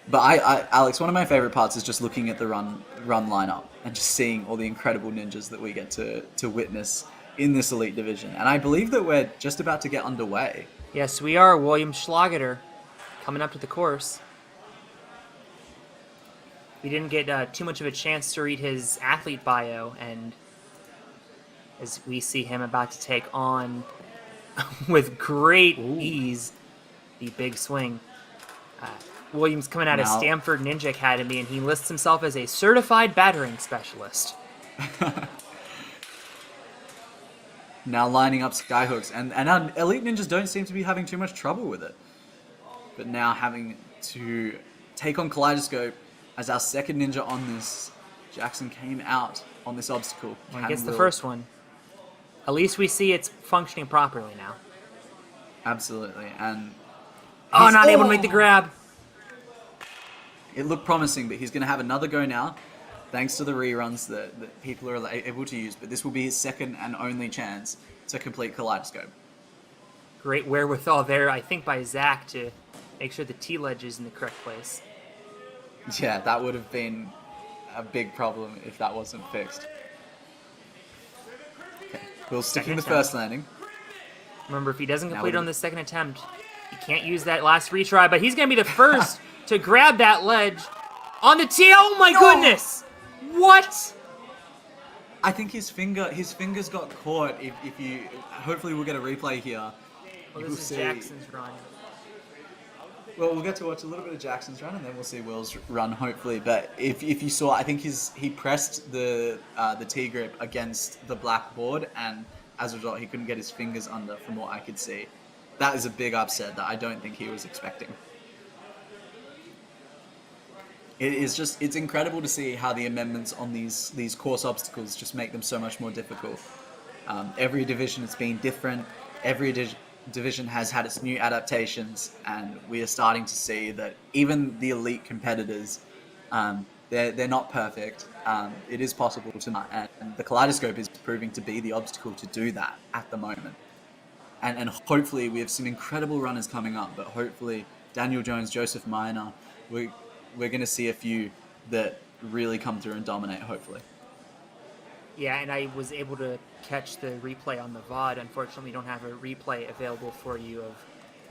But Alex, one of my favorite parts is just looking at the run lineup and just seeing all the incredible ninjas that we get to witness in this elite division. And I believe that we're just about to get underway. Yes, we are. William Schlageter coming up to the course. We didn't get too much of a chance to read his athlete bio, and as we see him about to take on, with great ease, the big swing. Williams coming out of Now- Stanford Ninja Academy, and he lists himself as a certified battering specialist. Now lining up skyhooks. And our elite ninjas don't seem to be having too much trouble with it. But now having to take on Kaleidoscope as our second ninja on this. Jackson came out on this obstacle. Well, he gets the first one. At least we see it's functioning properly now. Absolutely. And Oh, not able to make the grab. it looked promising, but he's going to have another go now. thanks to the reruns that people are able to use. But this will be his second and only chance to complete Kaleidoscope. Great wherewithal there, I think, by Zach to make sure the T-ledge is in the correct place. Yeah, that would have been a big problem if that wasn't fixed. Okay, Will sticking Second the first landing. Remember, if he doesn't Now complete we're on the second attempt, he can't use that last retry, but he's going to be the first to grab that ledge on the T. Oh my goodness! What? I think his fingers got caught. If you, hopefully we'll get a replay here. Well, You this will is see- Jackson's run. Well, we'll get to watch a little bit of Jackson's run, and then we'll see Will's run, hopefully. But if you saw, I think he pressed the T grip against the blackboard, and as a result, he couldn't get his fingers under, from what I could see. That is a big upset that I don't think he was expecting. It's incredible to see how the amendments on these course obstacles just make them so much more difficult. Every division has been different. Every division has had its new adaptations, and we are starting to see that even the elite competitors, they're not perfect. It is possible to not, and the Kaleidoscope is proving to be the obstacle to do that at the moment. And hopefully we have some incredible runners coming up, but hopefully Daniel Jones, Joseph Miner, we're going to see a few that really come through and dominate, hopefully. Yeah, and I was able to catch the replay on the VOD. Unfortunately, we don't have a replay available for you of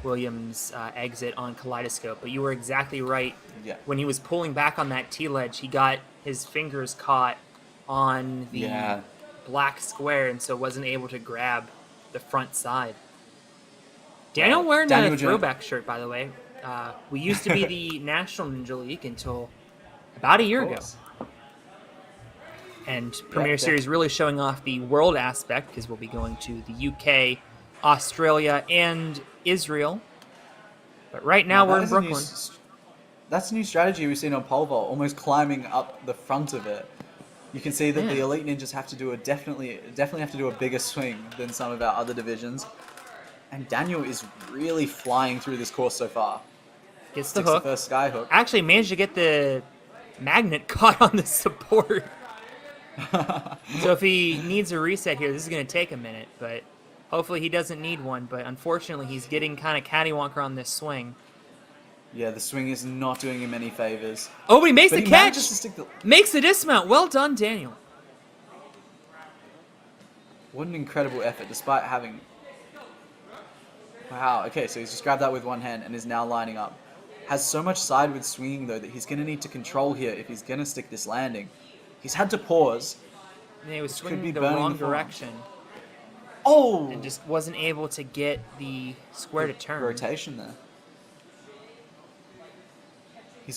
Williams' exit on Kaleidoscope, but you were exactly right. Yeah. When he was pulling back on that T-ledge, he got his fingers caught on the black square, and so wasn't able to grab the front side. Daniel wearing a throwback shirt, by the way. We used to be the National Ninja League until about a year ago. And Premier Series really showing off the world aspect, because we'll be going to the UK, Australia, and Israel. But right now we're in Brooklyn. That's a new strategy we've seen on pole vault, almost climbing up the front of it. You can see that the elite ninjas have to do definitely have to do a bigger swing than some of our other divisions. And Daniel is really flying through this course so far. Gets the hook. The first sky hook. Actually managed to get the magnet caught on the support. So if he needs a reset here, this is going to take a minute, but hopefully he doesn't need one. But unfortunately, he's getting kind of cattywamped on this swing. Yeah, the swing is not doing him any favors. Oh, but he makes the catch! Makes the dismount. Well done, Daniel. What an incredible effort, despite having... Wow, okay, so he's just grabbed that with one hand and is now lining up. Has so much sideward swinging, though, that he's going to need to control here if he's going to stick this landing. He's had to pause. And he was swinging the wrong direction. Oh! And just wasn't able to get the square to turn. Rotation there. He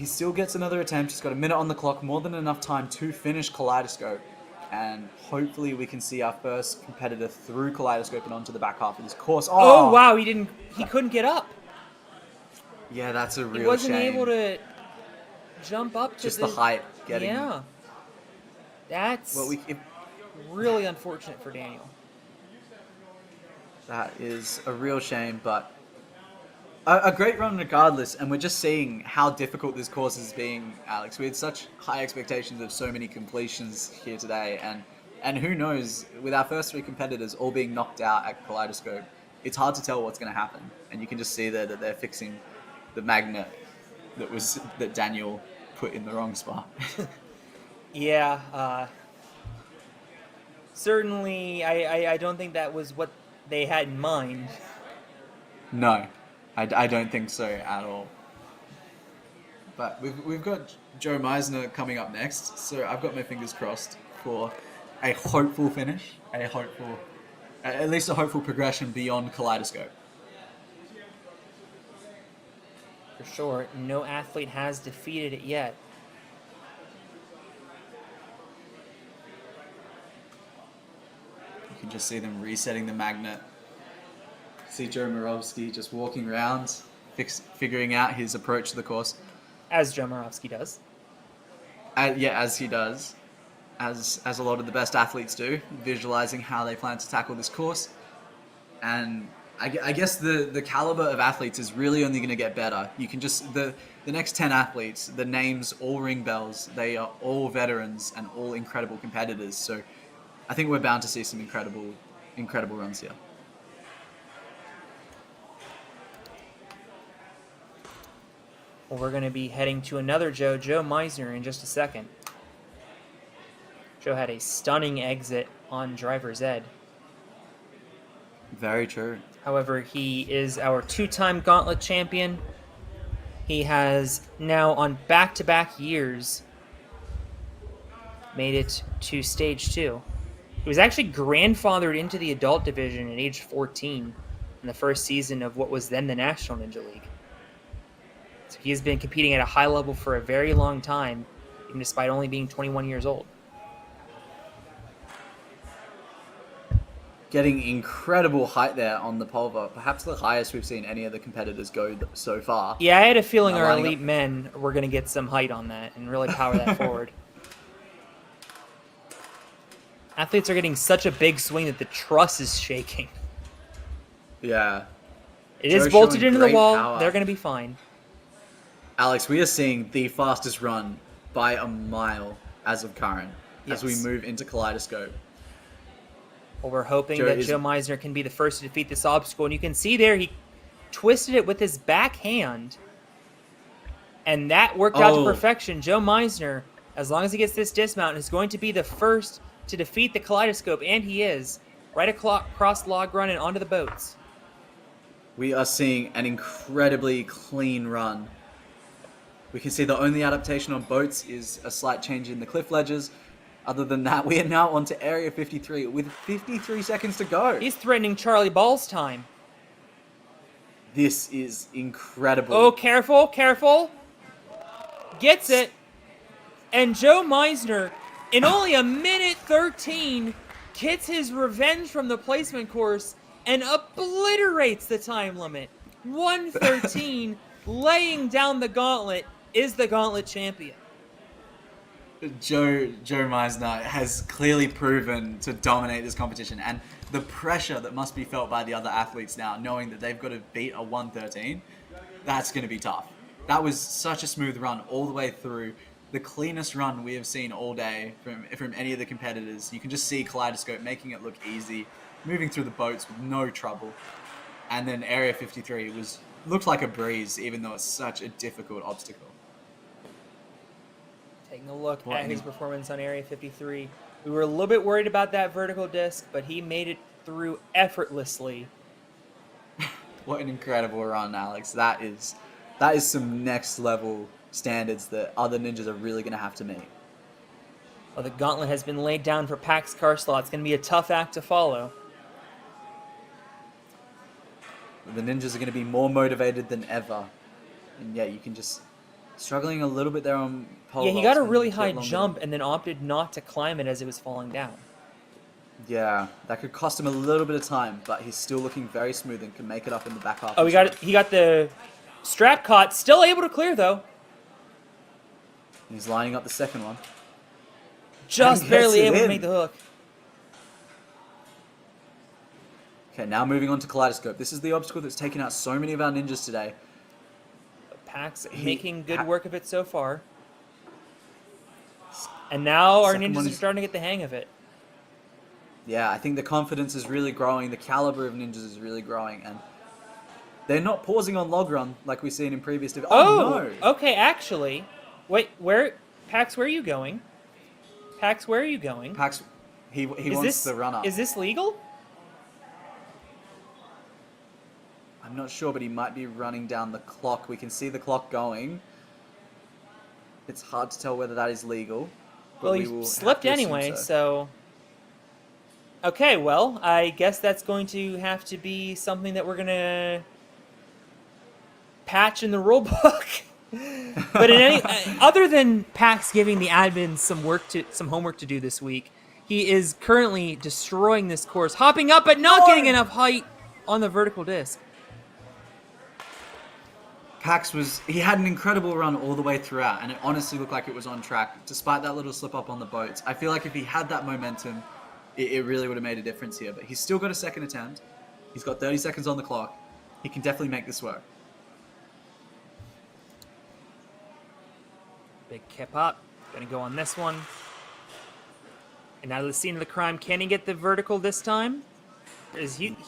still gets another attempt. He's got a minute on the clock, more than enough time to finish Kaleidoscope. And hopefully we can see our first competitor through Kaleidoscope and onto the back half of this course. Oh wow, he couldn't get up. Yeah, that's a real shame. He wasn't able to jump up to just the height getting... Yeah. That's really unfortunate for Daniel. That is a real shame, but a great run regardless, and we're just seeing how difficult this course is being, Alex. We had such high expectations of so many completions here today, and who knows, with our first three competitors all being knocked out at Kaleidoscope, it's hard to tell what's going to happen. And you can just see there that they're fixing the magnet that Daniel put in the wrong spot. Yeah, certainly I don't think that was what they had in mind. No, I don't think so at all. But we've got Joe Meisner coming up next, so I've got my fingers crossed for a hopeful finish, at least a hopeful progression beyond Kaleidoscope. For sure, no athlete has defeated it yet. You can just see them resetting the magnet. See Joe Moravsky just walking around, figuring out his approach to the course. As Joe Moravsky does. As he does. As a lot of the best athletes do, visualizing how they plan to tackle this course. And I guess the caliber of athletes is really only going to get better. You can just the next 10 athletes, the names all ring bells. They are all veterans and all incredible competitors. So I think we're bound to see some incredible runs here. Well, we're going to be heading to another Joe Meisner, in just a second. Joe had a stunning exit on driver's ed. Very true. However, he is our two-time gauntlet champion. He has now, on back-to-back years, made it to stage 2. He was actually grandfathered into the adult division at age 14 in the first season of what was then the National Ninja League. So he has been competing at a high level for a very long time, even despite only being 21 years old. Getting incredible height there on the pole vault. Perhaps the highest we've seen any of the competitors go so far. Yeah, I had a feeling Now our lining elite up- men were going to get some height on that and really power that forward. Athletes are getting such a big swing that the truss is shaking. Yeah. It is Joe's bolted showing into the great wall. power. They're going to be fine. Alex, we are seeing the fastest run by a mile as of current as we Yes. move into Kaleidoscope. Well, we're hoping Joe that is- Joe Meisner can be the first to defeat this obstacle. And you can see there, he twisted it with his backhand. And that worked out to Oh. perfection. Joe Meisner, as long as he gets this dismount, is going to be the first to defeat the Kaleidoscope. And he is. Right across log run and onto the boats. We are seeing an incredibly clean run. We can see the only adaptation on boats is a slight change in the cliff ledges. Other than that, we are now on to Area 53 with 53 seconds to go. He's threatening Charlie Ball's time. This is incredible. Oh, careful, careful. Gets it. And Joe Meisner, in only a minute 13, gets his revenge from the placement course and obliterates the time limit. 1:13, laying down the gauntlet, is the gauntlet champion. Joe Meisner has clearly proven to dominate this competition, and the pressure that must be felt by the other athletes now, knowing that they've got to beat a 1:13, that's going to be tough. That was such a smooth run all the way through. The cleanest run we have seen all day from any of the competitors. You can just see Kaleidoscope making it look easy, moving through the boats with no trouble. And then Area 53 looked like a breeze, even though it's such a difficult obstacle. Taking a look What at an- his performance on Area 53. We were a little bit worried about that vertical disc, but he made it through effortlessly. What an incredible run, Alex. That is some next level standards that other ninjas are really going to have to meet. Well, the gauntlet has been laid down for Pax Carslaw. It's going to be a tough act to follow. The ninjas are going to be more motivated than ever. And yeah, you can just... Struggling a little bit there on pole Yeah, he vaults got a when really you get high longer. jump and then opted not to climb it as it was falling down. Yeah, that could cost him a little bit of time, but he's still looking very smooth and can make it up in the back half. Oh, he got the strap caught. Still able to clear, though. He's lining up the second one. Just And barely gets it able to in. make the hook. Okay, now moving on to Kaleidoscope. This is the obstacle that's taken out so many of our ninjas today. Pax He- making good work of it so far. And now our Second one ninjas are is- starting to get the hang of it. Yeah, I think the confidence is really growing. The caliber of ninjas is really growing, and they're not pausing on log run like we've seen in previous. Oh, No! okay, actually. Wait, Pax, where are you going? Pax, where are you going? Pax, he Is wants this, the run up. Is this legal? I'm not sure, but he might be running down the clock. We can see the clock going. It's hard to tell whether that is legal. But Well, we will he have slipped to assume anyway, so... Okay, well, I guess that's going to have to be something that we're going to patch in the rule book. But in any other than Pax giving the admins some homework to do this week, he is currently destroying this course, hopping up but not getting enough height on the vertical disc. Pax he had an incredible run all the way throughout, and it honestly looked like it was on track, despite that little slip up on the boats. I feel like if he had that momentum, it really would have made a difference here, but he's still got a second attempt. He's got 30 seconds on the clock. He can definitely make this work. Big kip up. Gonna go on this one. And now to the scene of the crime. Can he get the vertical this time?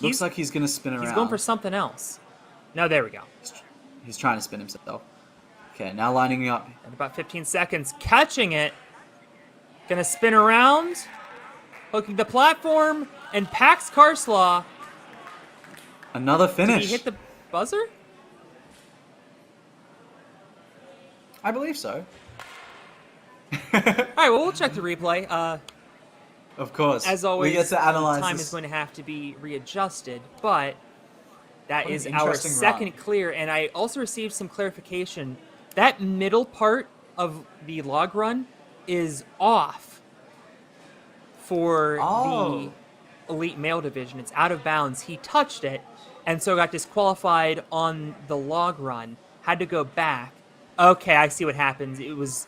Looks like he's going to spin around. He's going for something else. No, there we go. He's trying to spin himself. Okay, now lining up. And about 15 seconds. Catching it. Gonna spin around. Hooking the platform. And Pax Karslaw. Another finish. Did he hit the buzzer? I believe so. All right, well, we'll check the replay. Of course. As always, we get to analyze time this. is going to have to be readjusted, but that What an is our interesting second run. clear. And I also received some clarification. That middle part of the log run is off for Oh. the elite male division. It's out of bounds. He touched it, and so got disqualified on the log run. Had to go back. Okay, I see what happens. It was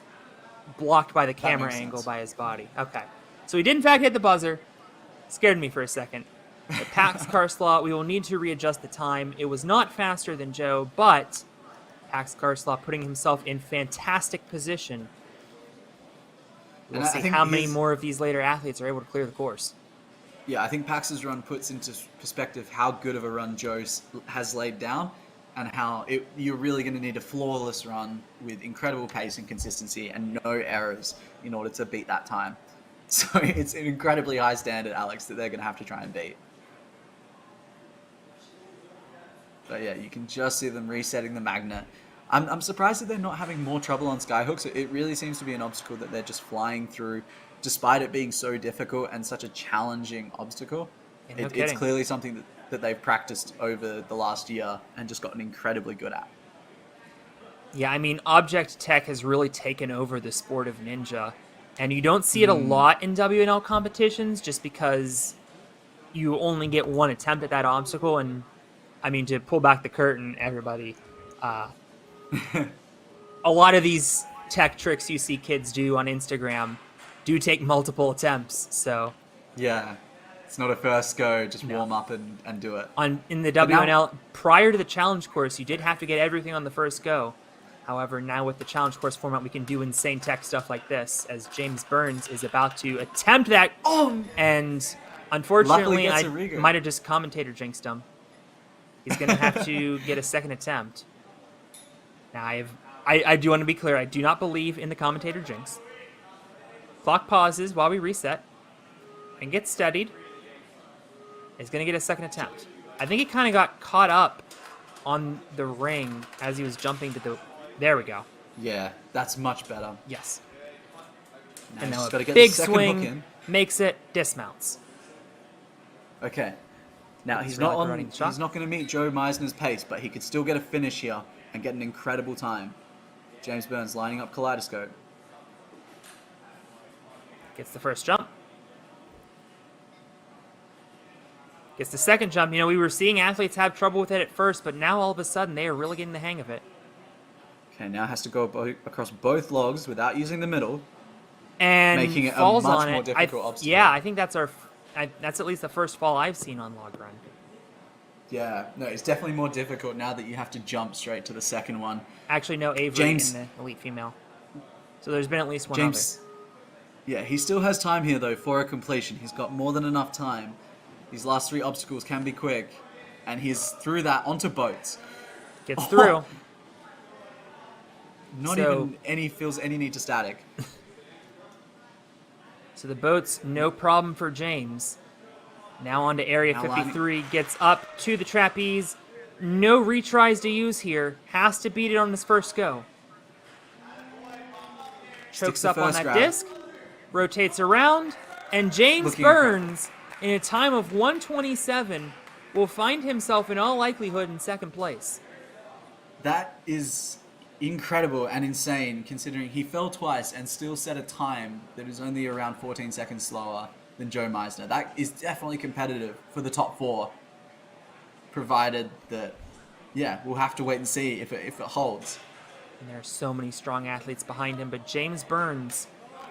blocked by the camera makes angle sense. by his body. Okay. So he did in fact hit the buzzer. Scared me for a second. But Pax Karslaw, we will need to readjust the time. It was not faster than Joe, but Pax Karslaw putting himself in fantastic position. We'll And I see think how many his- more of these later athletes are able to clear the course. Yeah, I think Pax's run puts into perspective how good of a run Joe has laid down, and how you're really going to need a flawless run with incredible pace and consistency and no errors in order to beat that time. So it's an incredibly high standard, Alex, that they're going to have to try and beat. But yeah, you can just see them resetting the magnet. I'm surprised that they're not having more trouble on skyhooks. It really seems to be an obstacle that they're just flying through, despite it being so difficult and such a challenging obstacle. Yeah, no It's kidding. clearly something that they've practiced over the last year and just gotten incredibly good at. Yeah, I mean, Object Tech has really taken over the sport of ninja. And you don't see it a lot in WNL competitions just because you only get one attempt at that obstacle. And, I mean, to pull back the curtain, everybody, a lot of these tech tricks you see kids do on Instagram do take multiple attempts. So Yeah, it's not a first go, just warm up and do it. in the But now- WNL, prior to the challenge course, you did have to get everything on the first go. However, now with the challenge course format, we can do insane tech stuff like this, as James Burns is about to attempt that. And unfortunately, gets I a rigger. might have just commentator jinxed him. He's going to have to get a second attempt. Now, I do want to be clear. I do not believe in the commentator jinx. Clock pauses while we reset and gets steadied. He's going to get a second attempt. I think he kind of got caught up on the ring as he was jumping to the... There we go. Yeah, that's much better. Yes. Now And he's now just a got to get big the second hook swing in. makes it, dismounts. Okay. Now He's he's really not running the shot. He's not going to meet Joe Meisner's pace, but he could still get a finish here and get an incredible time. James Burns lining up Kaleidoscope. Gets the first jump. Gets the second jump. You know, we were seeing athletes have trouble with it at first, but now all of a sudden they are really getting the hang of it. Okay, now has to go across both logs without using the middle. And Making it a falls much on more it. difficult obstacle. Yeah, I think that's that's at least the first fall I've seen on log run. Yeah, no, it's definitely more difficult now that you have to jump straight to the second one. Actually, no, Avery James- in the elite female. So there's been at least one James, yeah, he still has time here though for a completion. He's got more than enough time. These last three obstacles can be quick, and he's through that onto boats. other. Gets through. Not So- even feels any need to static. So the boat's no problem for James. Now on to Area Now 53, gets up to the trapeze. No retries to use here. Has to beat it on his first go. Chokes the up on first that grab. disc. Rotates around. And James Looking Burns, in a time of 1:27, will find himself in all likelihood in second place. That is incredible and insane, considering he fell twice and still set a time that is only around 14 seconds slower than Joe Meisner. That is definitely competitive for the top four, provided that, yeah, we'll have to wait and see if it holds. And there are so many strong athletes behind him, but James Burns,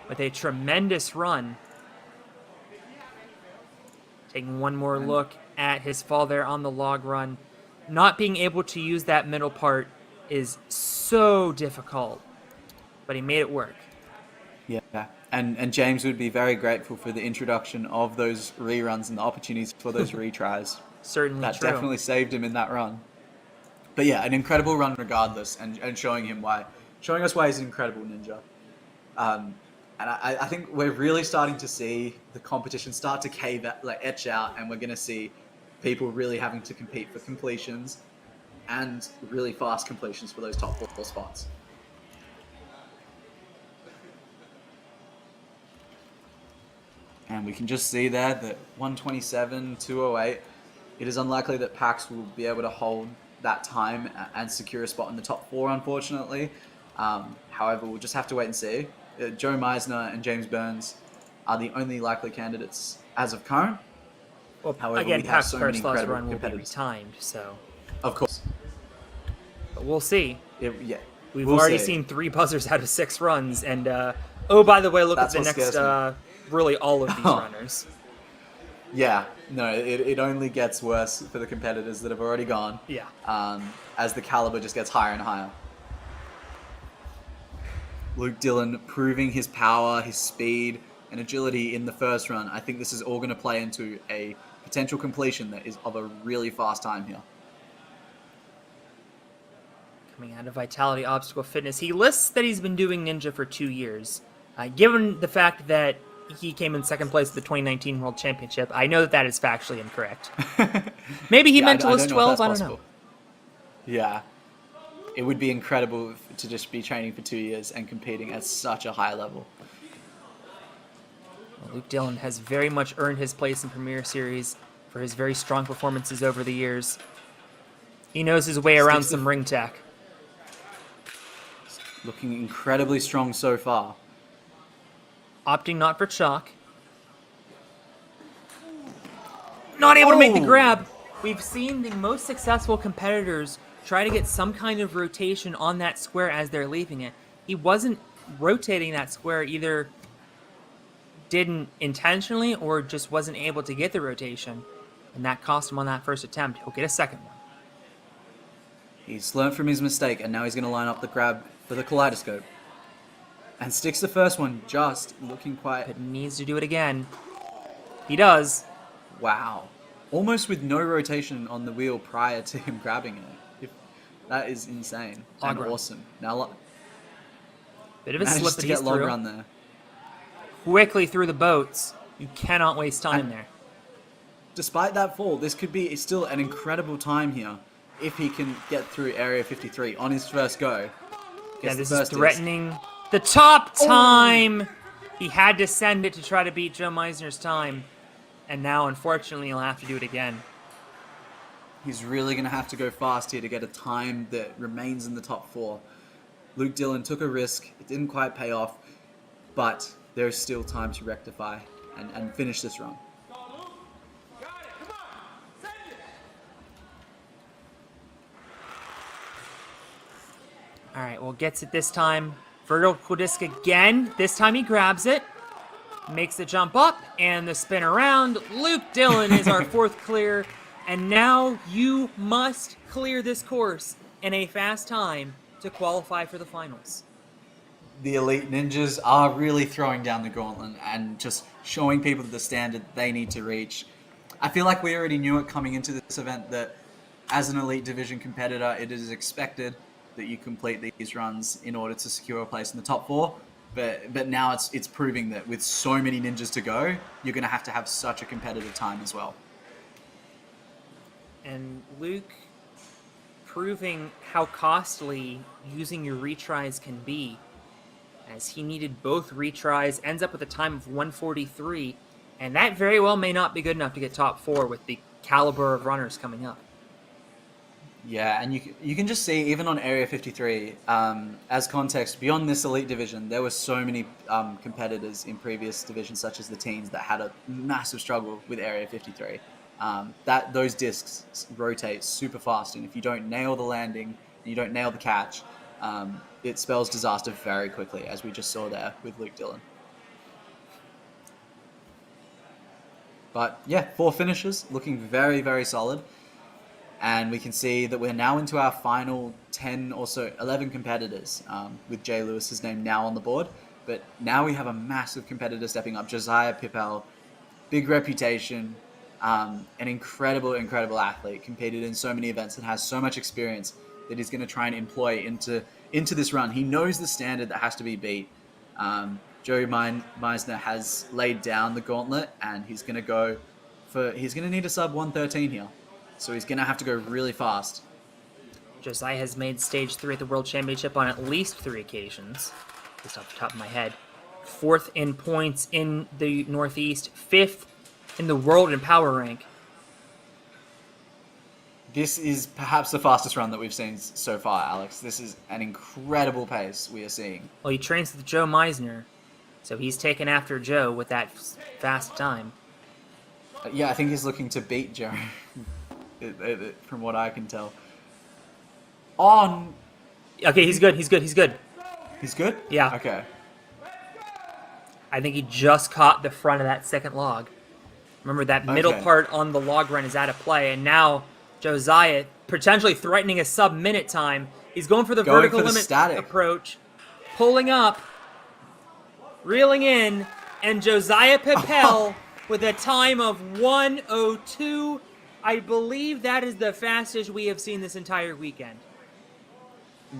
with a tremendous run, Taking one more look at his fall there on the log run. Not being able to use that middle part is so difficult, but he made it work. Yeah, and James would be very grateful for the introduction of those reruns and the opportunities for those retries. Certainly That true. definitely saved him in that run. But yeah, an incredible run regardless, and showing us why he's an incredible ninja. And I think we're really starting to see the competition start to etch out, and we're going to see people really having to compete for completions and really fast completions for those top 4 spots. And we can just see there that 127, 208, it is unlikely that Pax will be able to hold that time and secure a spot in the top 4, unfortunately. However, we'll just have to wait and see. Joe Meisner and James Burns are the only likely candidates as of current. Well, However, again, we have Pax's so many first loss incredible run will be competitors. retimed, so. Of course. But we'll see. Yeah. We've We'll already see. seen 3 buzzers out of 6 runs, and oh, by the way, look That's at the what next, scares me. really all of these Oh. runners. Yeah, no, it only gets worse for the competitors that have already gone. Yeah. As the caliber just gets higher and higher. Luke Dillon proving his power, his speed, and agility in the first run. I think this is all going to play into a potential completion that is of a really fast time here. Coming out of Vitality Obstacle Fitness, he lists that he's been doing Ninja for 2 years. Given the fact that he came in second place at the 2019 World Championship, I know that that is factually incorrect. Maybe he meant to list 12, I don't know. Yeah. It would be incredible to just be training for 2 years and competing at such a high level. Well, Luke Dillon has very much earned his place in Premier Series for his very strong performances over the years. He knows his way around some ring tech. Looking incredibly strong so far. Opting not for chalk. Not able to make the grab. We've seen the most successful competitors try to get some kind of rotation on that square as they're leaving it. He wasn't rotating that square, either didn't intentionally or just wasn't able to get the rotation. And that cost him on that first attempt. He'll get a second one. He's learned from his mistake, and now he's going to line up the grab for the kaleidoscope. And sticks the first one, just looking quite... But needs to do it again. He does. Wow. Almost with no rotation on the wheel prior to him grabbing it. That is insane and Log run. awesome. Now, Bit of a slip managed that to he's get log through. run there. Quickly through the boats. You cannot waste time there. Despite that fall, this could be still an incredible time here if he can get through Area 53 on his first go. Yeah, Gets this the is first threatening the top time. He had to send it to try to beat Joe Meisner's time. And now, unfortunately, he'll have to do it again. He's really going to have to go fast here to get a time that remains in the top 4. Luke Dillon took a risk. It didn't quite pay off, but there's still time to rectify and finish this run. All right, well, gets it this time. Vertical disc again. This time he grabs it. Makes the jump up and the spin around. Luke Dillon is our 4th clear. And now you must clear this course in a fast time to qualify for the finals. The elite ninjas are really throwing down the gauntlet and just showing people the standard they need to reach. I feel like we already knew it coming into this event that as an elite division competitor, it is expected that you complete these runs in order to secure a place in the top 4. But now it's proving that with so many ninjas to go, you're going to have such a competitive time as well. And Luke proving how costly using your retries can be, as he needed both retries, ends up with a time of 1:43, and that very well may not be good enough to get top 4 with the caliber of runners coming up. Yeah, and you can just see, even on Area 53, as context, beyond this elite division, there were so many competitors in previous divisions, such as the teens, that had a massive struggle with Area 53. Those discs rotate super fast, and if you don't nail the landing, and you don't nail the catch, it spells disaster very quickly, as we just saw there with Luke Dillon. But yeah, 4 finishes, looking very, very solid. And we can see that we're now into our final 10 or so, 11 competitors, with Jay Lewis's name now on the board. But now we have a massive competitor stepping up, Josiah Pippel, big reputation, an incredible, incredible athlete, competed in so many events and has so much experience that he's going to try and employ into this run. He knows the standard that has to be beat. Joey Meisner has laid down the gauntlet, and he's going to need a sub 113 here. So he's going to have to go really fast. Josiah has made stage 3 at the World Championship on at least 3 occasions, just off the top of my head. 4th in points in the Northeast, 5th in the world in power rank. This is perhaps the fastest run that we've seen so far, Alex. This is an incredible pace we are seeing. Well, he trains with Joe Meisner, so he's taken after Joe with that fast time. Yeah, I think he's looking to beat Joe, from what I can tell. Okay, he's good. He's good. He's good? Yeah. Okay. I think he just caught the front of that second log. Remember, that middle part on the log run is out of play, and now Josiah, potentially threatening a sub-minute time, he's going for the vertical limit approach, pulling up, reeling in, and Josiah Pippel with a time of 1:02. I believe that is the fastest we have seen this entire weekend.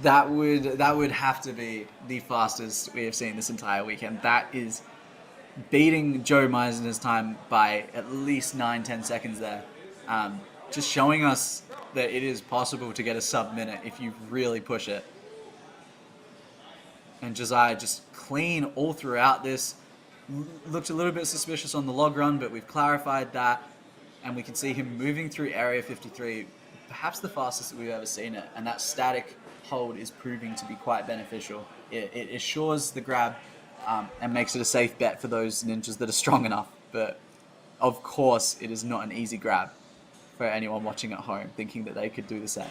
That would have to be the fastest we have seen this entire weekend. That is beating Joe Meisner's time by at least 9-10 seconds there. Just showing us that it is possible to get a sub-minute if you really push it. And Josiah just clean all throughout this. Looked a little bit suspicious on the log run, but we've clarified that. And we can see him moving through Area 53, perhaps the fastest that we've ever seen it. And that static hold is proving to be quite beneficial. It assures the grab and makes it a safe bet for those ninjas that are strong enough. But of course, it is not an easy grab for anyone watching at home thinking that they could do the same.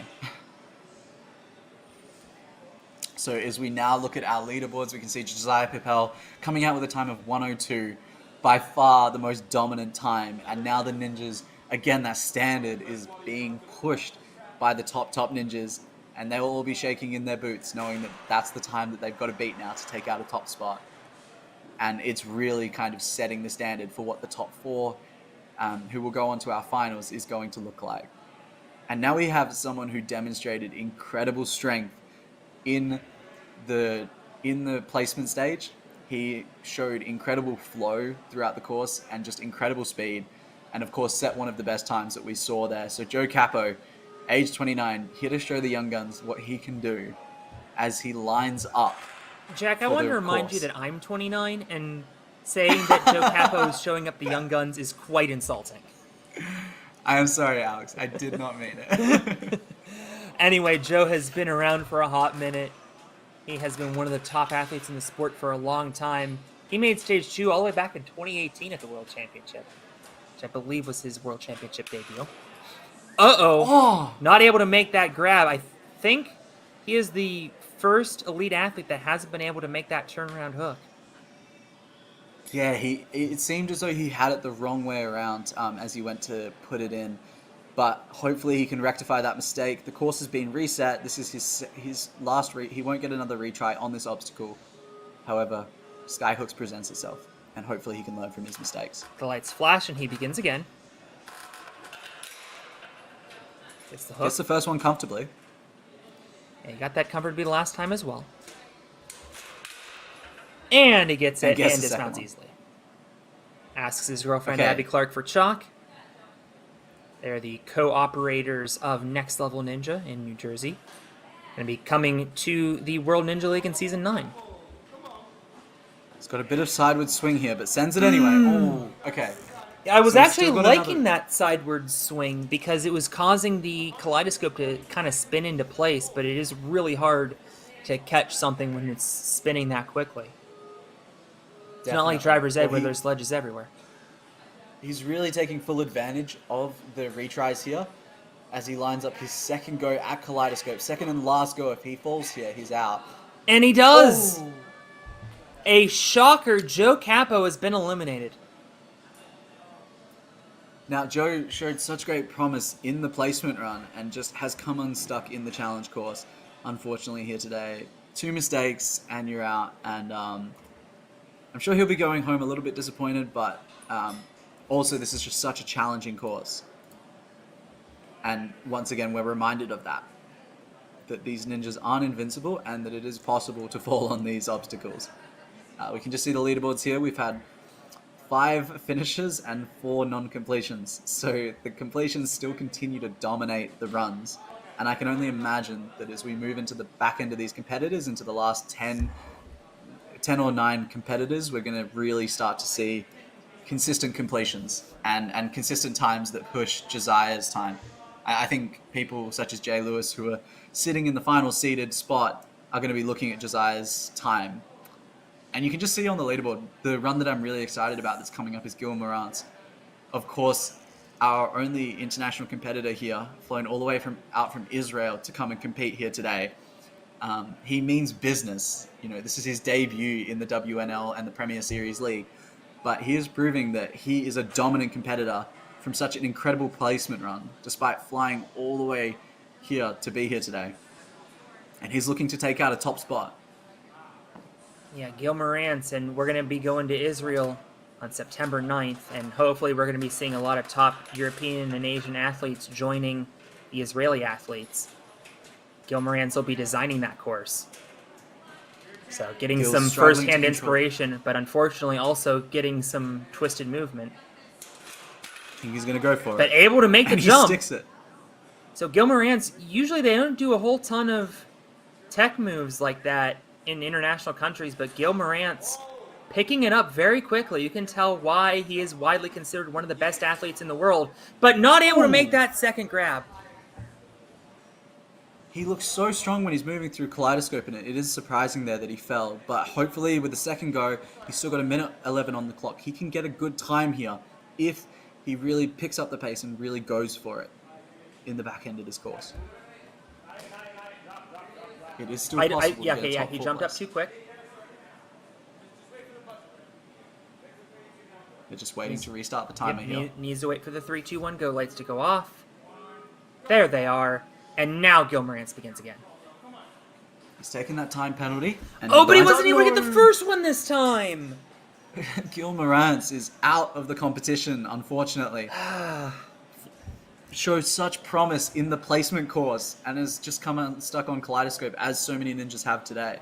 So as we now look at our leaderboards, we can see Josiah Pippel coming out with a time of 1:02, by far the most dominant time. And now the ninjas, again, that standard is being pushed by the top ninjas, and they will all be shaking in their boots knowing that that's the time that they've got to beat now to take out a top spot. And it's really kind of setting the standard for what the top 4 who will go on to our finals is going to look like. And now we have someone who demonstrated incredible strength in the placement stage. He showed incredible flow throughout the course and just incredible speed, and of course set one of the best times that we saw there. So Joe Capo, age 29, here to show the young guns what he can do as he lines up. Jack, I want to remind you that I'm 29, and saying that Joe Capo is showing up the young guns is quite insulting. I am sorry, Alex. I did not mean it. Anyway, Joe has been around for a hot minute. He has been one of the top athletes in the sport for a long time. He made stage 2 all the way back in 2018 at the World Championship, which I believe was his World Championship debut. Not able to make that grab. I think he is the first elite athlete that hasn't been able to make that turnaround hook. Yeah, it seemed as though he had it the wrong way around as he went to put it in. But hopefully he can rectify that mistake. The course has been reset. This is his last he won't get another retry on this obstacle. However, Skyhooks presents itself, and hopefully he can learn from his mistakes. The lights flash, and he begins again. Gets the hook. Gets the first one comfortably. Yeah, he got that comfortably last time as well. And he gets it and dismounts easily. Asks his girlfriend, Abby Clark, for chalk. They're the co-operators of Next Level Ninja in New Jersey. Going to be coming to the World Ninja League in Season 9. It's got a bit of sideward swing here, but sends it anyway. Oh, okay. I was actually liking that sideward swing because it was causing the kaleidoscope to kind of spin into place, but it is really hard to catch something when it's spinning that quickly. It's not like Driver's Ed where there's ledges everywhere. He's really taking full advantage of the retries here as he lines up his second go at Kaleidoscope. Second and last go. If he falls here, he's out. And he does! Oh. A shocker. Joe Capo has been eliminated. Now, Joe showed such great promise in the placement run and just has come unstuck in the challenge course, unfortunately, here today. 2 mistakes and you're out, and I'm sure he'll be going home a little bit disappointed, but also this is just such a challenging course. And once again, we're reminded of that these ninjas aren't invincible and that it is possible to fall on these obstacles. We can just see the leaderboards here. We've had 5 finishes and 4 non-completions. So the completions still continue to dominate the runs. And I can only imagine that as we move into the back end of these competitors, into the last 10 or 9 competitors, we're going to really start to see consistent completions and consistent times that push Josiah's time. I think people such as Jay Lewis, who are sitting in the final seeded spot, are going to be looking at Josiah's time. And you can just see on the leaderboard, the run that I'm really excited about that's coming up is Gil Morantz. Of course, our only international competitor here, flown all the way out from Israel to come and compete here today. He means business. You know, this is his debut in the WNL and the Premier Series League. But he is proving that he is a dominant competitor from such an incredible placement run, despite flying all the way here to be here today. And he's looking to take out a top spot. Yeah, Gil Morantz, and we're going to be going to Israel on September 9th, and hopefully we're going to be seeing a lot of top European and Asian athletes joining the Israeli athletes. Gil Morantz will be designing that course. So getting Gil's some struggling first-hand to control. inspiration, but unfortunately also getting some twisted movement. I think he's going to go for But it. able to make the And he jump. sticks it. So Gil Morantz, usually they don't do a whole ton of tech moves like that in international countries, but Gil Morantz picking it up very quickly. You can tell why he is widely considered one of the best athletes in the world, but not able to make that second grab. He looks so strong when he's moving through Kaleidoscope, and it is surprising there that he fell. But hopefully with the second go, he's still got 1:11 on the clock. He can get a good time here if he really picks up the pace and really goes for it in the back end of this course. It is still possible to get a top he 4 jumped up place. too quick. They're just waiting to restart the timer here. Needs to wait for the 3, 2, 1 go lights to go off. There they are. And now Gil Morantz begins again. He's taking that time penalty. And Oh, but he nice- wasn't able to get the first one this time. Gil Morantz is out of the competition, unfortunately. Shows such promise in the placement course and has just come unstuck on Kaleidoscope, as so many ninjas have today.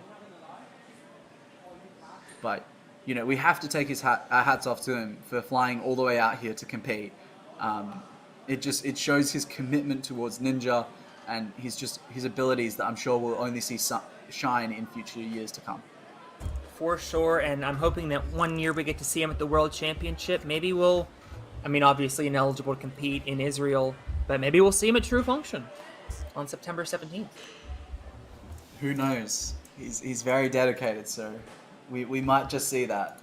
But, you know, we have to take our hats off to him for flying all the way out here to compete. It shows his commitment towards ninja and his abilities that I'm sure we'll only see shine in future years to come. For sure, and I'm hoping that one year we get to see him at the World Championship. Maybe obviously ineligible to compete in Israel, but maybe we'll see him at True Function on September 17th. Who knows? He's very dedicated, so we might just see that.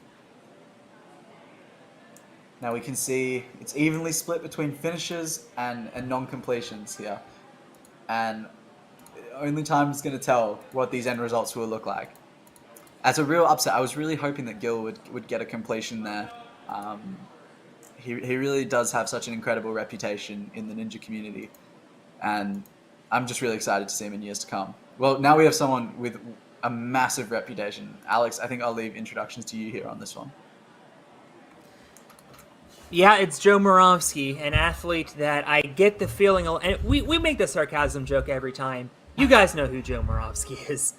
Now we can see it's evenly split between finishes and non-completions here. And only time is going to tell what these end results will look like. As a real upset, I was really hoping that Gil would get a completion there. He really does have such an incredible reputation in the ninja community. And I'm just really excited to see him in years to come. Well, now we have someone with a massive reputation. Alex, I think I'll leave introductions to you here on this one. Yeah, it's Joe Moravsky, an athlete that I get the feeling, and we make the sarcasm joke every time. You guys know who Joe Moravsky is.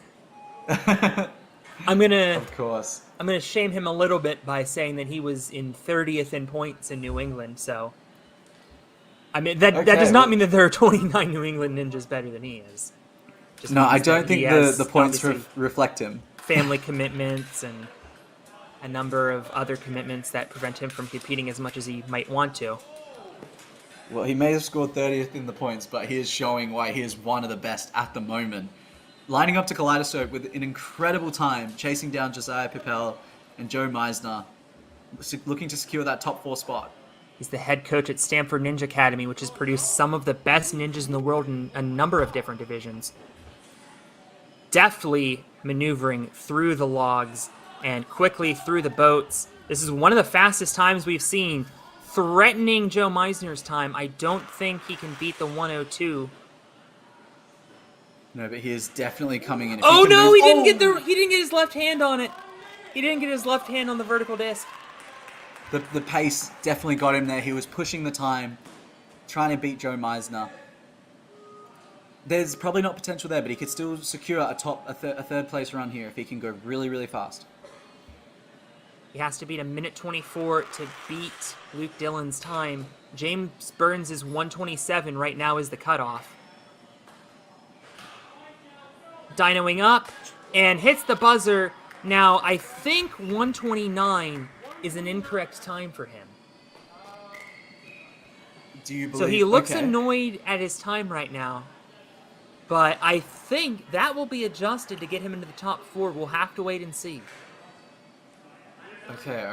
Of course. I'm gonna shame him a little bit by saying that he was in 30th in points in New England. So, I mean that does not mean that there are 29 New England ninjas better than he is. Just No, I means that don't think he has the points obviously reflect him. family commitments and a number of other commitments that prevent him from competing as much as he might want to. Well, he may have scored 30th in the points, but he is showing why he is one of the best at the moment. Lining up to Kaleidoscope with an incredible time, chasing down Josiah Pipel and Joe Meisner, looking to secure that top 4 spot. He's the head coach at Stanford Ninja Academy, which has produced some of the best ninjas in the world in a number of different divisions. Deftly maneuvering through the logs and quickly through the boats. This is one of the fastest times we've seen threatening Joe Meisner's time. I don't think he can beat the 102. No, but he is definitely coming in. If Oh he can no, move, he didn't get his left hand on it. He didn't get his left hand on the vertical disc. The pace definitely got him there. He was pushing the time, trying to beat Joe Meisner. There's probably not potential there, but he could still secure a third place run here if he can go really, really fast. He has to beat a minute 24 to beat Luke Dillon's time. James Burns is 127 right now is the cutoff. Dynoing up and hits the buzzer. Now, I think 129 is an incorrect time for him. Do you believe? So he looks okay. annoyed at his time right now. But I think that will be adjusted to get him into the top 4. We'll have to wait and see. Okay,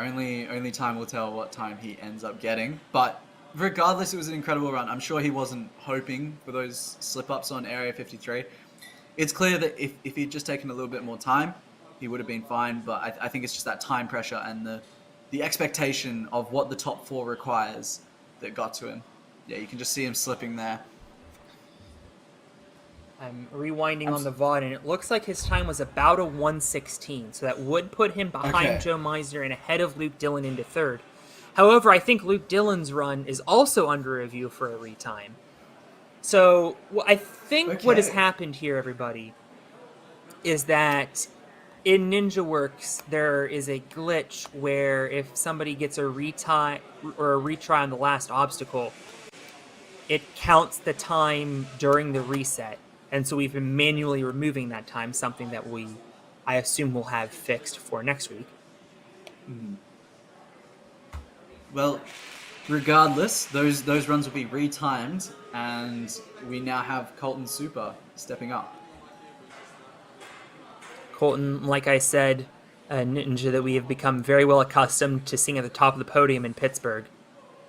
only time will tell what time he ends up getting. But regardless, it was an incredible run. I'm sure he wasn't hoping for those slip-ups on Area 53. It's clear that if he'd just taken a little bit more time, he would have been fine. But I think it's just that time pressure and the expectation of what the top 4 requires that got to him. Yeah, you can just see him slipping there. I'm rewinding on the VOD, and it looks like his time was about a 116, so that would put him behind Joe Meisner and ahead of Luke Dillon into 3rd. However, I think Luke Dillon's run is also under review for a retime. So I think what has happened here, everybody, is that in NinjaWorks there is a glitch where if somebody gets a retry on the last obstacle, it counts the time during the reset. And so we've been manually removing that time, something that I assume we'll have fixed for next week. Mm. Well, regardless, those runs will be retimed, and we now have Colton Super stepping up. Colton, like I said, a ninja that we have become very well accustomed to seeing at the top of the podium in Pittsburgh.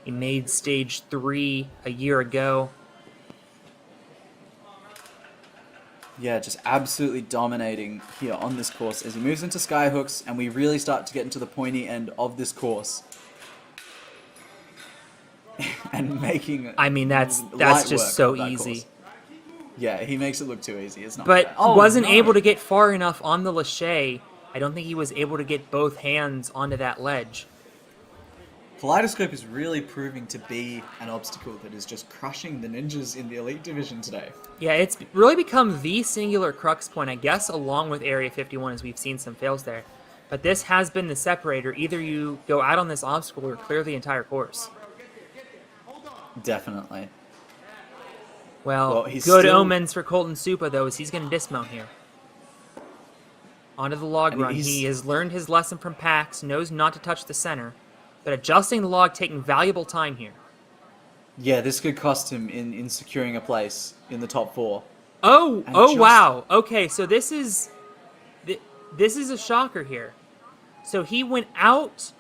He made stage 3 a year ago. Yeah, just absolutely dominating here on this course as he moves into skyhooks, and we really start to get into the pointy end of this course. And making... I mean, that's just so easy. Course. Yeah, he makes it look too easy. It's not. But wasn't able to get far enough on the Lachey. I don't think he was able to get both hands onto that ledge. Kaleidoscope is really proving to be an obstacle that is just crushing the ninjas in the Elite Division today. Yeah, it's really become the singular crux point, I guess, along with Area 51, as we've seen some fails there. But this has been the separator. Either you go out on this obstacle or clear the entire course. Definitely. Well, good omens for Colton Supa, though, as he's going to dismount here. Onto the log run. He has learned his lesson from Pax, knows not to touch the center. But adjusting the log, taking valuable time here. Yeah, this could cost him in securing a place in the top 4. Wow. Okay, so this is a shocker here. So he went out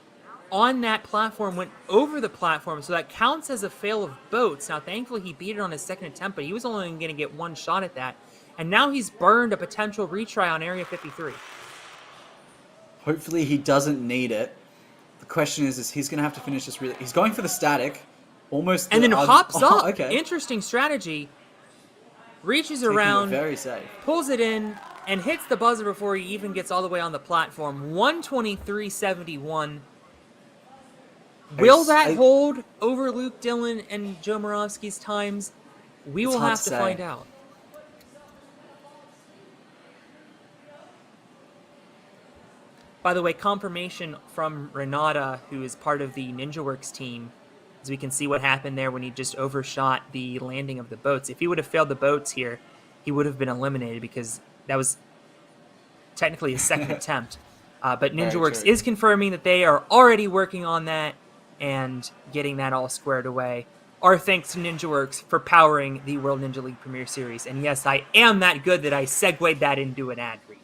on that platform, went over the platform, so that counts as a fail of boats. Now, thankfully, he beat it on his second attempt, but he was only going to get one shot at that. And now he's burned a potential retry on Area 53. Hopefully he doesn't need it. The question is he's going to have to finish this really... He's going for the static. Almost... And then hops up. Okay. Interesting strategy. Reaches Taking around, it very safe. Pulls it in, and hits the buzzer before he even gets all the way on the platform. 123.71. Will that hold over Luke Dillon and Joe Moravsky's times? We will have to find out. By the way, confirmation from Renata, who is part of the NinjaWorks team, as we can see what happened there when he just overshot the landing of the boats. If he would have failed the boats here, he would have been eliminated because that was technically his second attempt. But NinjaWorks is confirming that they are already working on that and getting that all squared away. Our thanks to NinjaWorks for powering the World Ninja League Premier Series. And yes, I am that good that I segued that into an ad read.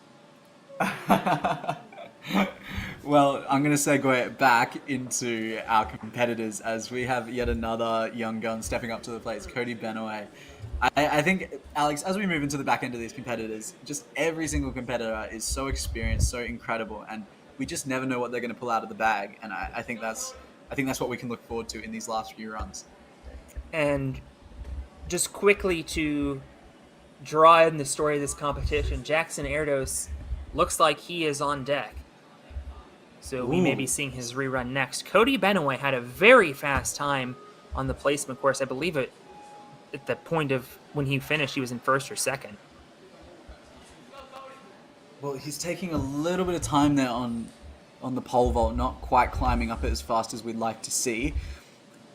Well, I'm going to segue it back into our competitors as we have yet another young gun stepping up to the plate, Cody Benaway. I think, Alex, as we move into the back end of these competitors, just every single competitor is so experienced, so incredible, and we just never know what they're going to pull out of the bag. And I think that's I think that's what we can look forward to in these last few runs. And just quickly to draw in the story of this competition, Jackson Erdos looks like he is on deck. So we may be seeing his rerun next. Cody Benaway had a very fast time on the placement course. I believe at the point of when he finished, he was in first or second. Well, he's taking a little bit of time there on the pole vault, not quite climbing up it as fast as we'd like to see.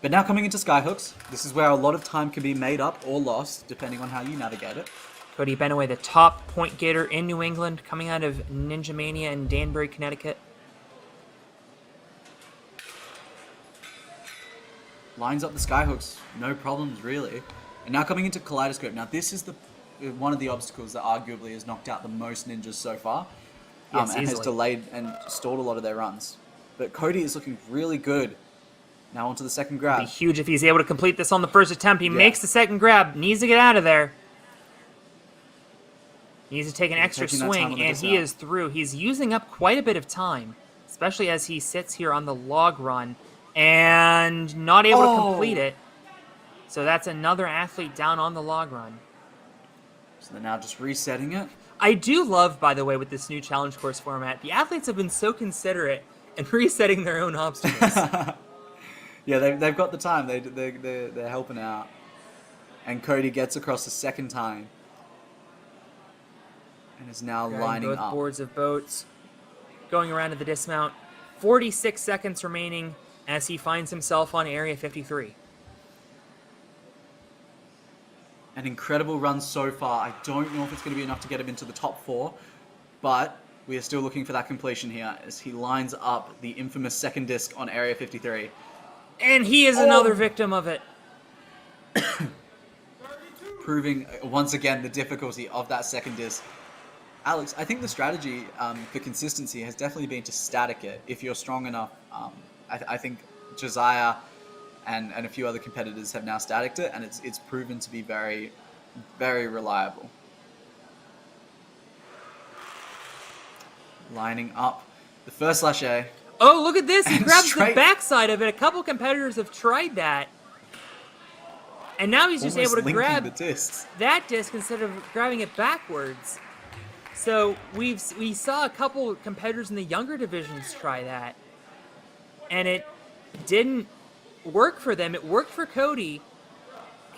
But now coming into skyhooks, this is where a lot of time can be made up or lost, depending on how you navigate it. Cody Benaway, the top point getter in New England, coming out of Ninja Mania in Danbury, Connecticut. Lines up the skyhooks, no problems really. And now coming into Kaleidoscope. Now this is one of the obstacles that arguably has knocked out the most ninjas so far. Yes, and has easily. delayed and stalled a lot of their runs. But Cody is looking really good. Now onto the second grab. Be huge if he's able to complete this on the first attempt. He makes the second grab, needs to get out of there. Needs to take an extra taking that time on swing, the and he dismount. is through. He's using up quite a bit of time, especially as he sits here on the log run and not able to complete it. So that's another athlete down on the log run. So they're now just resetting it. I do love, by the way, with this new challenge course format, the athletes have been so considerate in resetting their own obstacles. Yeah, they've got the time. They're helping out. And Cody gets across the second time. And is now Grabbing lining both up. boards of boats, going around to the dismount. 46 seconds remaining as he finds himself on Area 53. An incredible run so far. I don't know if it's going to be enough to get him into the top 4, but we are still looking for that completion here as he lines up the infamous second disc on Area 53. And he is another victim of it. Proving once again the difficulty of that second disc. Alex, I think the strategy for consistency has definitely been to static it if you're strong enough. I think Josiah and a few other competitors have now staticked it, and it's proven to be very, very reliable. Lining up the first lâché. Oh, look at this. He And grabs the straight- backside of it. A couple competitors have tried that. And now he's just Almost able to linking grab the discs. that disc instead of grabbing it backwards. So we saw a couple competitors in the younger divisions try that. And it didn't work for them. It worked for Cody.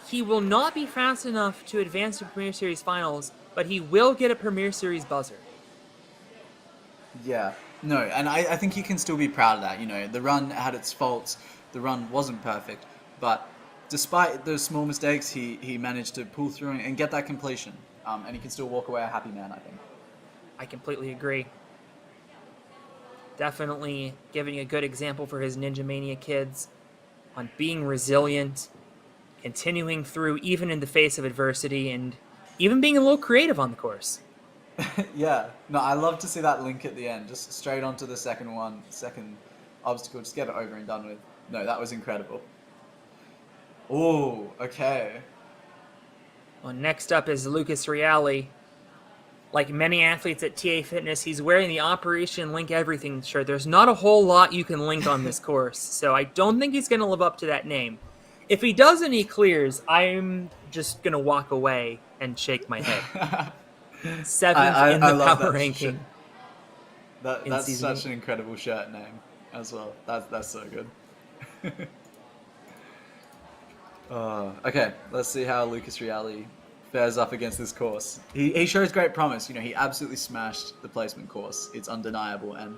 He will not be fast enough to advance to Premier Series finals, but he will get a Premier Series buzzer. Yeah, no, and I think he can still be proud of that. You know, the run had its faults. The run wasn't perfect, but despite those small mistakes, he managed to pull through and get that completion. And he can still walk away a happy man, I think. I completely agree. Definitely giving a good example for his Ninja Mania kids on being resilient, continuing through even in the face of adversity, and even being a little creative on the course. Yeah, no, I love to see that link at the end, just straight onto the second obstacle, just get it over and done with. No, that was incredible. Oh, okay. Well, next up is Lucas Reale. Like many athletes at TA Fitness, he's wearing the Operation Link Everything shirt. There's not a whole lot you can link on this course, so I don't think he's going to live up to that name. If he does and he clears, I'm just going to walk away and shake my head. Seventh in the love power that ranking. That's season such an incredible shirt name as well. That's so good. Okay, let's see how Lucas Reale fares up against this course. He shows great promise. You know, he absolutely smashed the placement course. It's undeniable. And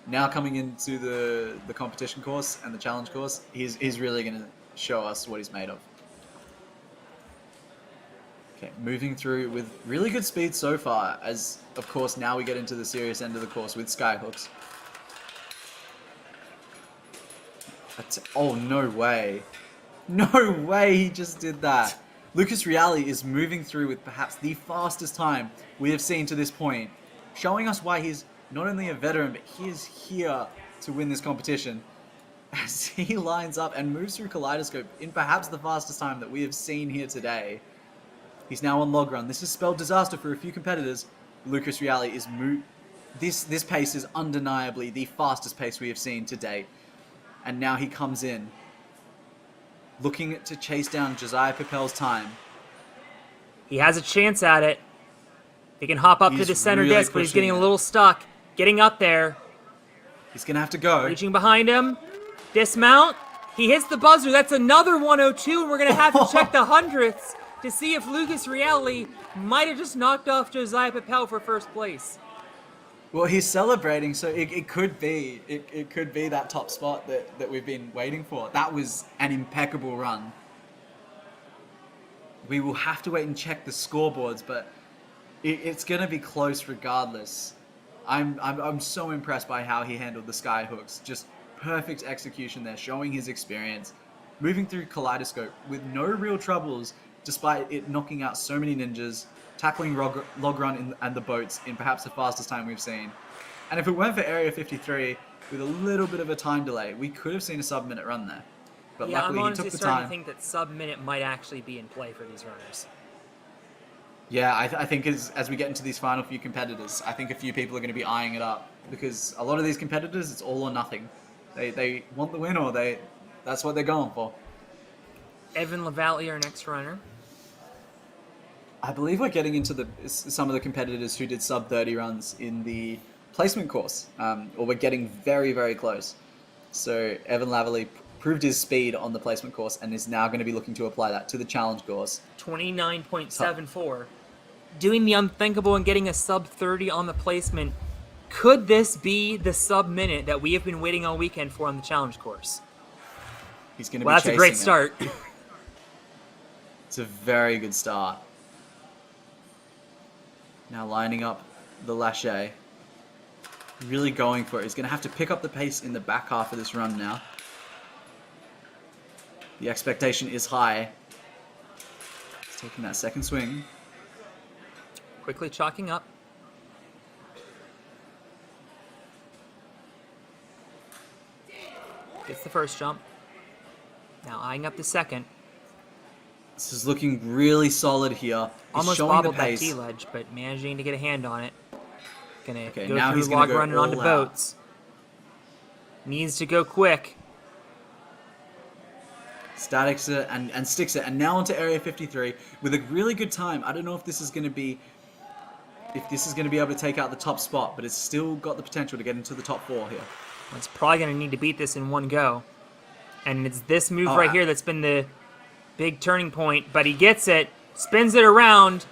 now coming into the competition course and the challenge course, he's really going to show us what he's made of. Okay, moving through with really good speed so far, as of course now we get into the serious end of the course with skyhooks. Oh, no way. No way he just did that. Lucas Reale is moving through with perhaps the fastest time we have seen to this point, showing us why he's not only a veteran, but he is here to win this competition. As he lines up and moves through Kaleidoscope in perhaps the fastest time that we have seen here today. He's now on log run. This has spelled disaster for a few competitors. Lucas Reale is this pace is undeniably the fastest pace we have seen to date. and now he comes in, looking to chase down Josiah Papel's time. He has a chance at it. He can hop up to He's the center really disc, but he's getting a pushing it. little stuck. Getting up there. He's going to have to go. Reaching behind him. Dismount. He hits the buzzer. That's another 102, and we're going to have to check the hundredths to see if Lucas Reale might have just knocked off Josiah Papel for first place. Well, he's celebrating, so it could be it could be that top spot that we've been waiting for. That was an impeccable run. We will have to wait and check the scoreboards, but it's going to be close regardless. I'm so impressed by how he handled the sky hooks. Just perfect execution there, showing his experience, moving through Kaleidoscope with no real troubles, despite it knocking out so many ninjas, tackling Log Run and the boats in perhaps the fastest time we've seen. And if it weren't for Area 53, with a little bit of a time delay, we could have seen a sub-minute run there. But Yeah, luckily I'm he honestly took the starting time. to think that sub-minute might actually be in play for these runners. Yeah, I think as we get into these final few competitors, I think a few people are going to be eyeing it up, because a lot of these competitors, it's all or nothing. They want the win, or that's what they're going for. Evan Lavallee, our next runner. I believe we're getting into some of the competitors who did sub 30 runs in the placement course, or we're getting very, very close. So Evan Lavallee proved his speed on the placement course and is now going to be looking to apply that to the challenge course. 29.74. Doing the unthinkable and getting a sub 30 on the placement. Could this be the sub minute that we have been waiting all weekend for on the challenge course? He's going to Well, be that's a chasing great it. start. It's a very good start. Now lining up the lache. Really going for it. He's going to have to pick up the pace in the back half of this run now. The expectation is high. He's taking that second swing. Quickly chalking up. Gets the first jump. Now eyeing up the second. This is looking really solid here. He's Almost showing the bobbled that pace. T-ledge, but managing to get a hand on it. Gonna Okay, go now through he's gonna log go running onto all out. boats. Needs to go quick. Statics it and sticks it. And now onto Area 53 with a really good time. I don't know if this is going to be able to take out the top spot, but it's still got the potential to get into the top 4 here. It's probably going to need to beat this in one go. And it's this move Oh, right here that's been the big turning point. But he gets it, spins it around,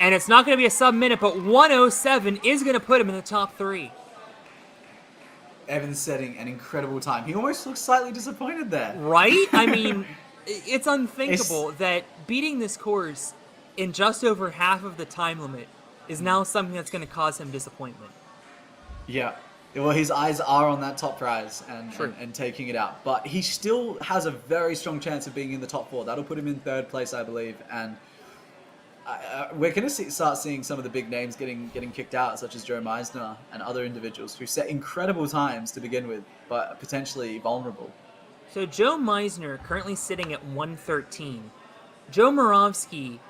and it's not going to be a sub-minute, but 107 is going to put him in the top 3. Evan's setting an incredible time. He almost looks slightly disappointed there. Right? I mean, it's unthinkable that beating this course in just over half of the time limit is now something that's going to cause him disappointment. Yeah. Well, his eyes are on that top prize and True. and taking it out. But he still has a very strong chance of being in the top 4. That'll put him in 3rd place, I believe. And we're going to start seeing some of the big names getting kicked out, such as Joe Meisner and other individuals who set incredible times to begin with, but potentially vulnerable. So Joe Meisner currently sitting at 113. Joe Moravsky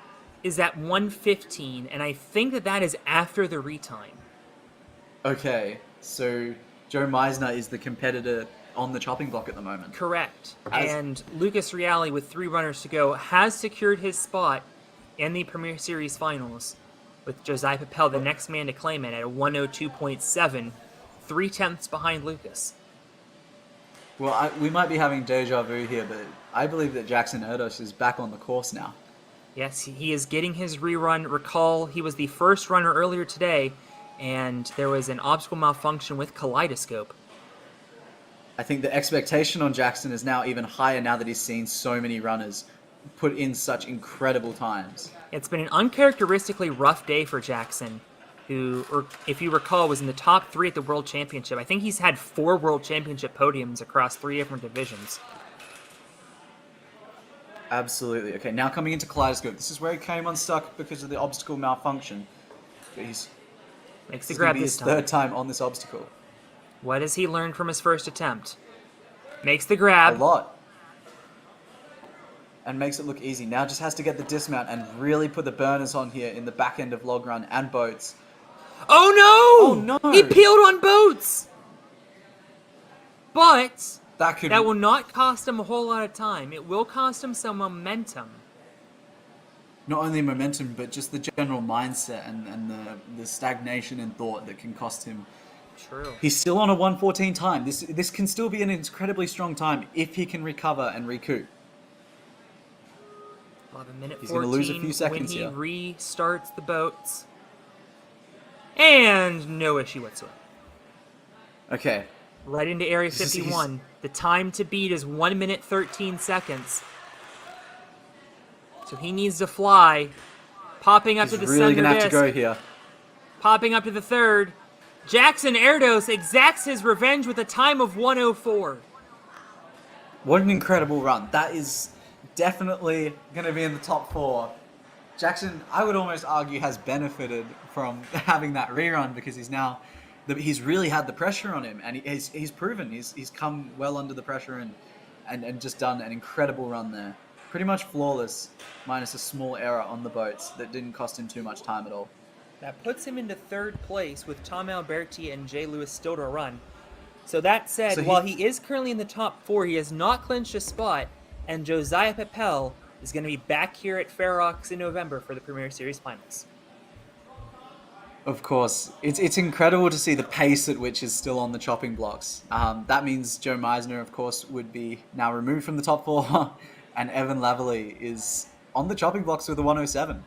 is at 115, and I think that is after the retime. Okay, so Joe Meisner is the competitor on the chopping block at the moment. Correct. And Lucas Reale, with 3 runners to go, has secured his spot in the Premier Series Finals, with Josiah Papel the next man to claim it at a 102.7, 3/10 behind Lucas. Well, we might be having deja vu here, but I believe that Jackson Erdos is back on the course now. Yes, he is getting his rerun. Recall, he was the first runner earlier today, and there was an obstacle malfunction with Kaleidoscope. I think the expectation on Jackson is now even higher now that he's seen so many runners put in such incredible times. It's been an uncharacteristically rough day for Jackson, who, or if you recall, was in the top 3 at the World Championship. I think he's had 4 World Championship podiums across 3 different divisions. Absolutely. Okay, now coming into Kaleidoscope. This is where he came unstuck because of the obstacle malfunction. But Makes the this is going grab to be this his time. 3rd time on this obstacle. What has he learned from his first attempt? Makes the A grab. lot. And makes it look easy. Now just has to get the dismount and really put the burners on here in the back end of log run and boats. Oh no! Oh, no! He peeled on boats! But That will not cost him a whole lot of time. It will cost him some momentum. Not only momentum, but just the general mindset and the stagnation in thought that can cost him. True. He's still on a 1:14 time. This can still be an incredibly strong time if he can recover and recoup. We'll have a minute He's 14 going to lose a few seconds when here. he restarts the boats. And no issue whatsoever. Okay. Right into Area He's- 51. The time to beat is 1 minute 13 seconds. So he needs to fly. Popping up He's to the really center going to have disc. to go here. Popping up to the third. Jackson Erdos exacts his revenge with a time of 1:04. What an incredible run. That is definitely going to be in the top 4. Jackson, I would almost argue, has benefited from having that rerun because he's really had the pressure on him, and he's proven he's come well under the pressure and just done an incredible run there. Pretty much flawless, minus a small error on the boats that didn't cost him too much time at all. That puts him into third place with Tom Alberti and Jay Lewis still to run. So that said, So while he is currently in the top 4, he has not clinched a spot, and Josiah Papel is going to be back here at Ferox in November for the Premier Series Finals. Of course, it's incredible to see the pace at which is still on the chopping blocks. That means Joe Meisner, of course, would be now removed from the top 4, and Evan Laverley is on the chopping blocks with a 107.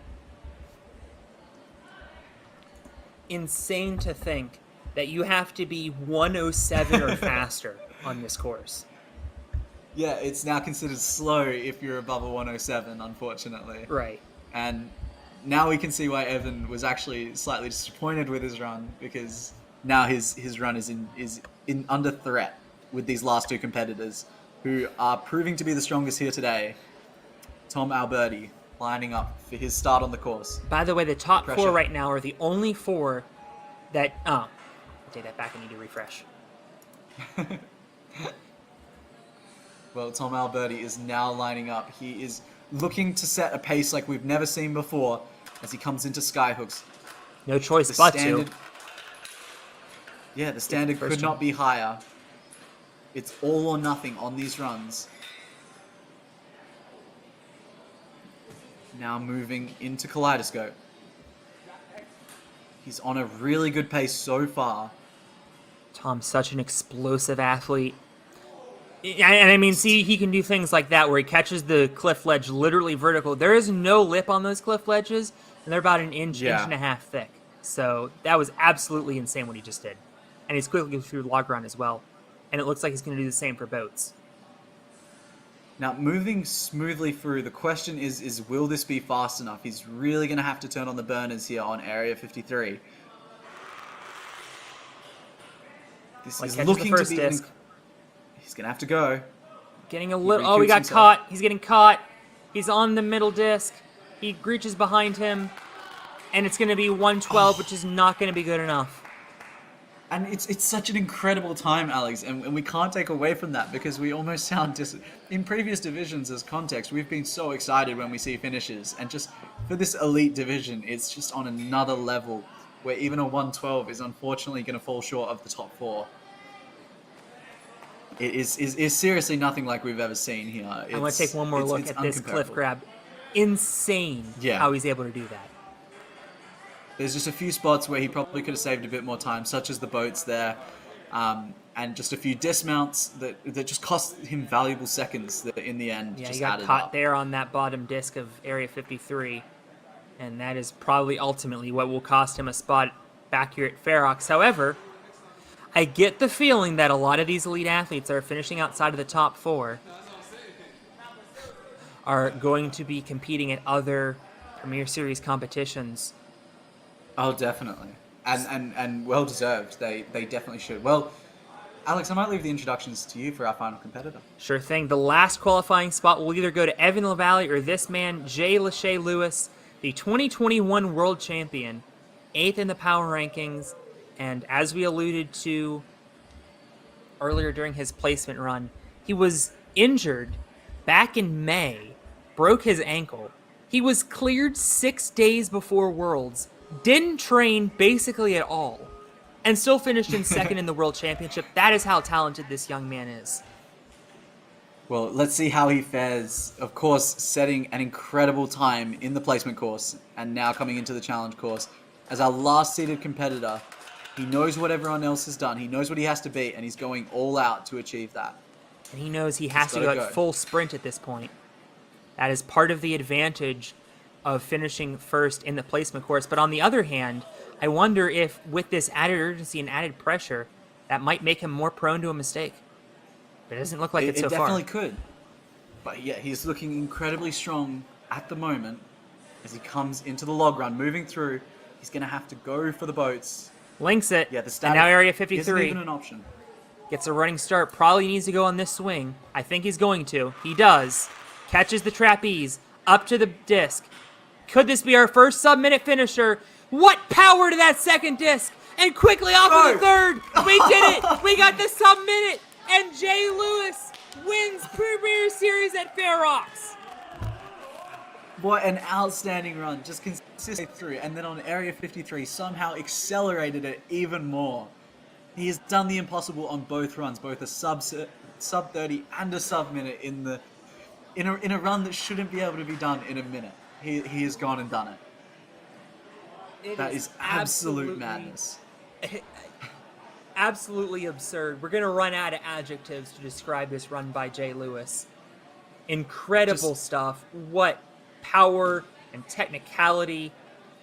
Insane to think that you have to be 107 or faster on this course. Yeah, it's now considered slow if you're above a 107, unfortunately. Right. And now we can see why Evan was actually slightly disappointed with his run, because now his run is in under threat with these last 2 competitors who are proving to be the strongest here today. Tom Alberti lining up for his start on the course. By the way, the top Pressure. 4 right now are the only 4 that... Oh, I'll take that back. I need to refresh. Well, Tom Alberti is now lining up. He is looking to set a pace like we've never seen before as he comes into skyhooks. No choice The but standard, to. yeah, the standard First could jump. not be higher. It's all or nothing on these runs. Now moving into Kaleidoscope. He's on a really good pace so far. Tom's such an explosive athlete. And I mean, see, he can do things like that where he catches the cliff ledge literally vertical. There is no lip on those cliff ledges, and they're about an inch, Yeah. inch and a half thick. So that was absolutely insane what he just did. And he's quickly through log run as well. And it looks like he's going to do the same for boats. Now, moving smoothly through, the question is will this be fast enough? He's really going to have to turn on the burners here on Area 53. This Like is catches the looking to first be... disc. He's going to have to go. Getting a little... Oh, recoups he got himself. caught. He's getting caught. He's on the middle disc. He reaches behind him. And it's going to be 112, which is not going to be good enough. And it's such an incredible time, Alex, and we can't take away from that because we almost sound in previous divisions as context, we've been so excited when we see finishes, and just for this elite division, it's just on another level where even a 112 is unfortunately going to fall short of the top 4. It is seriously nothing like we've ever seen here. I'm going to take one more look at this cliff uncomparable. grab. Insane how he's able to do that. There's just a few spots where he probably could have saved a bit more time, such as the boats there, and just a few dismounts that just cost him valuable seconds that in the end Yeah, just he got added caught up. there on that bottom disc of Area 53, and that is probably ultimately what will cost him a spot back here at Ferox. However, I get the feeling that a lot of these elite athletes that are finishing outside of the top 4 are going to be competing at other Premier Series competitions. Oh, definitely. And well deserved. They definitely should. Well, Alex, I might leave the introductions to you for our final competitor. Sure thing. The last qualifying spot will either go to Evan LaValle or this man, Jay Lachey Lewis, the 2021 World Champion, 8th in the power rankings, and as we alluded to earlier during his placement run, he was injured back in May, broke his ankle. He was cleared 6 days before Worlds, didn't train basically at all, and still finished in second in the World Championship. That is how talented this young man is. Well, let's see how he fares. Of course, setting an incredible time in the placement course and now coming into the challenge course. As our last seeded competitor, he knows what everyone else has done. He knows what he has to beat, and he's going all out to achieve that. And he knows he has to gotta go at go. full sprint at this point. That is part of the advantage of finishing first in the placement course. But on the other hand, I wonder if with this added urgency and added pressure, that might make him more prone to a mistake. But it doesn't look like it so far. It definitely could. But yeah, he's looking incredibly strong at the moment as he comes into the log run, moving through. He's going to have to go for the boats. Links it. Yeah, the And static now Area isn't 53 even an option. gets a running start. Probably needs to go on this swing. I think he's going to. He does. Catches the trapeze. Up to the disc. Could this be our first sub-minute finisher? What power to that second disc! And quickly off of the third! We did it! We got the sub-minute! And Jay Lewis wins Premier Series at Ferox! What an outstanding run, just consistently through, and then on Area 53 somehow accelerated it even more. He has done the impossible on both runs, both a sub 30 and a sub-minute in a run that shouldn't be able to be done in a minute. He has gone and done it. That is absolute madness. Absolutely absurd. We're going to run out of adjectives to describe this run by Jay Lewis. Incredible stuff. What power and technicality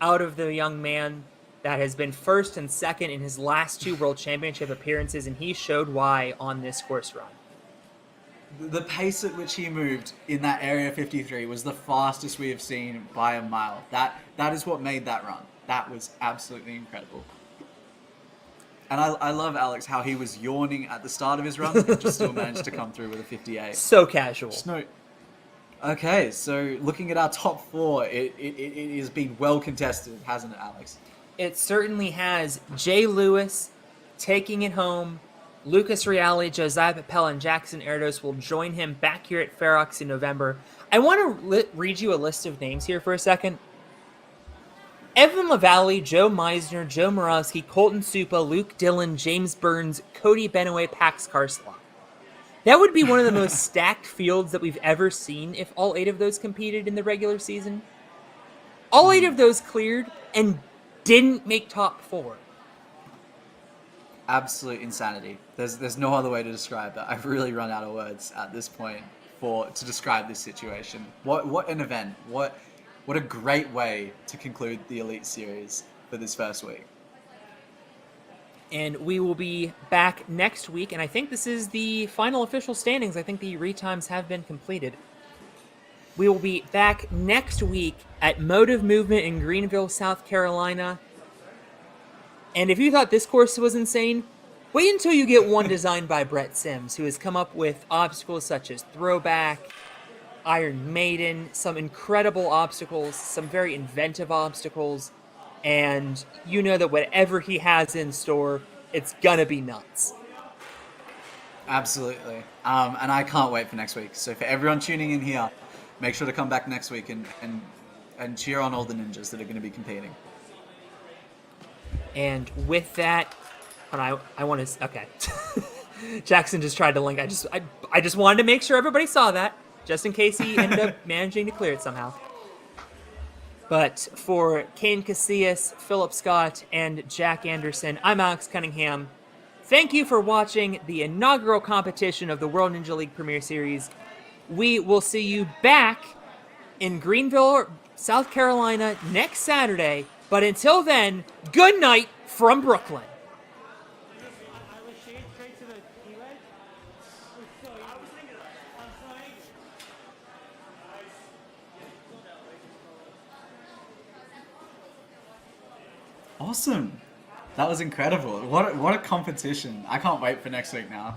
out of the young man that has been first and second in his last two World Championship appearances, and he showed why on this course run. The pace at which he moved in that Area 53 was the fastest we have seen by a mile. That is what made that run. That was absolutely incredible. And I love Alex, how he was yawning at the start of his run and just still managed to come through with a 58. So casual. Okay, so looking at our top four, it has been well contested, hasn't it, Alex? It certainly has. Jay Lewis taking it home. Lucas Reale, Josiah Papel, and Jackson Erdos will join him back here at Ferox in November. I want to read you a list of names here for a second. Evan LaValle, Joe Meisner, Joe Morosky, Colton Supa, Luke Dillon, James Burns, Cody Benaway, Pax Karsla. That would be one of the most stacked fields that we've ever seen if all 8 of those competed in the regular season. All 8 of those cleared and didn't make top 4. Absolute insanity. There's no other way to describe that. I've really run out of words at this point to describe this situation. What an event. What a great way to conclude the Elite Series for this first week. And we will be back next week, and I think this is the final official standings. I think the retimes have been completed. We will be back next week at Motive Movement in Greenville, South Carolina. And if you thought this course was insane, wait until you get one designed by Brett Sims, who has come up with obstacles such as Throwback, Iron Maiden, some incredible obstacles, some very inventive obstacles, and you know that whatever he has in store, it's gonna be nuts. Absolutely. And I can't wait for next week. So for everyone tuning in here, make sure to come back next week and cheer on all the ninjas that are going to be competing. And with that, and I want to, okay. Jackson just tried to link. I just wanted to make sure everybody saw that, just in case he ended up managing to clear it somehow. But for Kane Casillas, Philip Scott, and Jack Anderson, I'm Alex Cunningham. Thank you for watching the inaugural competition of the World Ninja League Premier Series. We will see you back in Greenville, South Carolina next Saturday. But until then, good night from Brooklyn. Awesome. That was incredible. What a competition. I can't wait for next week now.